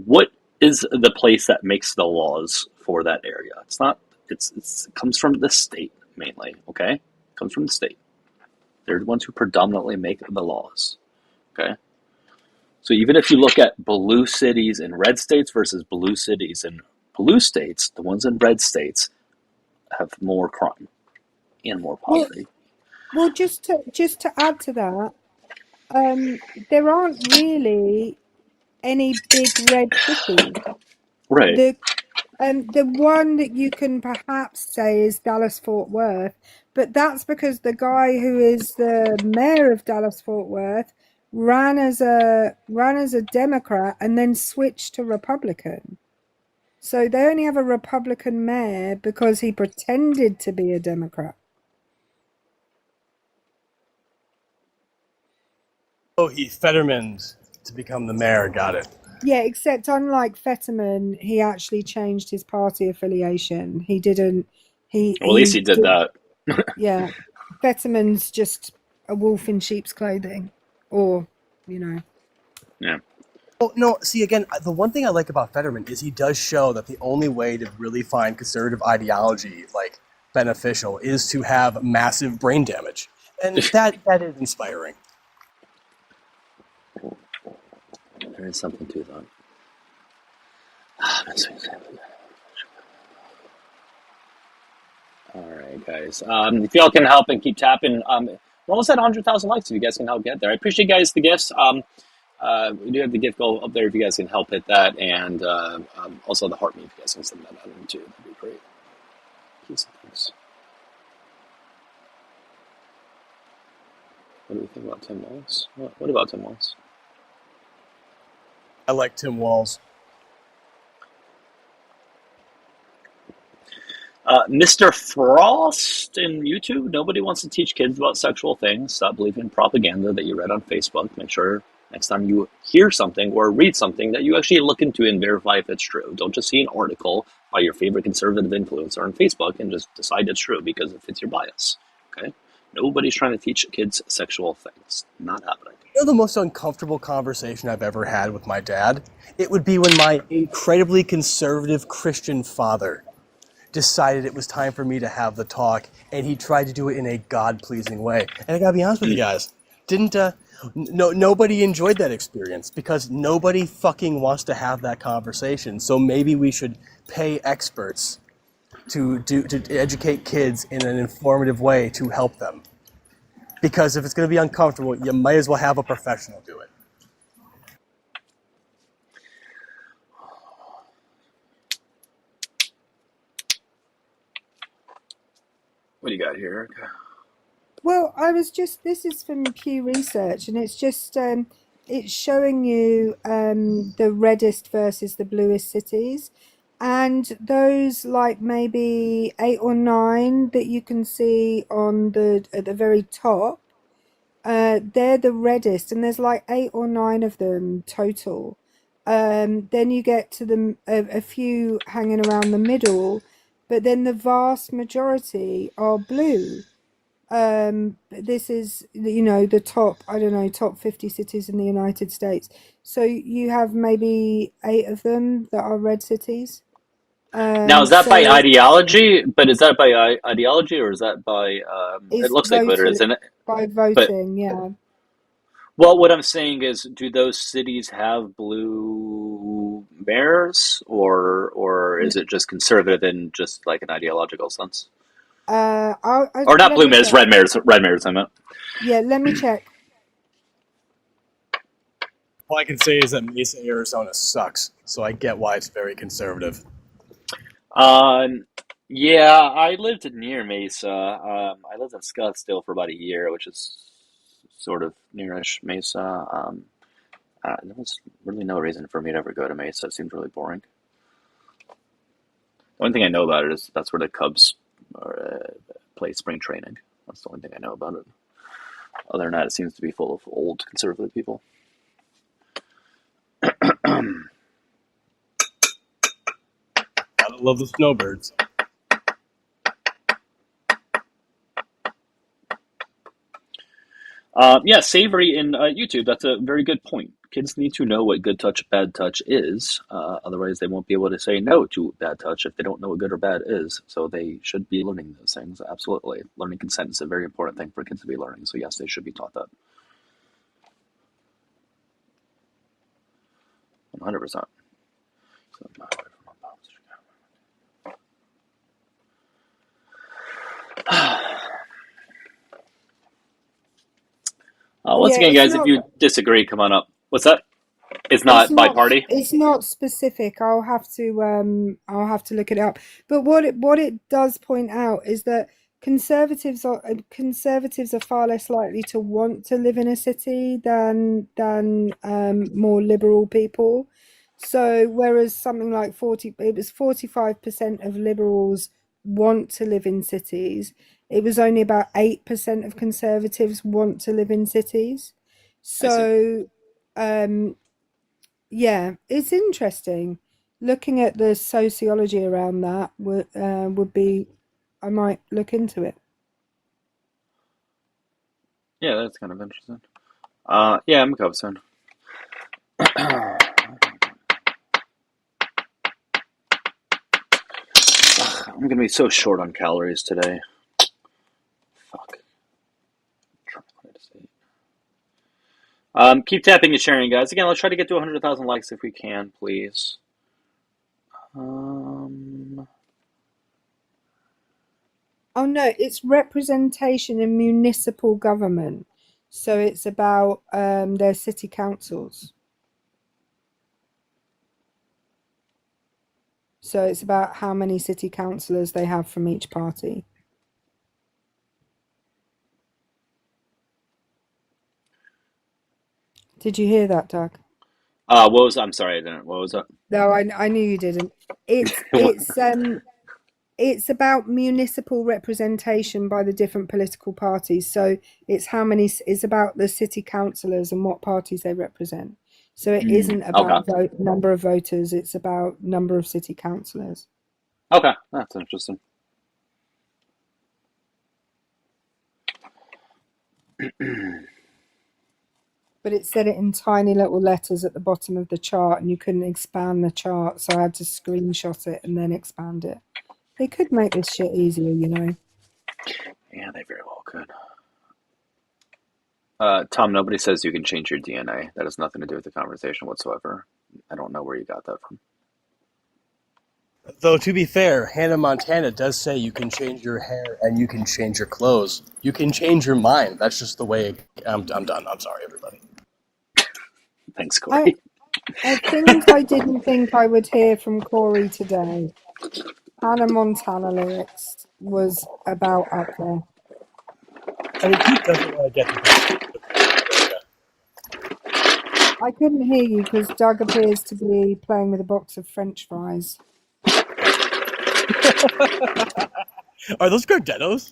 what is the place that makes the laws for that area? It's not, it comes from the state mainly. Okay? It comes from the state. They're the ones who predominantly make the laws. Okay? So even if you look at blue cities in red states versus blue cities in blue states, the ones in red states have more crime and more poverty. Well, just to add to that, there aren't really any big red cities. Right. The one that you can perhaps say is Dallas-Fort Worth, but that's because the guy who is the mayor of Dallas-Fort Worth ran as a Democrat and then switched to Republican. So they only have a Republican mayor because he pretended to be a Democrat. Oh, he Fetterman's to become the mayor. Got it. Yeah, except unlike Fetterman, he actually changed his party affiliation. He didn't. Well, at least he did that. Yeah, Fetterman's just a wolf in sheep's clothing, or Yeah. Well, no. See, again, the one thing I like about Fetterman is he does show that the only way to really find conservative ideology beneficial is to have massive brain damage, and that is inspiring. There is something to that. All right, guys. If y'all can help and keep tapping, we're almost at 100,000 likes. If you guys can help get there, I appreciate guys the gifts. We do have the gift goal up there. If you guys can help hit that, and also the heart me if you guys can send that out too, that'd be great. Thanks. What do we think about Tim Walz? What about Tim Walz? I like Tim Walz. Mr. Frost in YouTube. Nobody wants to teach kids about sexual things. Stop believing in propaganda that you read on Facebook. Make sure next time you hear something or read something that you actually look into and verify if it's true. Don't just see an article by your favorite conservative influencer on Facebook and just decide it's true because it fits your bias. Okay? Nobody's trying to teach kids sexual things. Not happening. You know the most uncomfortable conversation I've ever had with my dad? It would be when my incredibly conservative Christian father decided it was time for me to have the talk, and he tried to do it in a God-pleasing way. And I gotta be honest with you guys, nobody enjoyed that experience because nobody fucking wants to have that conversation. So maybe we should pay experts to educate kids in an informative way to help them. Because if it's going to be uncomfortable, you might as well have a professional do it. What do you got here, Erica? Well, this is from Pew Research, and it's just, it's showing you the reddest versus the bluest cities. And those maybe 8 or 9 that you can see at the very top, they're the reddest, and there's 8 or 9 of them total. Then you get to a few hanging around the middle, but then the vast majority are blue. This is, the top, I don't know, top 50 cities in the United States. So you have maybe 8 of them that are red cities. Now, is that by ideology? But is that by ideology, or is that by? It looks like glitter, isn't it? By voting, yeah. Well, what I'm saying is, do those cities have blue mayors, or is it just conservative in just like an ideological sense? Or not blue mayors, red mayors. Red mayors, I meant. Yeah, let me check. All I can say is that Mesa, Arizona sucks, so I get why it's very conservative. Yeah, I lived near Mesa. I lived in Scottsdale for about a year, which is sort of nearish Mesa. There was really no reason for me to ever go to Mesa. It seemed really boring. The only thing I know about it is that's where the Cubs play spring training. That's the only thing I know about it. Other than that, it seems to be full of old conservative people. Gotta love the snowbirds. Yeah, Savory in YouTube. That's a very good point. Kids need to know what good touch, bad touch is. Otherwise, they won't be able to say no to bad touch if they don't know what good or bad is. So they should be learning those things. Absolutely. Learning consent is a very important thing for kids to be learning. So yes, they should be taught that. 100%. Once again, guys, if you disagree, come on up. What's that? It's not by party. It's not specific. I'll have to look it up. But what it does point out is that conservatives are far less likely to want to live in a city than more liberal people. So whereas something like 45% of liberals want to live in cities, it was only about 8% of conservatives want to live in cities. So yeah, it's interesting. Looking at the sociology around that would be, I might look into it. Yeah, that's kind of interesting. Yeah, I'm a Cubs fan. I'm gonna be so short on calories today. Fuck. Keep tapping and sharing, guys. Again, let's try to get to 100,000 likes if we can, please. Oh no, it's representation in municipal government. So it's about their city councils. So it's about how many city councillors they have from each party. Did you hear that, Doug? I'm sorry, I didn't. What was that? No, I knew you didn't. It's about municipal representation by the different political parties. So it's about the city councillors and what parties they represent. So it isn't about number of voters, it's about number of city councillors. Okay, that's interesting. But it said it in tiny little letters at the bottom of the chart, and you couldn't expand the chart, so I had to screenshot it and then expand it. They could make this shit easier, you know. Yeah, they very well could. Tom, nobody says you can change your DNA. That has nothing to do with the conversation whatsoever. I don't know where you got that from. Though, to be fair, Hannah Montana does say you can change your hair and you can change your clothes. You can change your mind. That's just the way I'm done. I'm sorry, everybody. Thanks, Corey. Things I didn't think I would hear from Corey today. Hannah Montana lyrics was about up there. I mean, who doesn't want to get to I couldn't hear you because Doug appears to be playing with a box of French fries. Are those Gardettos?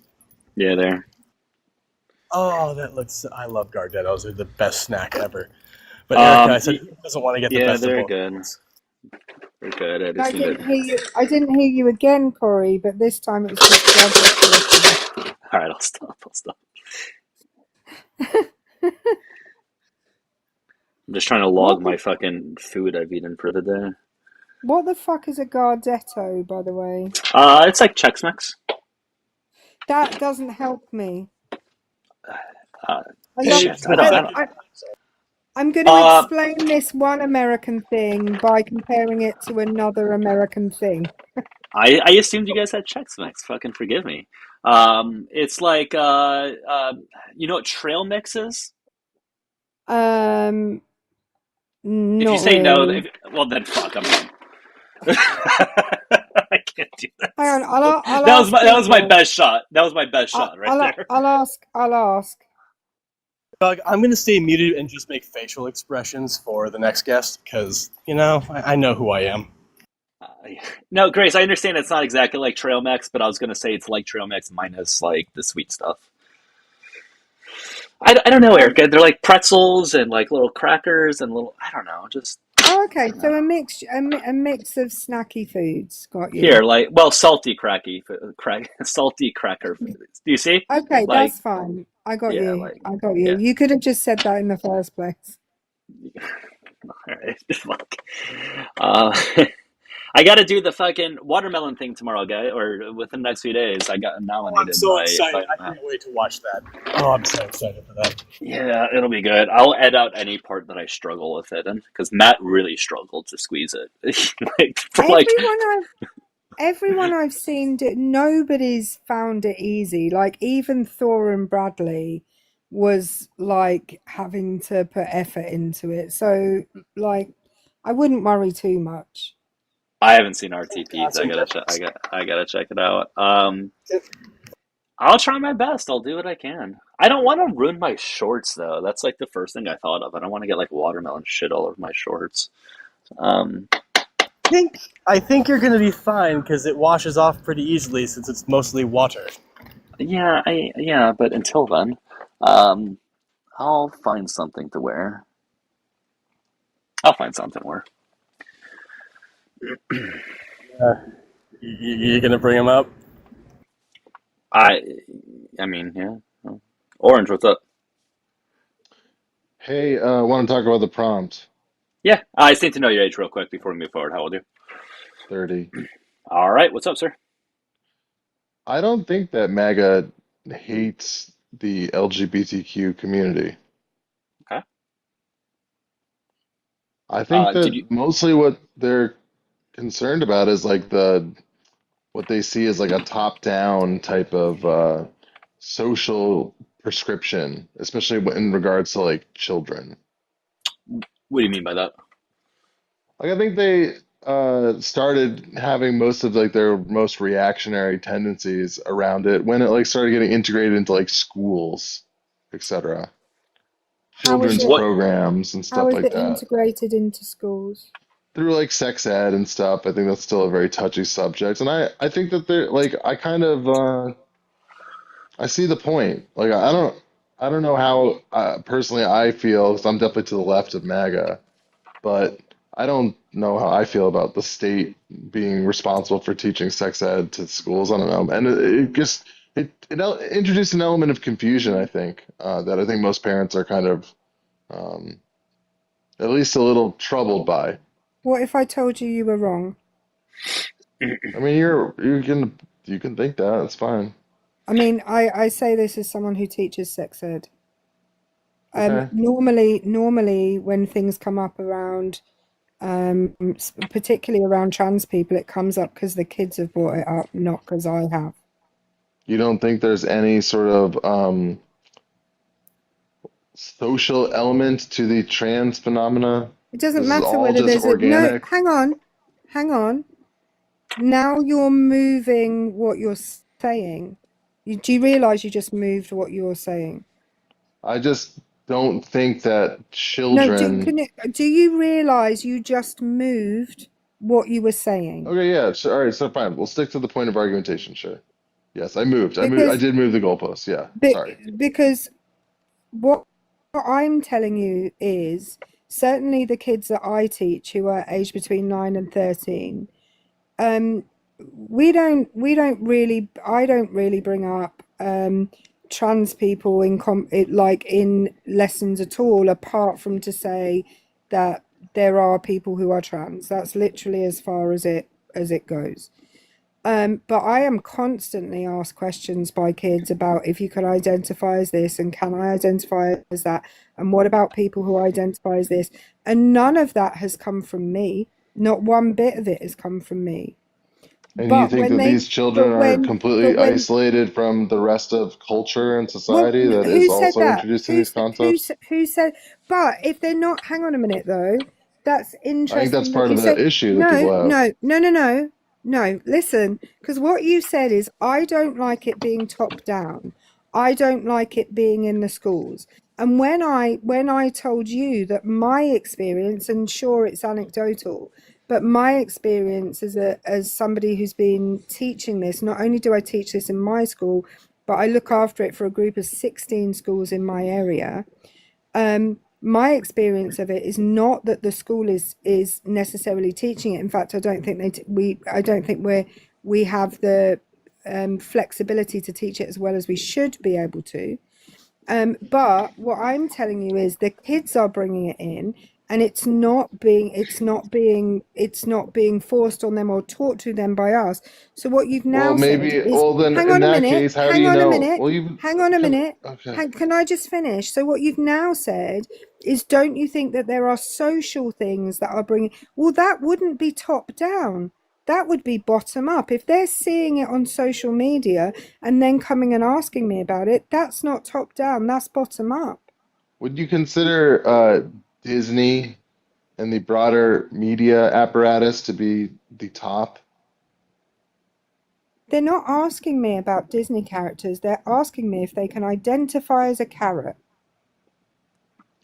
Yeah, they're. Oh, that looks... I love Gardettos. They're the best snack ever. But Erica said he doesn't want to get the best of they're both good. worlds. They're good. I I just need didn't to. hear you. I didn't hear you again, Corey. But this time it was just God. All right, I'll stop. I'm just trying to log my fucking food I've eaten for the day. What the fuck is a Gardetto, by the way? It's like Chex Mix. That doesn't help me. Shit, I don't. I'm going to explain this one American thing by comparing it to another American thing. I assumed you guys had Chex Mix. Fucking forgive me. It's like you know what trail mix is? Not If you say no, really. well then fuck. I'm done. I can't do that. Hang on, I'll That was my people. best shot. That was my best shot right there. I'll ask. Doug, I'm going to stay muted and just make facial expressions for the next guest because, you know, I know who I am. No, Grace, I understand it's not exactly like trail mix, but I was going to say it's like trail mix minus like the sweet stuff. I don't know, Erica. They're like pretzels and like little crackers and little, I don't know, just. Oh, okay, so a mix of snacky foods. Got you. Here, like, well, salty salty cracker foods. Do you see? Okay, like, that's fine. I got yeah, you. like, I got you. yeah. You could have just said that in the first place. All right, fuck. I got to do the fucking watermelon thing tomorrow, guy, or within the next few days. I got nominated. I'm so excited. I can't wait to watch that. Oh, I'm so excited for that. Yeah, it'll be good. I'll edit out any part that I struggle with it in, because Matt really struggled to squeeze it. Everyone I've seen, nobody's found it easy. Like, even Thor and Bradley was like having to put effort into it. So, like, I wouldn't worry too much. I haven't seen RTP, so I gotta check it out. I'll try my best. I'll do what I can. I don't want to ruin my shorts though. That's like the first thing I thought of. I don't want to get like watermelon shit all over my shorts. I think you're going to be fine because it washes off pretty easily since it's mostly water. Yeah, but until then, I'll find something to wear. I'll find something to wear. You're going to bring them up? I mean, yeah. Orange, what's up? Hey, I want to talk about the prompt. Yeah, I just need to know your age real quick before we move forward. How old are you? 30. All right, what's up, sir? I don't think that MAGA hates the LGBTQ community. Okay. I think that mostly what they're concerned about is like what they see as like a top-down type of social prescription, especially in regards to like children. What do you mean by that? Like I think they started having most of like their most reactionary tendencies around it when it like started getting integrated into like schools, etc. Children's programs and stuff like How is it that. integrated into schools? Through like sex ed and stuff. I think that's still a very touchy subject. And I think that they're like I kind of I see the point. Like I don't know how personally I feel because I'm definitely to the left of MAGA, but I don't know how I feel about the state being responsible for teaching sex ed to schools. I don't know, and it introduced an element of confusion. I think that I think most parents are kind of at least a little troubled by. What if I told you were wrong? I mean, you can think that. It's fine. I mean, I say this as someone who teaches sex ed. Okay. Normally, when things come up around, particularly around trans people, it comes up because the kids have brought it up, not because I have. You don't think there's any sort of social element to the trans phenomena? It doesn't This is matter all whether just there's no. organic? Hang on. Now you're moving what you're saying. Do you realize you just moved what you're saying? I just don't think that No, children. do you realize you just moved what you were saying? Okay, yeah, sure. All right, so fine. We'll stick to the point of argumentation, sure. Yes, I moved. I Because did move the goalposts. Yeah, sorry. because what I'm telling you is certainly the kids that I teach who are aged between 9 and 13, I don't really bring up trans people in lessons at all, apart from to say that there are people who are trans. That's literally as far as it goes. But I am constantly asked questions by kids about if you can identify as this and can I identify as that, and what about people who identify as this? And none of that has come from me. Not one bit of it has come from me. And you think that these children are But completely when isolated from the rest of culture and Well, society that is who said also that? introducing these concepts? Who said? But if they're not, hang on a minute though. That's I think that's interesting that part you of the say. issue that No, people have. no, no, no, no, no. Listen, because what you said is, I don't like it being top down. I don't like it being in the schools. And when I told you that my experience, and sure it's anecdotal, but my experience as somebody who's been teaching this, not only do I teach this in my school, but I look after it for a group of 16 schools in my area. My experience of it is not that the school is necessarily teaching it. In fact, I don't think we have the flexibility to teach it as well as we should be able to. But what I'm telling you is the kids are bringing it in, and it's not being forced on them or taught to them by us. So what you've Well, now said maybe. is, Well, then hang in on a that minute, case, how do hang you on a know? minute, Well, you hang on a minute. okay. Can I just finish? So what you've now said is, don't you think that there are social things that are bringing? Well, that wouldn't be top down. That would be bottom up. If they're seeing it on social media and then coming and asking me about it, that's not top down, that's bottom up. Would you consider Disney and the broader media apparatus to be the top? They're not asking me about Disney characters. They're asking me if they can identify as a carrot.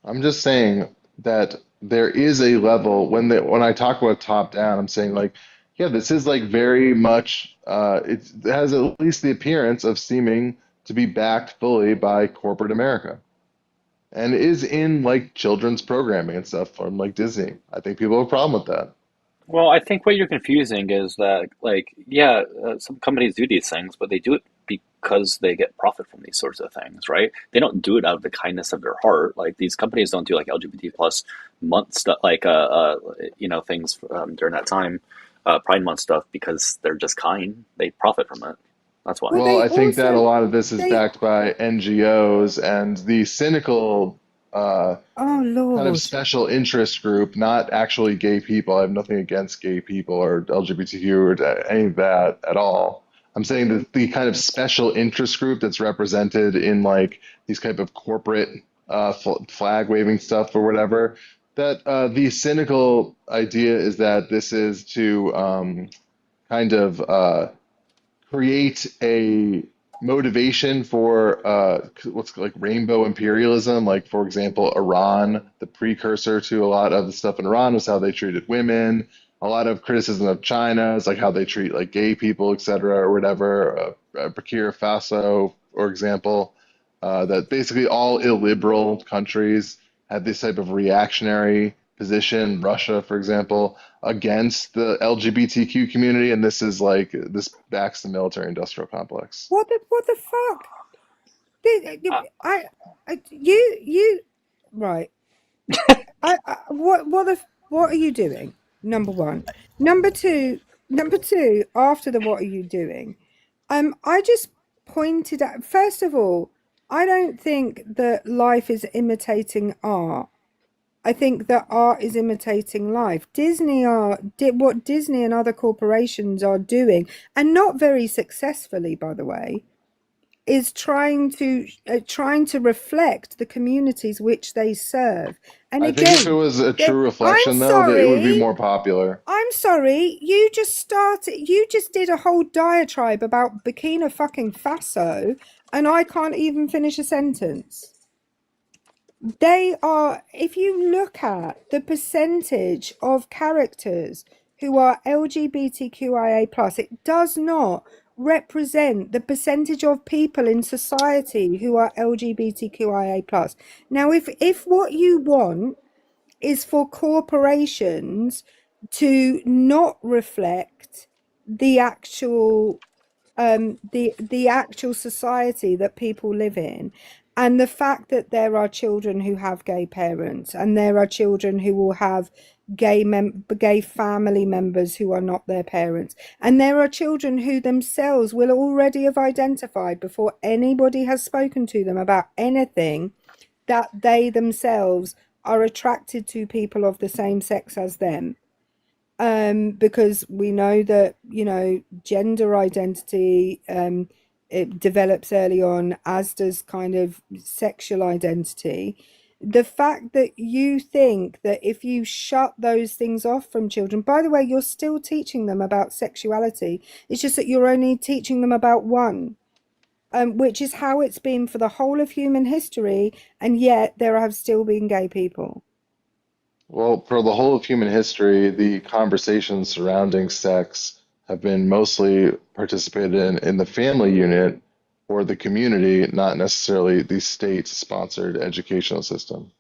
I'm just saying that there is a level when I talk about top down, I'm saying like, yeah, this is like very much it has at least the appearance of seeming to be backed fully by corporate America. And is in like children's programming and stuff from like Disney. I think people have a problem with that. Well, I think what you're confusing is that, like, yeah, some companies do these things, but they do it because they get profit from these sorts of things, right? They don't do it out of the kindness of their heart. Like, these companies don't do like LGBT plus month stuff, like, things during that time, Pride Month stuff, because they're just kind. They profit from it. That's why. Well, I think that a lot of this is backed by NGOs and the cynical Oh kind of Lord. special interest group, not actually gay people. I have nothing against gay people or LGBTQ or any of that at all. I'm saying that the kind of special interest group that's represented in like these type of corporate flag waving stuff or whatever, that the cynical idea is that this is to kind of create a motivation for what's like rainbow imperialism. Like, for example, Iran, the precursor to a lot of the stuff in Iran was how they treated women. A lot of criticism of China is like how they treat like gay people, etc., or whatever. Burkina Faso, for example, that basically all illiberal countries have this type of reactionary position. Russia, for example, against the LGBTQ community, and this is like this backs the military-industrial complex. What the fuck? You right. What are you doing? Number one. Number two, after the what are you doing? I just pointed out, first of all, I don't think that life is imitating art. I think that art is imitating life. What Disney and other corporations are doing, and not very successfully, by the way, is trying to reflect the communities which they serve. And I think if it again, was a true reflection, though, that it would be more popular. I'm sorry, you just did a whole diatribe about Burkina fucking Faso, and I can't even finish a sentence. They are, if you look at the percentage of characters who are LGBTQIA+, it does not represent the percentage of people in society who are LGBTQIA+. Now, if what you want is for corporations to not reflect the actual the actual society that people live in, and the fact that there are children who have gay parents, and there are children who will have gay family members who are not their parents, and there are children who themselves will already have identified before anybody has spoken to them about anything that they themselves are attracted to people of the same sex as them. Because we know that, you know, gender identity it develops early on, as does kind of sexual identity. The fact that you think that if you shut those things off from children, by the way, you're still teaching them about sexuality. It's just that you're only teaching them about one. Which is how it's been for the whole of human history, and yet there have still been gay people. Well, for the whole of human history, the conversations surrounding sex have been mostly participated in the family unit or the community, not necessarily the state-sponsored educational system.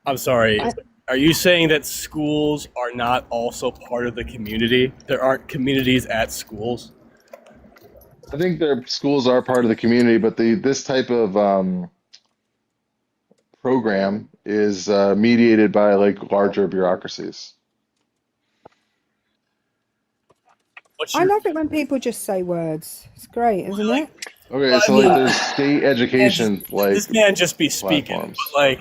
I'm sorry. Are you saying that schools are not also part of the community? There aren't communities at schools? I think their schools are part of the community, but this type of program is mediated by like larger bureaucracies. I love it when people just say words. It's great, isn't it? Okay, so like there's state education like this man just be speaking, platforms. but like,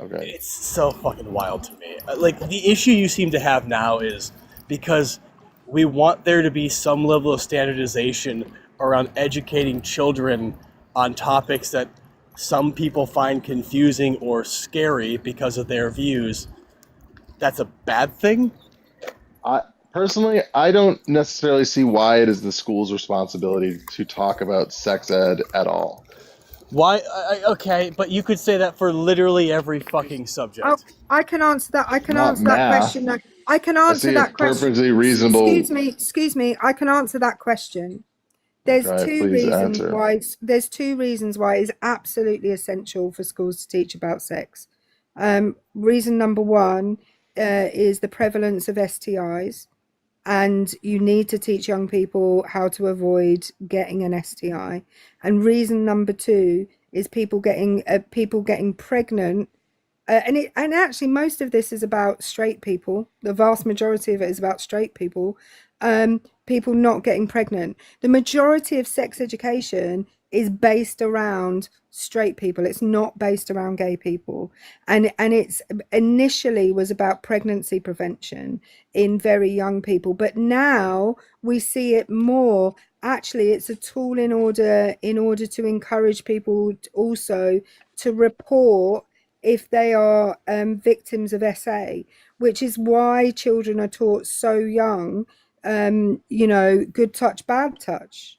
okay, it's so fucking wild to me. Like the issue you seem to have now is because we want there to be some level of standardization around educating children on topics that some people find confusing or scary because of their views. That's a bad thing? Personally, I don't necessarily see why it is the school's responsibility to talk about sex ed at all. Why? Okay, but you could say that for literally every fucking subject. Oh, I can answer that. I can Not answer that math. question. I can answer see that it's question. perfectly reasonable. Excuse me. I can answer that question. There's Okay, two please reasons answer. why. There's two reasons why it's absolutely essential for schools to teach about sex. Reason number one is the prevalence of STIs, and you need to teach young people how to avoid getting an STI. And reason number two is people getting pregnant. And actually, most of this is about straight people. The vast majority of it is about straight people. People not getting pregnant. The majority of sex education is based around straight people. It's not based around gay people. And it's initially was about pregnancy prevention in very young people. But now we see it more. Actually, it's a tool in order to encourage people also to report if they are victims of SA, which is why children are taught so young, you know, good touch, bad touch.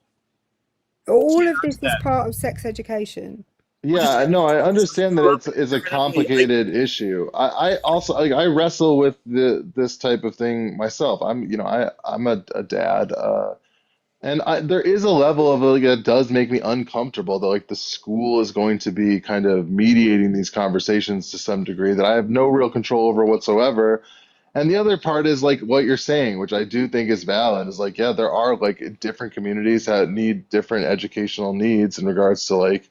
All of this is part of sex education. Yeah, no, I understand that it's a complicated issue. I also like I wrestle with this type of thing myself. I'm a dad, and there is a level of like that does make me uncomfortable that like the school is going to be kind of mediating these conversations to some degree that I have no real control over whatsoever. And the other part is like what you're saying, which I do think is valid, is like, yeah, there are like different communities that need different educational needs in regards to like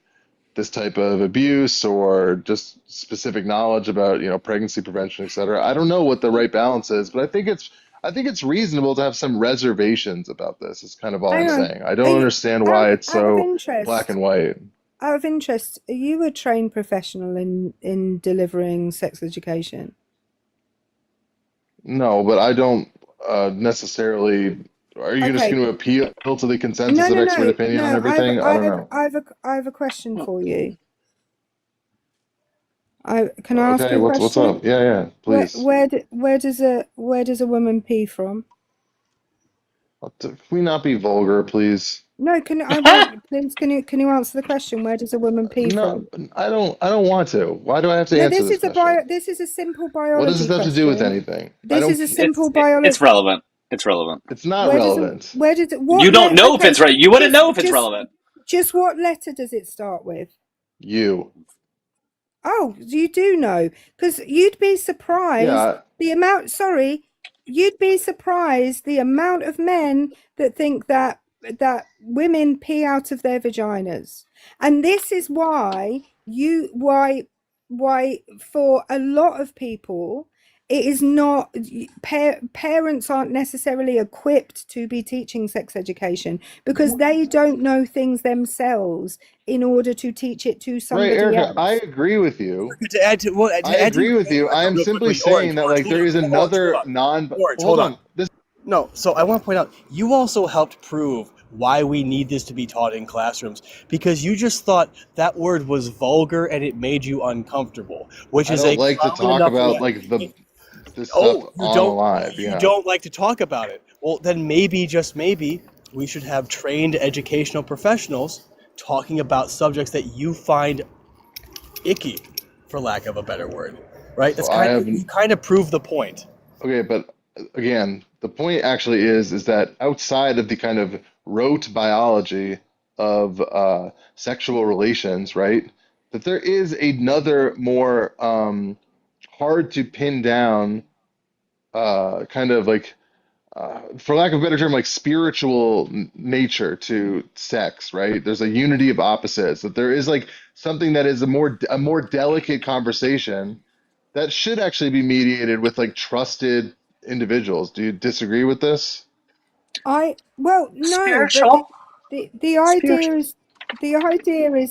this type of abuse or just specific knowledge about, you know, pregnancy prevention, et cetera. I don't know what the right balance is, but I think it's reasonable to have some reservations about this. Is kind of all I'm saying. I don't understand why it's so black and white. Out of interest, are you a trained professional in delivering sex education? No, but I don't necessarily. Are you just Okay. going to appeal to the consensus of expert opinion on everything? I don't know. I have a question for you. Can I ask Okay, you a what's question? up? Yeah, please. Where does a woman pee from? Can we not be vulgar, please? No, please can you answer the question? Where does a woman pee No, from? I don't want to. Why do I have to No, answer this question? this is a simple What does biology this have to do with question. anything? This is a simple It's biology. relevant. It's relevant. It's not relevant. Where does it? What You don't know if it's right. You wouldn't know if it's relevant. Just what letter does it start with? You. Oh, you do know, because you'd be surprised Yeah, the amount. Sorry, you'd be surprised the amount of men that think that women pee out of their vaginas, and this is why for a lot of people it is not. Parents aren't necessarily equipped to be teaching sex education because they don't know things themselves in order to teach it to right, somebody Erica. I else. agree with you. To add to I your agree with point, you. I am real simply quickly, Orange, saying that like hold there on, is hold another on, non. Orange, Hold hold on. on. This. No, so I want to point out, you also helped prove why we need this to be taught in classrooms, because you just thought that word was vulgar and it made you uncomfortable, which I is don't a like to common talk enough about like reaction. this stuff Oh, on live. you Yeah. don't like to talk about it. Well, then maybe, just maybe, we should have trained educational professionals talking about subjects that you find icky, for lack of a better word, right? So That's I kind of, haven't. you kind of prove the point. Okay, but again, the point actually is that outside of the kind of rote biology of sexual relations, right? That there is another more hard to pin down kind of like for lack of a better term, like spiritual nature to sex, right? There's a unity of opposites. That there is like something that is a more delicate conversation that should actually be mediated with like trusted individuals. Do you disagree with this? Well, no, but Spiritual? the idea Spiritual. is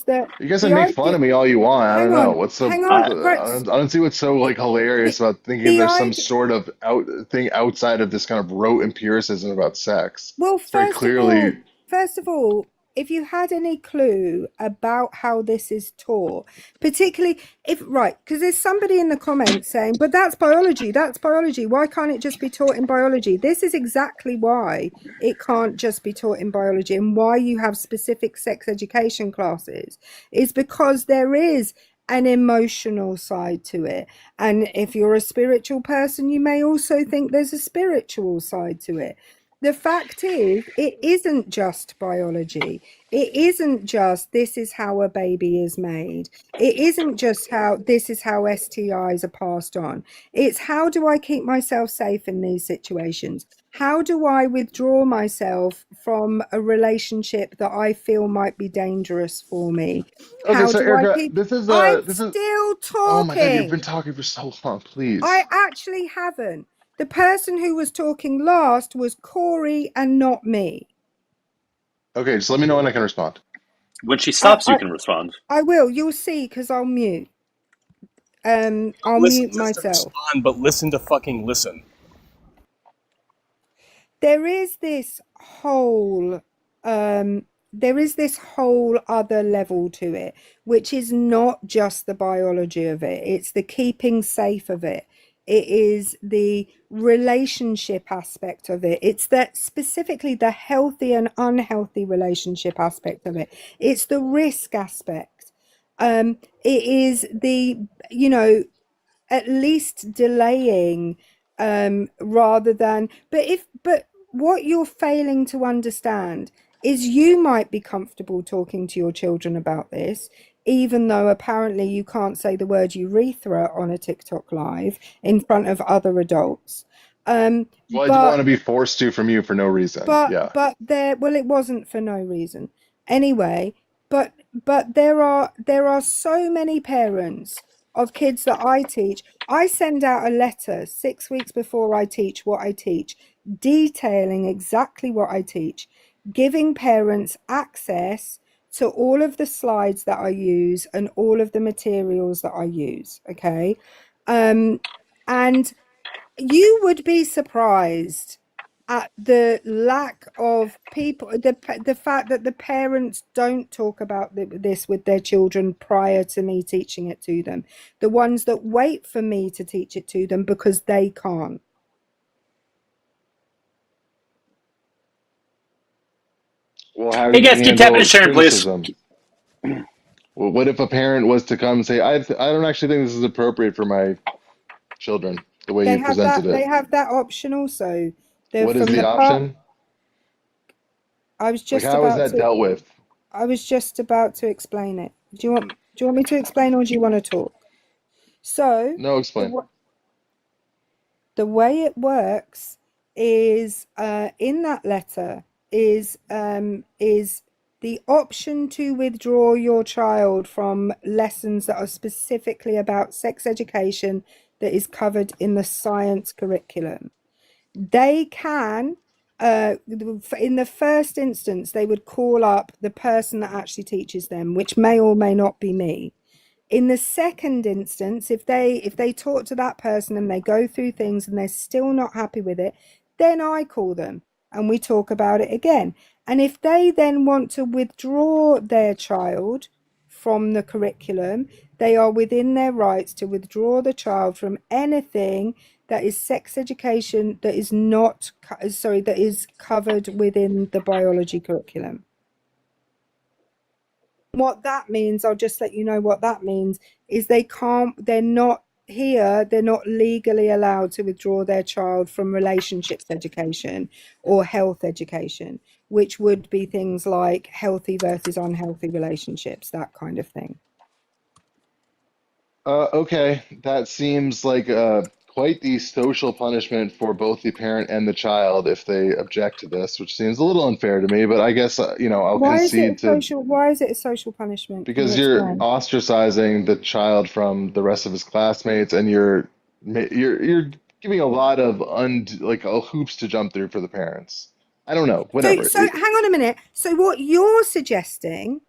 that You guys the can make fun idea. of me all you want. I don't Hang know. on, What's so hang on, I, right? I don't see what's so like hilarious The about thinking the there's some idea. sort of thing outside of this kind of rote empiricism about sex. Well, It's very clearly. first of all, if you had any clue about how this is taught, particularly if right, because there's somebody in the comments saying, "But that's biology. That's biology. Why can't it just be taught in biology?" This is exactly why it can't just be taught in biology, and why you have specific sex education classes is because there is an emotional side to it. And if you're a spiritual person, you may also think there's a spiritual side to it. The fact is, it isn't just biology. It isn't just this is how a baby is made. It isn't just how this is how STIs are passed on. It's how do I keep myself safe in these situations? How do I withdraw myself from a relationship that I feel might be dangerous for me? Okay, How so do I Erica, keep? I'm this is. still Oh my God, you've been talking. talking for so long. Please. I actually haven't. The person who was talking last was Corey and not me. Okay, just let me know when I can respond. when she I, stops, you I, can respond. I will. You'll see because I'll mute. I'll Listen mute just to myself. respond, but listen to fucking listen. There is this whole other level to it, which is not just the biology of it. It's the keeping safe of it. It is the relationship aspect of it. It's that specifically the healthy and unhealthy relationship aspect of it. It's the risk aspect. It is the, at least delaying rather than but what you're failing to understand is you might be comfortable talking to your children about this, even though apparently you can't say the word urethra on a TikTok live in front of other adults. Well, I didn't want But to be forced to from you for no reason. Yeah. it wasn't for no reason anyway. But there are so many parents of kids that I teach. I send out a letter 6 weeks before I teach what I teach, detailing exactly what I teach, giving parents access to all of the slides that I use and all of the materials that I use. Okay. And you would be surprised at the lack of people, the fact that the parents don't talk about this with their children prior to me teaching it to them, the ones that wait for me to teach it to them because they can't. Well, how do Hey you guys, keep tapping handle and sharing, please. criticism? Well, what if a parent was to come and say, I don't actually think this is appropriate for my children, the way They you have presented that. it? They have that option also. They're What is from the the part. option? I was Like, just how is about that to. dealt with? I was just about to explain it. Do you want me to explain, or do you want to talk? So No, explain. The way it works is in that letter is the option to withdraw your child from lessons that are specifically about sex education that is covered in the science curriculum. They can, in the first instance, they would call up the person that actually teaches them, which may or may not be me. In the second instance, if they talk to that person and they go through things and they're still not happy with it, then I call them and we talk about it again. And if they then want to withdraw their child from the curriculum, they are within their rights to withdraw the child from anything that is sex education that is not, that is covered within the biology curriculum. What that means, I'll just let you know what that means, is they're not legally allowed to withdraw their child from relationships education or health education, which would be things like healthy versus unhealthy relationships, that kind of thing. Okay, that seems like quite the social punishment for both the parent and the child if they object to this, which seems a little unfair to me, but I guess, I'll concede to, Why is it a social punishment? because you're ostracizing the child from the rest of his classmates, and you're giving a lot of hoops to jump through for the parents. I don't know, whatever. So hang on a minute. So what you're suggesting,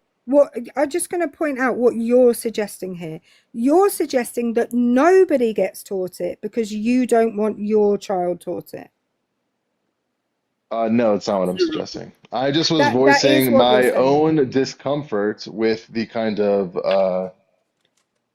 I'm just going to point out what you're suggesting here. You're suggesting that nobody gets taught it because you don't want your child taught it. No, it's not what I'm suggesting. I just was voicing my own discomfort with the kind of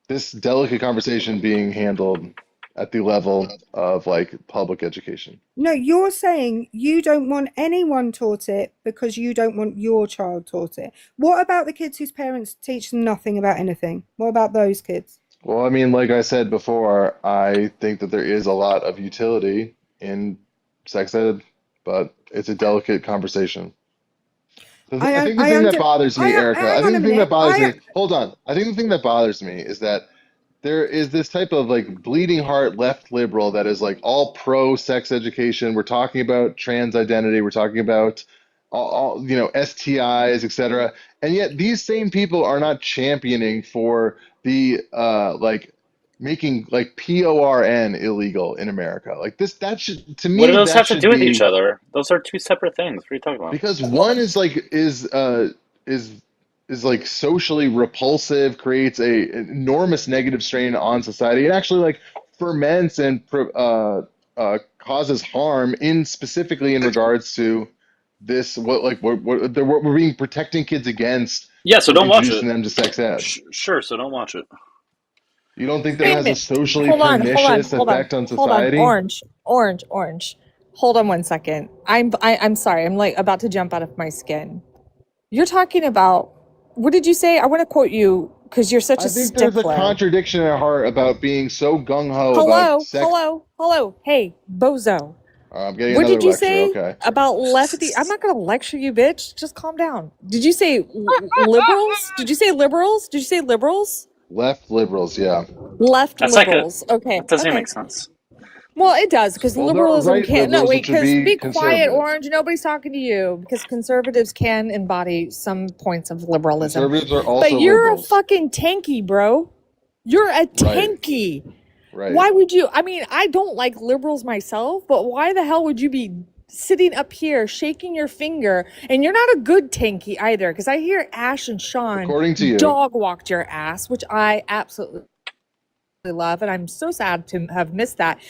this delicate conversation being handled at the level of public education. No, you're saying you don't want anyone taught it because you don't want your child taught it. What about the kids whose parents teach them nothing about anything? What about those kids? Well, I mean, like I said before, I think that there is a lot of utility in sex ed, but it's a delicate conversation. I think the thing that bothers me, Erica, I think the thing that bothers me, hold on. I think the thing that bothers me is that there is this type of bleeding heart left liberal that is all pro sex education. We're talking about trans identity. We're talking about all STIs, etc. And yet these same people are not championing for the making PORN illegal in America. That should, to me, what do those that have to should do with be, each other? Those are two separate things. What are you talking about? because one is socially repulsive, creates a enormous negative strain on society, and actually ferments and causes harm specifically in regards to this what we're being protecting kids against. Yeah, so don't watch it. Introducing them to sex ed. Sure, so don't watch it. You don't think that it has a socially Hold on, pernicious effect on society? Orange. Hold on 1 second. I'm sorry. I'm about to jump out of my skin. You're talking about, what did you say? I want to quote you because you're such a stickler. I think there's a contradiction in our heart about being so gung-ho about sex. Hello. Hey, bozo. I'm getting what another did you lecture, say okay. about lefty? I'm not going to lecture you, bitch. Just calm down. Did you say liberals? Did you say liberals? Did you say liberals? Left liberals, yeah. Left liberals. Okay. That doesn't make sense. Well, it does, because liberalism right can't. No, liberals, wait, which would because be be quiet, conservative. Orange. Nobody's talking to you, because conservatives can embody some points of liberalism. Conservatives are also But you're liberals. a fucking tanky, bro. You're a tanky. Right. Why would you? I mean, I don't like liberals myself, but why the hell would you be sitting up here shaking your finger? And you're not a good tanky either, because I hear Ash and Sean According to you. dog walked your ass, which I absolutely love, and I'm so sad to have missed that.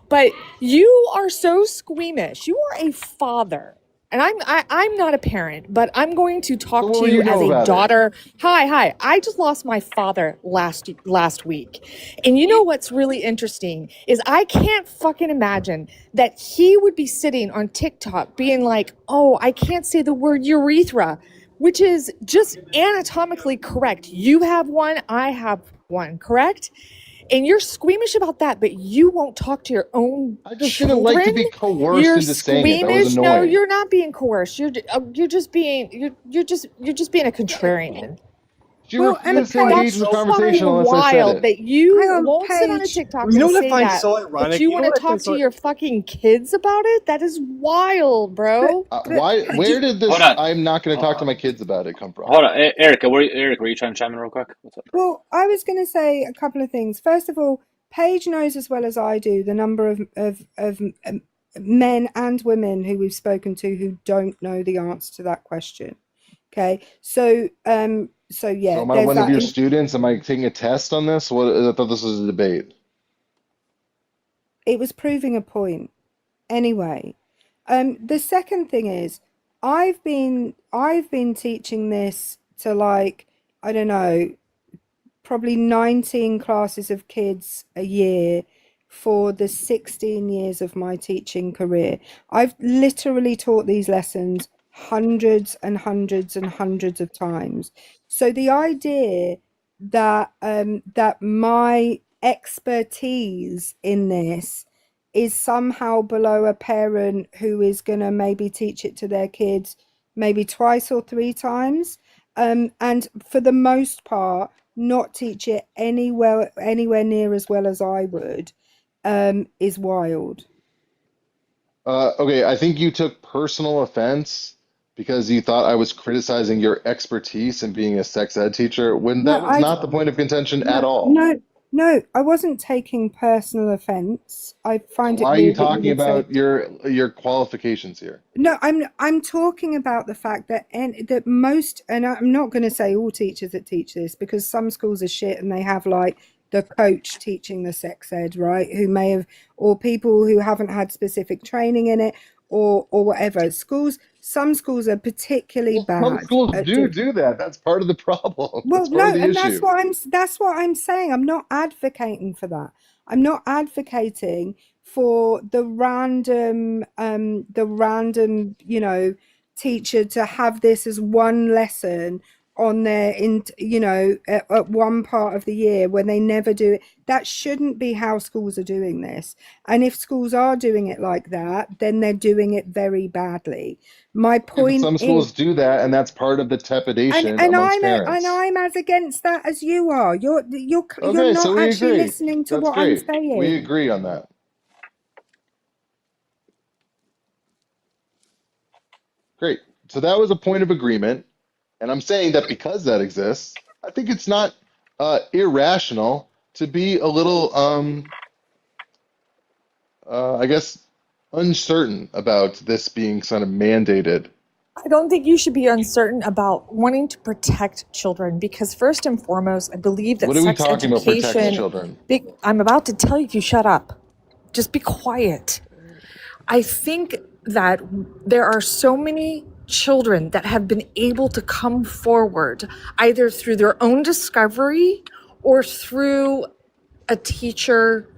But you are so squeamish. You are a father. And I'm not a parent, but I'm going to talk to you as a daughter. Hi. I just lost my father last week. And you know what's really interesting is I can't fucking imagine that he would be sitting on TikTok being like, oh, I can't say the word urethra, which is just anatomically correct. You have one, I have one, correct? And you're squeamish about that, but you won't talk to your own I just children. didn't like to be coerced You're into saying it. That was squeamish. annoying. No, you're not being coerced. You're just being a contrarian. She refused to engage in the That's conversation fucking unless I said wild it. that you Hang on, won't sit on a Paige. TikTok You know and what I say find that, so but ironic? you You know want what to I find talk to so your fucking kids about it? That is wild, bro. Why? Where did Hold this on. "I'm not going to talk to my kids about it" come from? Hold on, Erica. Were you trying to chime in real quick? What's up? Well, I was going to say a couple of things. First of all, Paige knows as well as I do the number of men and women who we've spoken to who don't know the answer to that question. Okay, so yeah, So am I there's one of that. your students? Am I taking a test on this? What? I thought this was a debate. It was proving a point. Anyway, the second thing is I've been teaching this to, like, I don't know, probably 19 classes of kids a year for the 16 years of my teaching career. I've literally taught these lessons hundreds and hundreds and hundreds of times. So the idea that that my expertise in this is somehow below a parent who is going to maybe teach it to their kids maybe twice or three times, and for the most part not teach it anywhere near as well as I would, is wild. Okay, I think you took personal offense because you thought I was criticizing your expertise in being a sex ed teacher, when No, that was not the point of contention at all. No, I wasn't taking personal offense. I find it Why are you weird that you talking would say. about your qualifications here? No, I'm talking about the fact that that most, and I'm not going to say all teachers that teach this, because some schools are shit and they have like the coach teaching the sex ed, right? Who may have, or people who haven't had specific training in it, or whatever. Some schools are particularly bad. Some schools do that. That's part of the problem. Well, That's part of the and issue. that's what I'm saying. I'm not advocating for that. I'm not advocating for the random, you know, teacher to have this as one lesson on their, at one part of the year when they never do it. That shouldn't be how schools are doing this. And if schools are doing it like that, then they're doing it very badly. My point Some schools do that, and that's part of the trepidation amongst parents. I'm as against that as you are. You're Okay, so not we actually agree. listening to That's what I'm great. saying. We agree on that. Great. So that was a point of agreement, and I'm saying that because that exists, I think it's not irrational to be a little, I guess, uncertain about this being kind of mandated. I don't think you should be uncertain about wanting to protect children, because first and foremost, I believe that What are we sex talking about protecting education. children? I'm about to tell you if you shut up. Just be quiet. I think that there are so many children that have been able to come forward either through their own discovery or through a teacher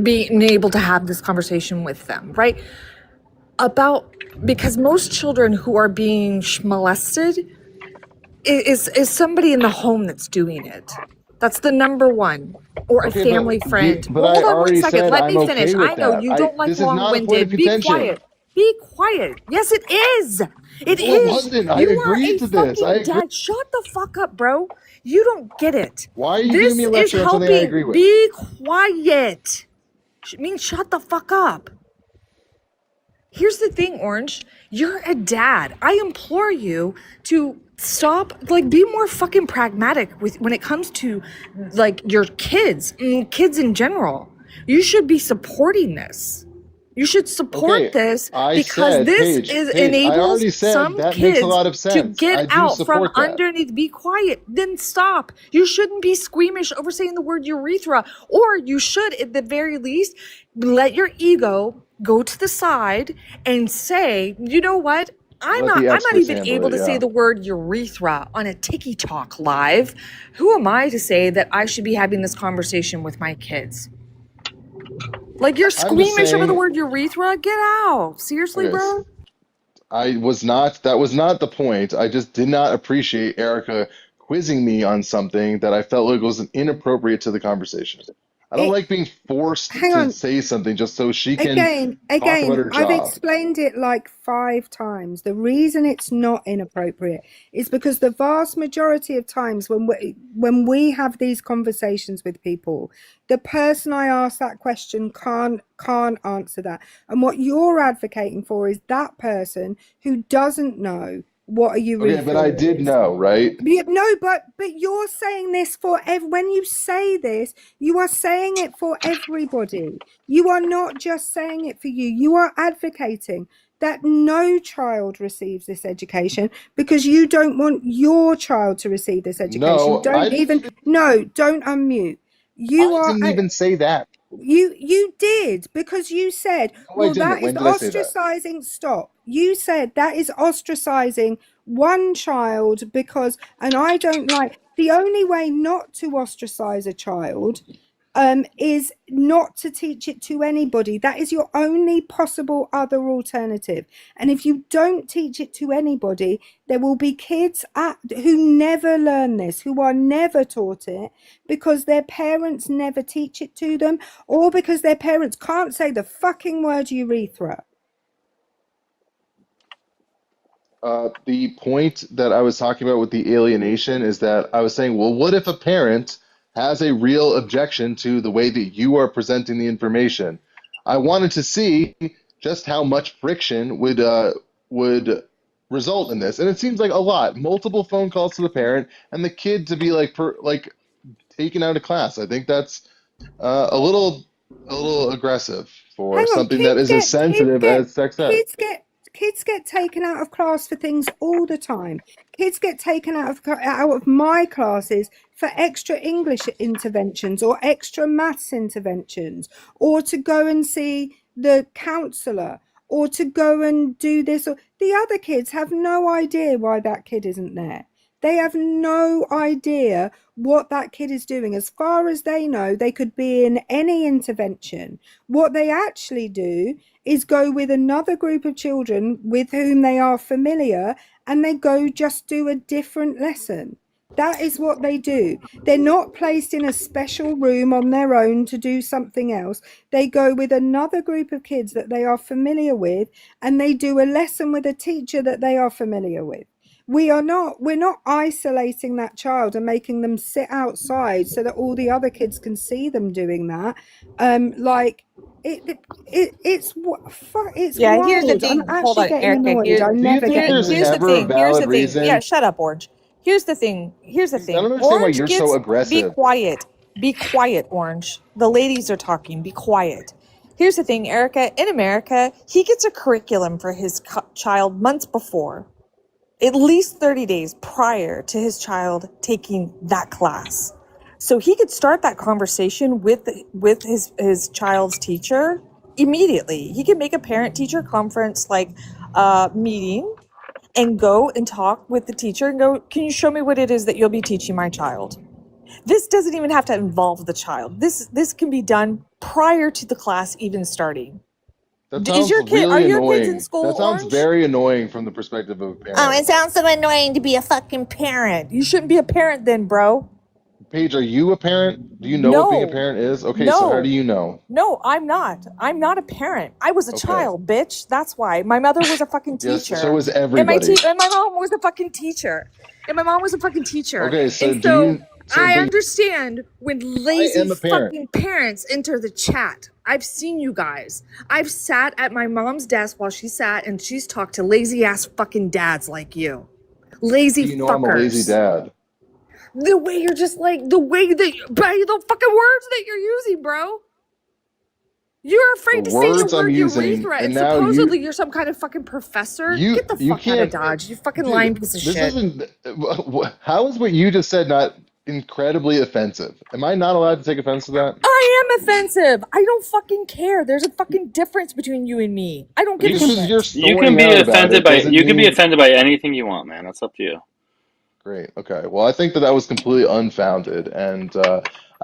being able to have this conversation with them, right? Because most children who are being molested is somebody in the home that's doing it. That's the number one. Or a family friend. But Well, I hold on one already second. said Let I'm me finish. okay with I know that. you don't like This is not a point of long-winded. Be contention. quiet. Be quiet. Yes, it is. It No, it is. wasn't. I You agreed are a to this. I fucking agree. dad. Shut the fuck up, bro. You don't get it. Why are you This giving me a is lecture on something I agree helping. with? Be quiet. Shut the fuck up. Here's the thing, Orange. You're a dad. I implore you to stop, be more fucking pragmatic when it comes to, your kids and kids in general. You should be supporting this. You should support this because this Paige, I enables already said some that makes a kids lot of to sense. I get do out from support that. underneath. Be quiet. Then stop. You shouldn't be squeamish over saying the word urethra, or you should, at the very least, let your ego go to the side and say, you know what? I'm not even able to say the word urethra on a Tiki Talk live. Who am I to say that I should be having this conversation with my kids? You're squeamish over the word urethra? Get out. Seriously, bro? That was not the point. I just did not appreciate Erica quizzing me on something that I felt like was inappropriate to the conversation. I don't like being forced Hang to on. say something just so she can talk about her I've job. explained it like 5 times. The reason it's not inappropriate is because the vast majority of times when we have these conversations with people, the person I ask that question can't answer that. And what you're advocating for is that person who doesn't know what a urethra Okay, but I did is. know, right? No, but you're saying this for when you say this, you are saying it for everybody. You are not just saying it for you. You are advocating that no child receives this education because you don't want your child to receive this education. No, I didn't Don't unmute. You I are didn't even say that. you did, because you said, No, I well, didn't. that is When did I say that? ostracizing. Stop. You said that is ostracizing one child because, and I don't like, the only way not to ostracize a child is not to teach it to anybody. That is your only possible other alternative. And if you don't teach it to anybody, there will be kids who never learn this, who are never taught it because their parents never teach it to them, or because their parents can't say the fucking word urethra. The point that I was talking about with the alienation is that I was saying, well, what if a parent has a real objection to the way that you are presenting the information? I wanted to see just how much friction would result in this, and it seems like a lot. Multiple phone calls to the parent and the kid to be like taken out of class. I think that's a little aggressive for Hang on, something that is as sensitive as sex ed. Kids get taken out of class for things all the time. Kids get taken out of my classes for extra English interventions or extra maths interventions, or to go and see the counselor, or to go and do this. Or the other kids have no idea why that kid isn't there. They have no idea what that kid is doing. As far as they know, they could be in any intervention. What they actually do is go with another group of children with whom they are familiar, and they go just do a different lesson. That is what they do. They're not placed in a special room on their own to do something else. They go with another group of kids that they are familiar with, and they do a lesson with a teacher that they are familiar with. We're not isolating that child and making them sit outside so that all the other kids can see them doing that. It's Yeah, wild. here's the thing. I'm Hold actually on, getting Erica. annoyed. I Do you never think get there's annoyed. Here's the ever a thing. Here's the valid thing. reason? Yeah, shut up, Orange. Here's the thing. Here's the I thing. don't understand why Orange you're gets. so Be aggressive. quiet. Be quiet, Orange. The ladies are talking. Be quiet. Here's the thing, Erica. In America, he gets a curriculum for his child months before, at least 30 days prior to his child taking that class. So he could start that conversation with his child's teacher immediately. He can make a parent-teacher conference meeting and go and talk with the teacher and go, can you show me what it is that you'll be teaching my child? This doesn't even have to involve the child. This can be done prior to the class even starting. That Are sounds your really kids in annoying. school, That sounds Orange? very annoying from the perspective of a Oh, parent. it sounds so annoying to be a fucking parent. You shouldn't be a parent then, bro. Paige, are you a parent? Do you know what being a No. parent is? Okay, so how do you know? No, I'm not. I'm not a parent. I was a Okay. child, bitch. That's why. My mother was a fucking Yes, teacher. so is And everybody. and my mom was a fucking teacher. Okay, so And do so you? So, I but understand when I lazy am a parent. fucking parents enter the chat. I've seen you guys. I've sat at my mom's desk while she sat and she's talked to lazy ass fucking dads like you. Lazy You know fuckers. I'm a lazy dad. The way you're just like, the fucking words that you're using, bro. You're afraid The to say the words I'm word using, urethra, and and now supposedly you're some kind of fucking professor. Get the you fuck out of can't, Dodge, you fucking dude. lying piece of This shit. isn't. How is what you just said not incredibly offensive? Am I not allowed to take offense to that? I am offensive. I don't fucking care. There's a fucking difference between you and me. I don't give a Just because you're shit. You can storming be out about offended it by doesn't mean. anything you want, man. It's up to you. Great. Okay. Well, I think that that was completely unfounded, and I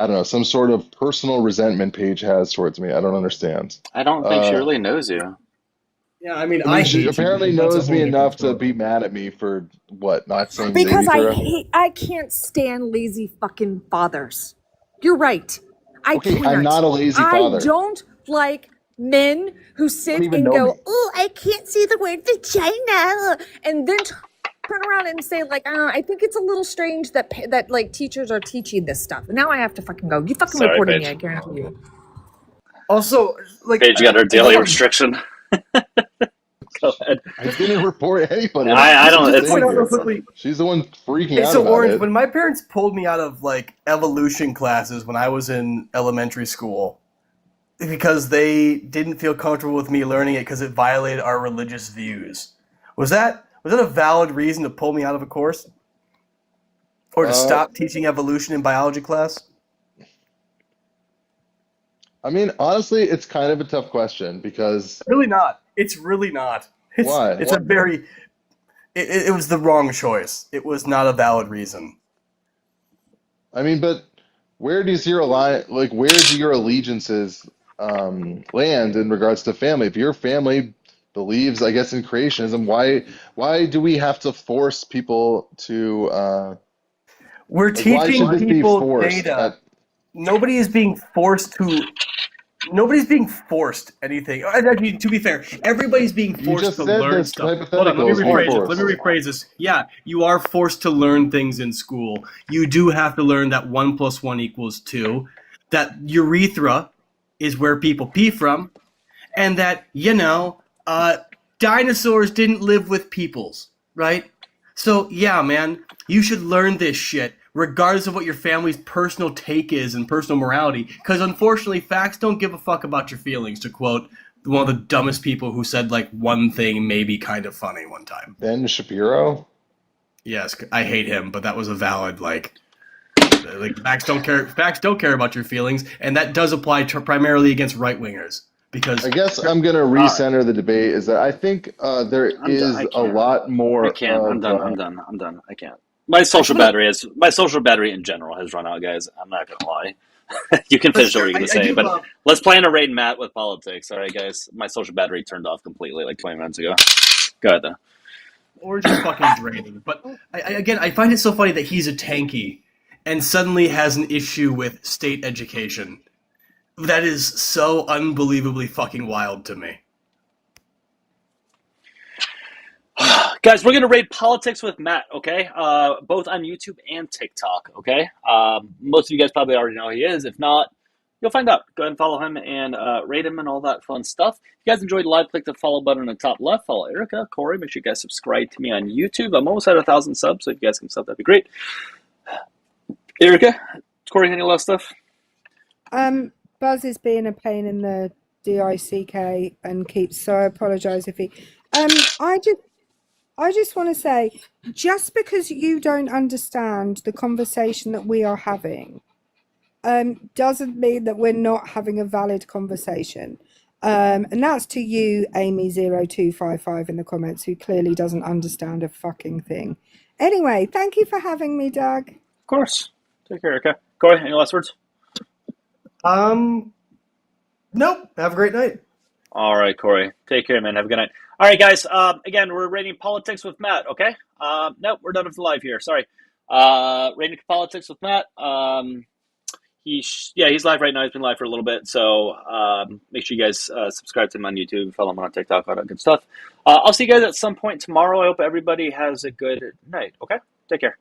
don't know, some sort of personal resentment Paige has towards me. I don't understand. I don't think she Uh, really knows you. Yeah, I mean, I I mean, she hate you, apparently but that's a knows whole me different enough to story. be mad at me for what, not saying Because urethra. I can't stand lazy fucking fathers. You're right. I Okay, can't. I'm not a lazy I father. don't like men who sit even and know go, me. "Oh, I can't see the word vagina," and then turn around and say like, "I think it's a little strange that like teachers are teaching this stuff." Now I have to fucking go. You fucking Sorry, reported me. Paige. I guarantee you. Also, like, Paige, you got our daily restriction. Go ahead. I didn't report anybody. I don't. Just to It's point out real quickly. She's the one freaking Hey, out so about Orange, it. when my parents pulled me out of like evolution classes when I was in elementary school, because they didn't feel comfortable with me learning it because it violated our religious views, was that a valid reason to pull me out of a course, or to stop teaching evolution in biology class? I mean, honestly, it's kind of a tough question because Really not. It's really not. Why? It's a very. It was the wrong choice. It was not a valid reason. I mean, but where does your where do your allegiances land in regards to family? If your family believes, I guess, in creationism, why do we have to force people to? We're why teaching should this be people forced? data. Nobody is being forced to. Nobody's being forced anything. Actually, to be fair, everybody's being You forced just to said learn this stuff. Hold on, let me hypotheticals are rephrase this. Let me forced. rephrase this. Yeah, you are forced to learn things in school. You do have to learn that 1 + 1 = 2, that urethra is where people pee from, and that, dinosaurs didn't live with peoples, right? So, yeah, man, you should learn this shit, regardless of what your family's personal take is and personal morality, because unfortunately, facts don't give a fuck about your feelings, to quote one of the dumbest people who said, like, one thing maybe kind of funny one time. Ben Shapiro? Yes, I hate him, but that was a valid, like facts don't care about your feelings, and that does apply primarily against right-wingers. Because I guess I'm going to recenter the debate is that I think there is a lot more I can't. of... I'm done. I can't. My social battery in general has run out, guys. I'm not gonna lie. You can finish what you're gonna say, but let's plan a raid Matt with politics. All right, guys. My social battery turned off completely like 20 minutes ago. Go ahead, though. Or just fucking draining. But I find it so funny that he's a tanky and suddenly has an issue with state education. That is so unbelievably fucking wild to me. Guys, we're gonna raid politics with Matt, okay? Both on YouTube and TikTok, okay? Most of you guys probably already know who he is. If not, you'll find out. Go ahead and follow him and rate him and all that fun stuff. If you guys enjoyed the live, click the follow button in the top left. Follow Erica, Corey. Make sure you guys subscribe to me on YouTube. I'm almost at 1,000 subs, so if you guys can sub, that'd be great. Erica, Corey, any last stuff? Buzz is being a pain in the DICK and keeps, so I apologize if he I just want to say, just because you don't understand the conversation that we are having doesn't mean that we're not having a valid conversation. And that's to you, Amy0255 in the comments, who clearly doesn't understand a fucking thing. Anyway, thank you for having me, Doug. Of course. Take care, Erica. Corey, any last words? Nope. Have a great night. All right, Corey. Take care, man. Have a good night. All right, guys. Again, we're rating politics with Matt, okay? Nope, we're done with the live here. Sorry. Rating politics with Matt. He's live right now. He's been live for a little bit. So make sure you guys subscribe to him on YouTube, follow him on TikTok, all that good stuff. I'll see you guys at some point tomorrow. I hope everybody has a good night, okay? Take care.